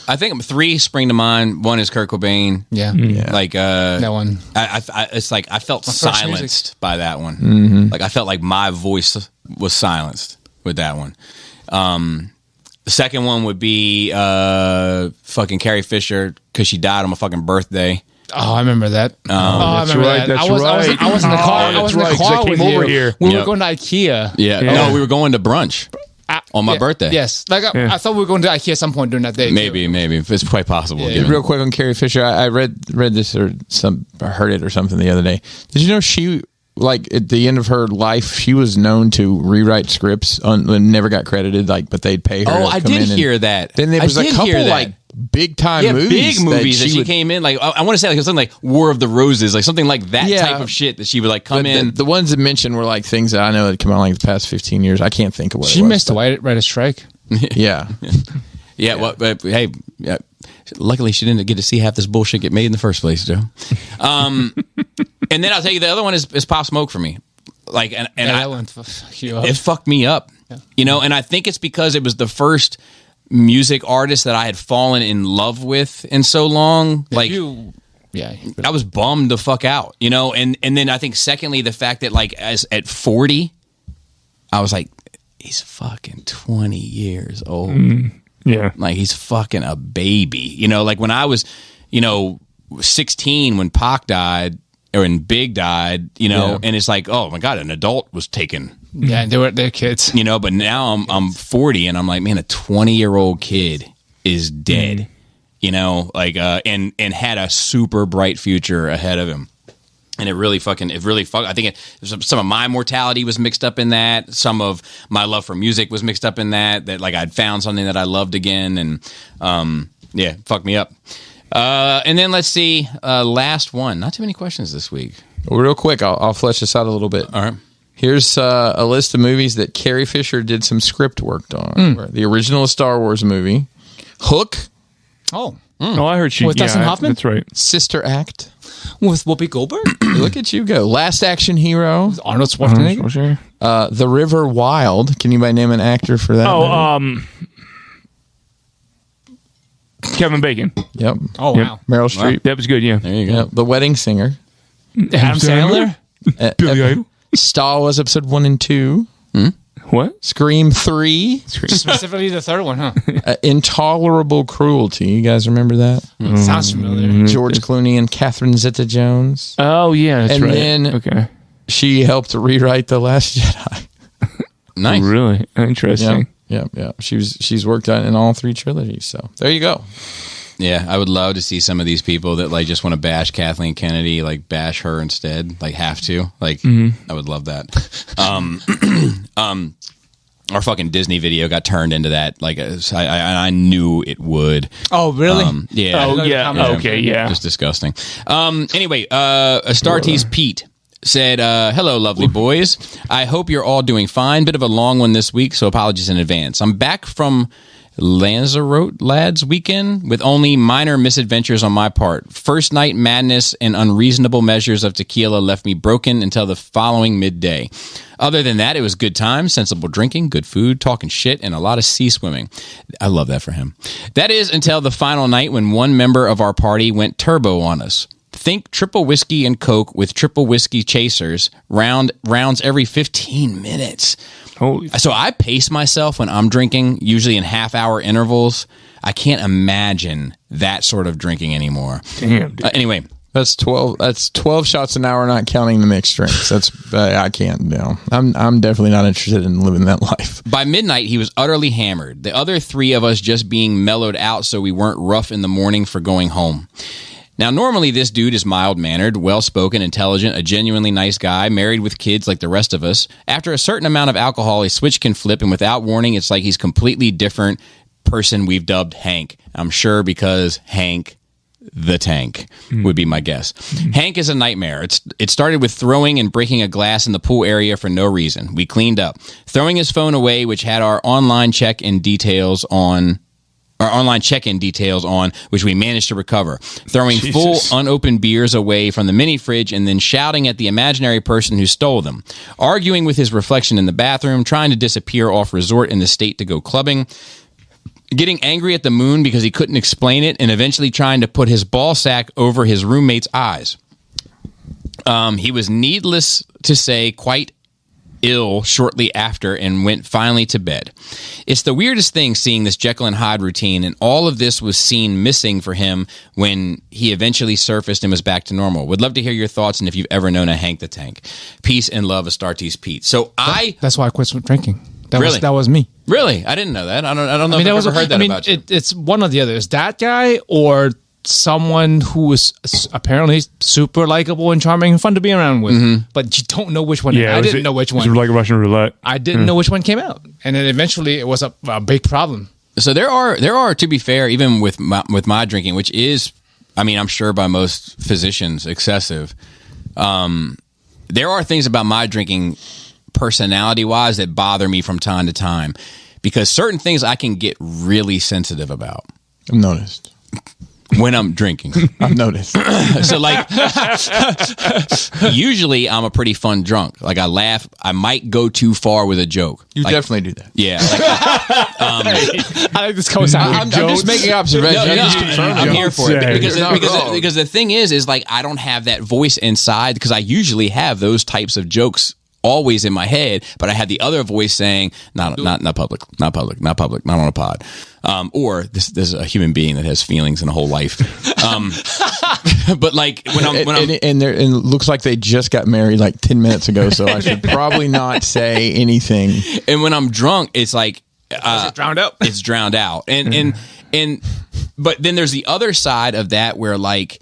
I think 3 spring to mind. 1 is Kurt Cobain. Yeah. Like That one. it's like I felt first silenced by that one. Like I felt like my voice was silenced with that one. The second one would be fucking Carrie Fisher because she died on my fucking birthday. Oh, I remember that. I remember right, that. that's I was right. I was in the car. I that's was in the right, 'cause car I came with over you. here. We were Yep. going to IKEA. Yeah. Yeah. No, we were going to brunch on my birthday. Yes. Like I thought we were going to IKEA at some point during that day. Maybe it's quite possible. Yeah. given- Real quick on Carrie Fisher, I read this or I heard it or something the other day. Did you know she, like, at the end of her life, she was known to rewrite scripts and never got credited, like, but they'd pay her. Oh, to I come did in and- hear that. Then there I was a did couple hear that. like big time movies, big movies that she would, came in. Like I want to say like something like War of the Roses, like something like that Yeah. type of shit that she would like come but in. the ones that mentioned were like things that I know that come out like the past 15 years. I can't think of what She it was. missed the writer's strike. Yeah. Yeah, well, but hey, yeah, luckily she didn't get to see half this bullshit get made in the first place, Joe. And then I'll tell you the other one is Pop Smoke for me. Like, and that one fucked you up. it fucked me up, you know. And I think it's because it was the first music artist that I had fallen in love with in so long. Like, I was bummed the fuck out, you know. And then I think secondly the fact that like at 40, I was like, he's fucking 20 years old. Yeah. Like he's fucking a baby, you know. Like when I was, you know, 16 when Pac died or when Big died, you know, Yeah. and it's like, oh my god, an adult was taken, Yeah, they're kids. you know. But now I'm 40 and I'm like, man, a 20-year-old kid is dead, you know, like and had a super bright future ahead of him. And it really fucked. I think some of my mortality was mixed up in that. Some of my love for music was mixed up in that. That like I'd found something that I loved again, and yeah, fucked me up. And then let's see, last one. Not too many questions this week. Well, real quick, I'll flesh this out a little bit. All right. Here's a list of movies that Carrie Fisher did some script work on. The original Star Wars movie, Hook, Oh, Oh, I heard she. With Dustin Hoffman? That's right. Sister Act. with Whoopi Goldberg, Look at you go. Last Action Hero, Arnold Schwarzenegger. The River Wild. Can anybody name an actor for that? movie? Kevin Bacon. Yep. Oh Yep. wow, Meryl Streep. That was good. Yeah. There you go. Yep. The Wedding Singer. Adam Sandler. Billy Idol. Star Wars Episode 1 and 2. What? Scream 3. Specifically the third one, huh? Intolerable Cruelty. You guys remember that? Sounds familiar. George Clooney and Catherine Zeta-Jones. Oh yeah, that's And right. then- Okay. She helped rewrite The Last Jedi. Nice. Really interesting. Yeah. She's worked on in all 3 trilogies. So there you go. Yeah, I would love to see some of these people that like just want to bash Kathleen Kennedy, like bash her instead, like have to. Like I would love that. Our fucking Disney video got turned into that. Like I knew it would. Oh really? Yeah. Oh yeah. Okay. Yeah. Just disgusting. Anyway, Astartes Pete said, hello, lovely boys. I hope you're all doing fine. Bit of a long one this week, so apologies in advance. I'm back from Lanzarote Lads weekend with only minor misadventures on my part. First night madness and unreasonable measures of tequila left me broken until the following midday. Other than that, it was good times, sensible drinking, good food, talking shit, and a lot of sea swimming. I love that for him. That is until the final night when one member of our party went turbo on us. Think triple whiskey and Coke with triple whiskey chasers, rounds every 15 minutes. Holy. So I pace myself when I'm drinking, usually in half-hour intervals. I can't imagine that sort of drinking anymore. Damn. Dude. Anyway, That's 12. That's 12 shots an hour, not counting the mixed drinks. That's I can't. No, I'm definitely not interested in living that life. by midnight, he was utterly hammered. The other 3 of us just being mellowed out so we weren't rough in the morning for going home. Now, normally this dude is mild-mannered, well-spoken, intelligent, a genuinely nice guy, married with kids like the rest of us. After a certain amount of alcohol, his switch can flip, and without warning, it's like he's completely different person we've dubbed Hank. I'm sure because Hank the Tank would be my guess. Hank is a nightmare. It started with throwing and breaking a glass in the pool area for no reason. We cleaned up. Throwing his phone away, which had our online check-in details on... Our online check-in details on, which we managed to recover. Throwing full unopened beers away from the mini fridge and then shouting at the imaginary person who stole them. Arguing with his reflection in the bathroom, trying to disappear off resort in the state to go clubbing. getting angry at the moon because he couldn't explain it, and eventually trying to put his ball sack over his roommate's eyes. He was, needless to say, quite ill shortly after and went finally to bed. It's the weirdest thing seeing this Jekyll and Hyde routine, and all of this was seen missing for him when he eventually surfaced and was back to normal. Would love to hear your thoughts and if you've ever known a Hank the Tank. Peace and love, Astartes Pete. So That's why I quit drinking. Really? That was me. Really? I didn't know that. I don't know if I've ever heard that about you. It's one or the other. It's that guy or someone who was apparently super likable and charming and fun to be around with, but you don't know which one. Yeah, I didn't know which one. It was like Russian roulette. I didn't know which one came out, and then eventually it was a big problem. So there are, to be fair, even with my drinking, which is, I mean, I'm sure by most physicians excessive. There are things about my drinking, personality wise, that bother me from time to time, because certain things I can get really sensitive about. I've noticed. When I'm drinking. I've noticed. So like, usually I'm a pretty fun drunk. Like I laugh. I might go too far with a joke. You like, definitely do that. Yeah. Like, I like this co-sign. I'm just making observations. I'm here for it You're because the thing is like I don't have that voice inside, because I usually have those types of jokes always in my head, but I had the other voice saying, not public, not on a pod. Or this is a human being that has feelings and a whole life. But like when I'm and it looks like they just got married like 10 minutes ago, so I should probably not say anything. And when I'm drunk, it's like It's drowned out. It's drowned out. And but then there's the other side of that where like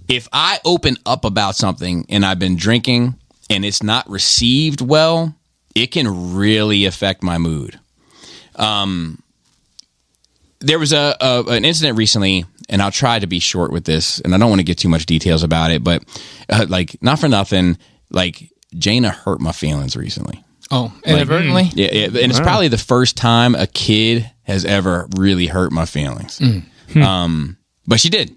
if I open up about something and I've been drinking and it's not received well, it can really affect my mood. There was an incident recently, and I'll try to be short with this, and I don't want to get too much details about it, but like not for nothing, like Jaina hurt my feelings recently. Oh, inadvertently? Yeah, and it's probably the first time a kid has ever really hurt my feelings. But she did,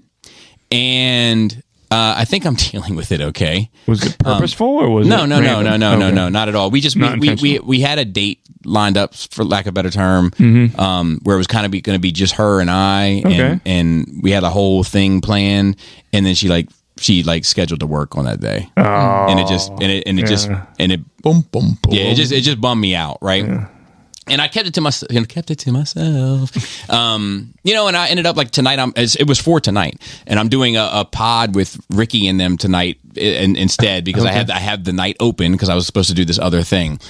and I think I'm dealing with it okay. Was it purposeful or was no, it no, random? no, not at all. We just we had a date lined up, for lack of a better term, where it was kind of going to be just her and I, and we had a whole thing planned, and then she scheduled to work on that day, and it just Boom, boom, boom. yeah, it just bummed me out, right? Yeah. And I kept it to myself. And I ended up like tonight. It was for tonight, and I'm doing a pod with Ricky and them tonight instead, because I had the night open because I was supposed to do this other thing.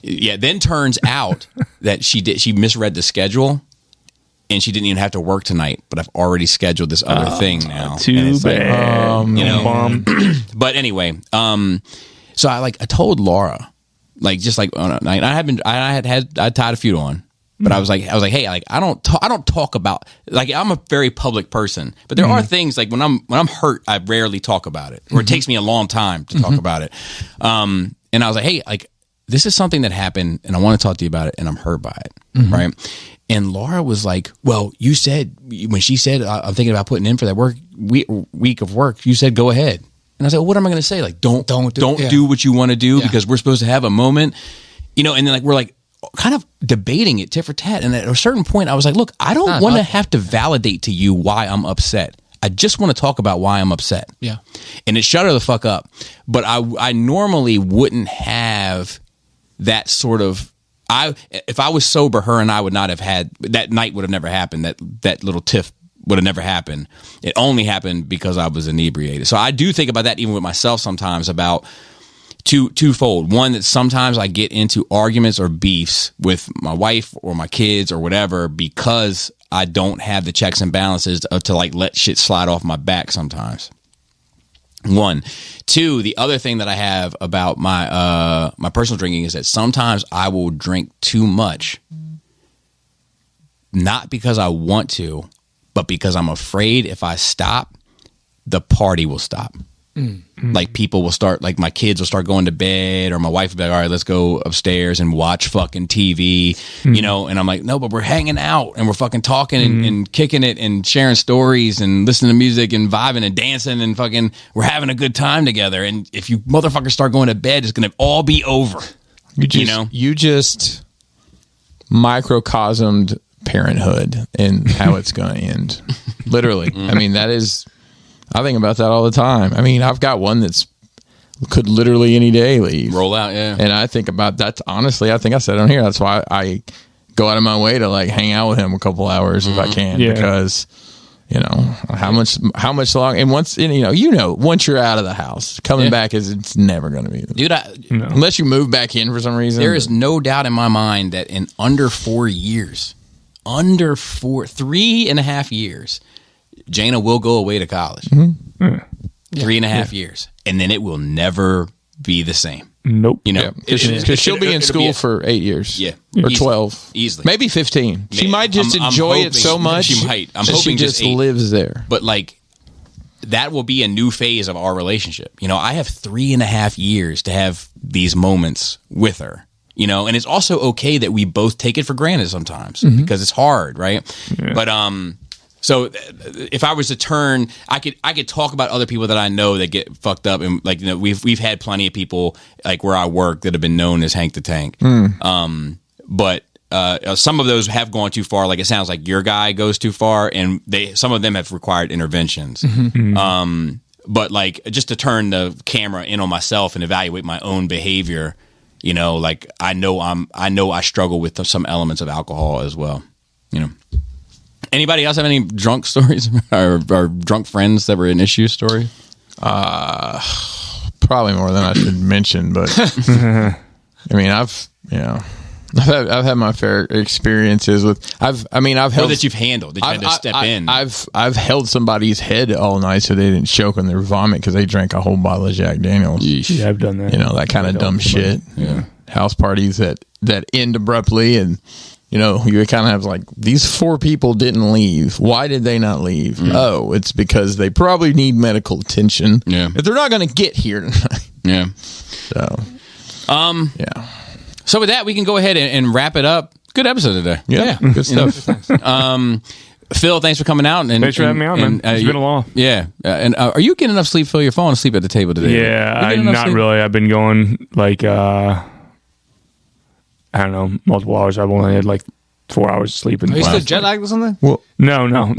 Yeah. Then turns out that she misread the schedule, and she didn't even have to work tonight. But I've already scheduled this other thing now. Too bad. But anyway, so I told Laura. Like just like on a night, I tied a feud on, but I was like, hey, like I don't talk about, like I'm a very public person, but there are things like when I'm hurt, I rarely talk about it, or it takes me a long time to talk about it. And I was like, hey, like this is something that happened, and I want to talk to you about it, and I'm hurt by it, right? And Laura was like, well, you said when she said I'm thinking about putting in for that week of work, you said go ahead. And I was like, well, what am I going to say? Like, don't do what you want to do because we're supposed to have a moment, and then like, we're like kind of debating it tit for tat. And at a certain point I was like, look, I don't want to have to validate to you why I'm upset. I just want to talk about why I'm upset. Yeah. And it shut her the fuck up. But I normally wouldn't have that sort of, if I was sober, her and I would not have had, that night would have never happened. That little tiff would have never happened. It only happened because I was inebriated. So I do think about that even with myself sometimes, about twofold. One, that sometimes I get into arguments or beefs with my wife or my kids or whatever because I don't have the checks and balances to like let shit slide off my back sometimes. One. Two, the other thing that I have about my personal drinking is that sometimes I will drink too much, not because I want to, but because I'm afraid if I stop, the party will stop. Like people will start, like my kids will start going to bed, or my wife will be like, all right, let's go upstairs and watch fucking TV, and I'm like, no, but we're hanging out and we're fucking talking and kicking it and sharing stories and listening to music and vibing and dancing and fucking, we're having a good time together. And if you motherfuckers start going to bed, it's going to all be over. You just microcosmed parenthood and how it's going to end. Literally. I mean, I think about that all the time. I mean, I've got one that's could literally any day leave. Roll out, yeah. And I think about that. Honestly, I think I said on here, that's why I go out of my way to like hang out with him a couple hours if I can, because you know how much long. And once once you're out of the house, coming back it's never going to be, dude. Unless you move back in for some reason. There is no doubt in my mind that in under 4 years, 3.5 years, Jaina will go away to college. 3.5 years, and then it will never be the same. Nope. You know, because she'll be in school for 8 years. Yeah. Or Easily. 12. Easily. Maybe 15. She might just enjoy it so much. She might. I'm that hoping she just 8. lives there. But like, that will be a new phase of our relationship. You know, I have 3.5 years to have these moments with her. You know, and it's also okay that we both take it for granted sometimes because it's hard, right? Yeah. But so if I was to turn, I could talk about other people that I know that get fucked up, and like, you know, we've had plenty of people like where I work that have been known as Hank the Tank. But some of those have gone too far. Like, it sounds like your guy goes too far, and some of them have required interventions. But like, just to turn the camera in on myself and evaluate my own behavior, you know, like I know I struggle with some elements of alcohol as well, you know. Anybody else have any drunk stories or drunk friends that were an issue story? Probably more than I should mention, but I mean, I've had my fair experiences with. I've held, or that you've handled. That you had to step in. I've held somebody's head all night so they didn't choke on their vomit because they drank a whole bottle of Jack Daniels. Yeah, I've done that. You know, that kind of dumb shit. Yeah, house parties that end abruptly, and you know, you kind of have like, these 4 people didn't leave. Why did they not leave? Oh, it's because they probably need medical attention. Yeah, but they're not going to get here tonight. Yeah. So, yeah. So with that, we can go ahead and wrap it up. Good episode today. Yeah. Good stuff. Phil, thanks for coming out. And thanks for having me on, man. It's been a while. Yeah. And are you getting enough sleep, Phil? You're falling asleep at the table today. Yeah, not really. I've been going like, I don't know, multiple hours. I've only had like 4 hours of sleep. Are you still jet lagged or something? Well, no.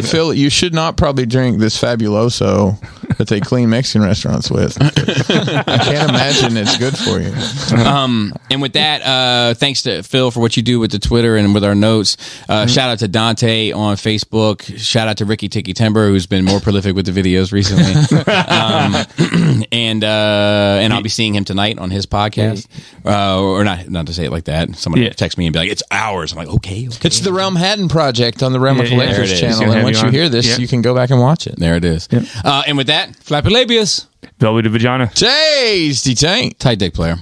Phil, you should not probably drink this Fabuloso that they clean Mexican restaurants with. I can't imagine it's good for you. And with that, thanks to Phil for what you do with the Twitter and with our notes. Shout out to Dante on Facebook. Shout out to Ricky Tiki Timber, who's been more prolific with the videos recently. And I'll be seeing him tonight on his podcast. Or not to say it like that. Somebody text me and be like, "It's hours." I'm like, okay. It's the Realm Hatton Project on the Realm of Collectors channel, and once you hear this, you can go back and watch it. There it is. And with that, Flappy Labius. Velvet Vagina. Tasty Tank. Tight dick player.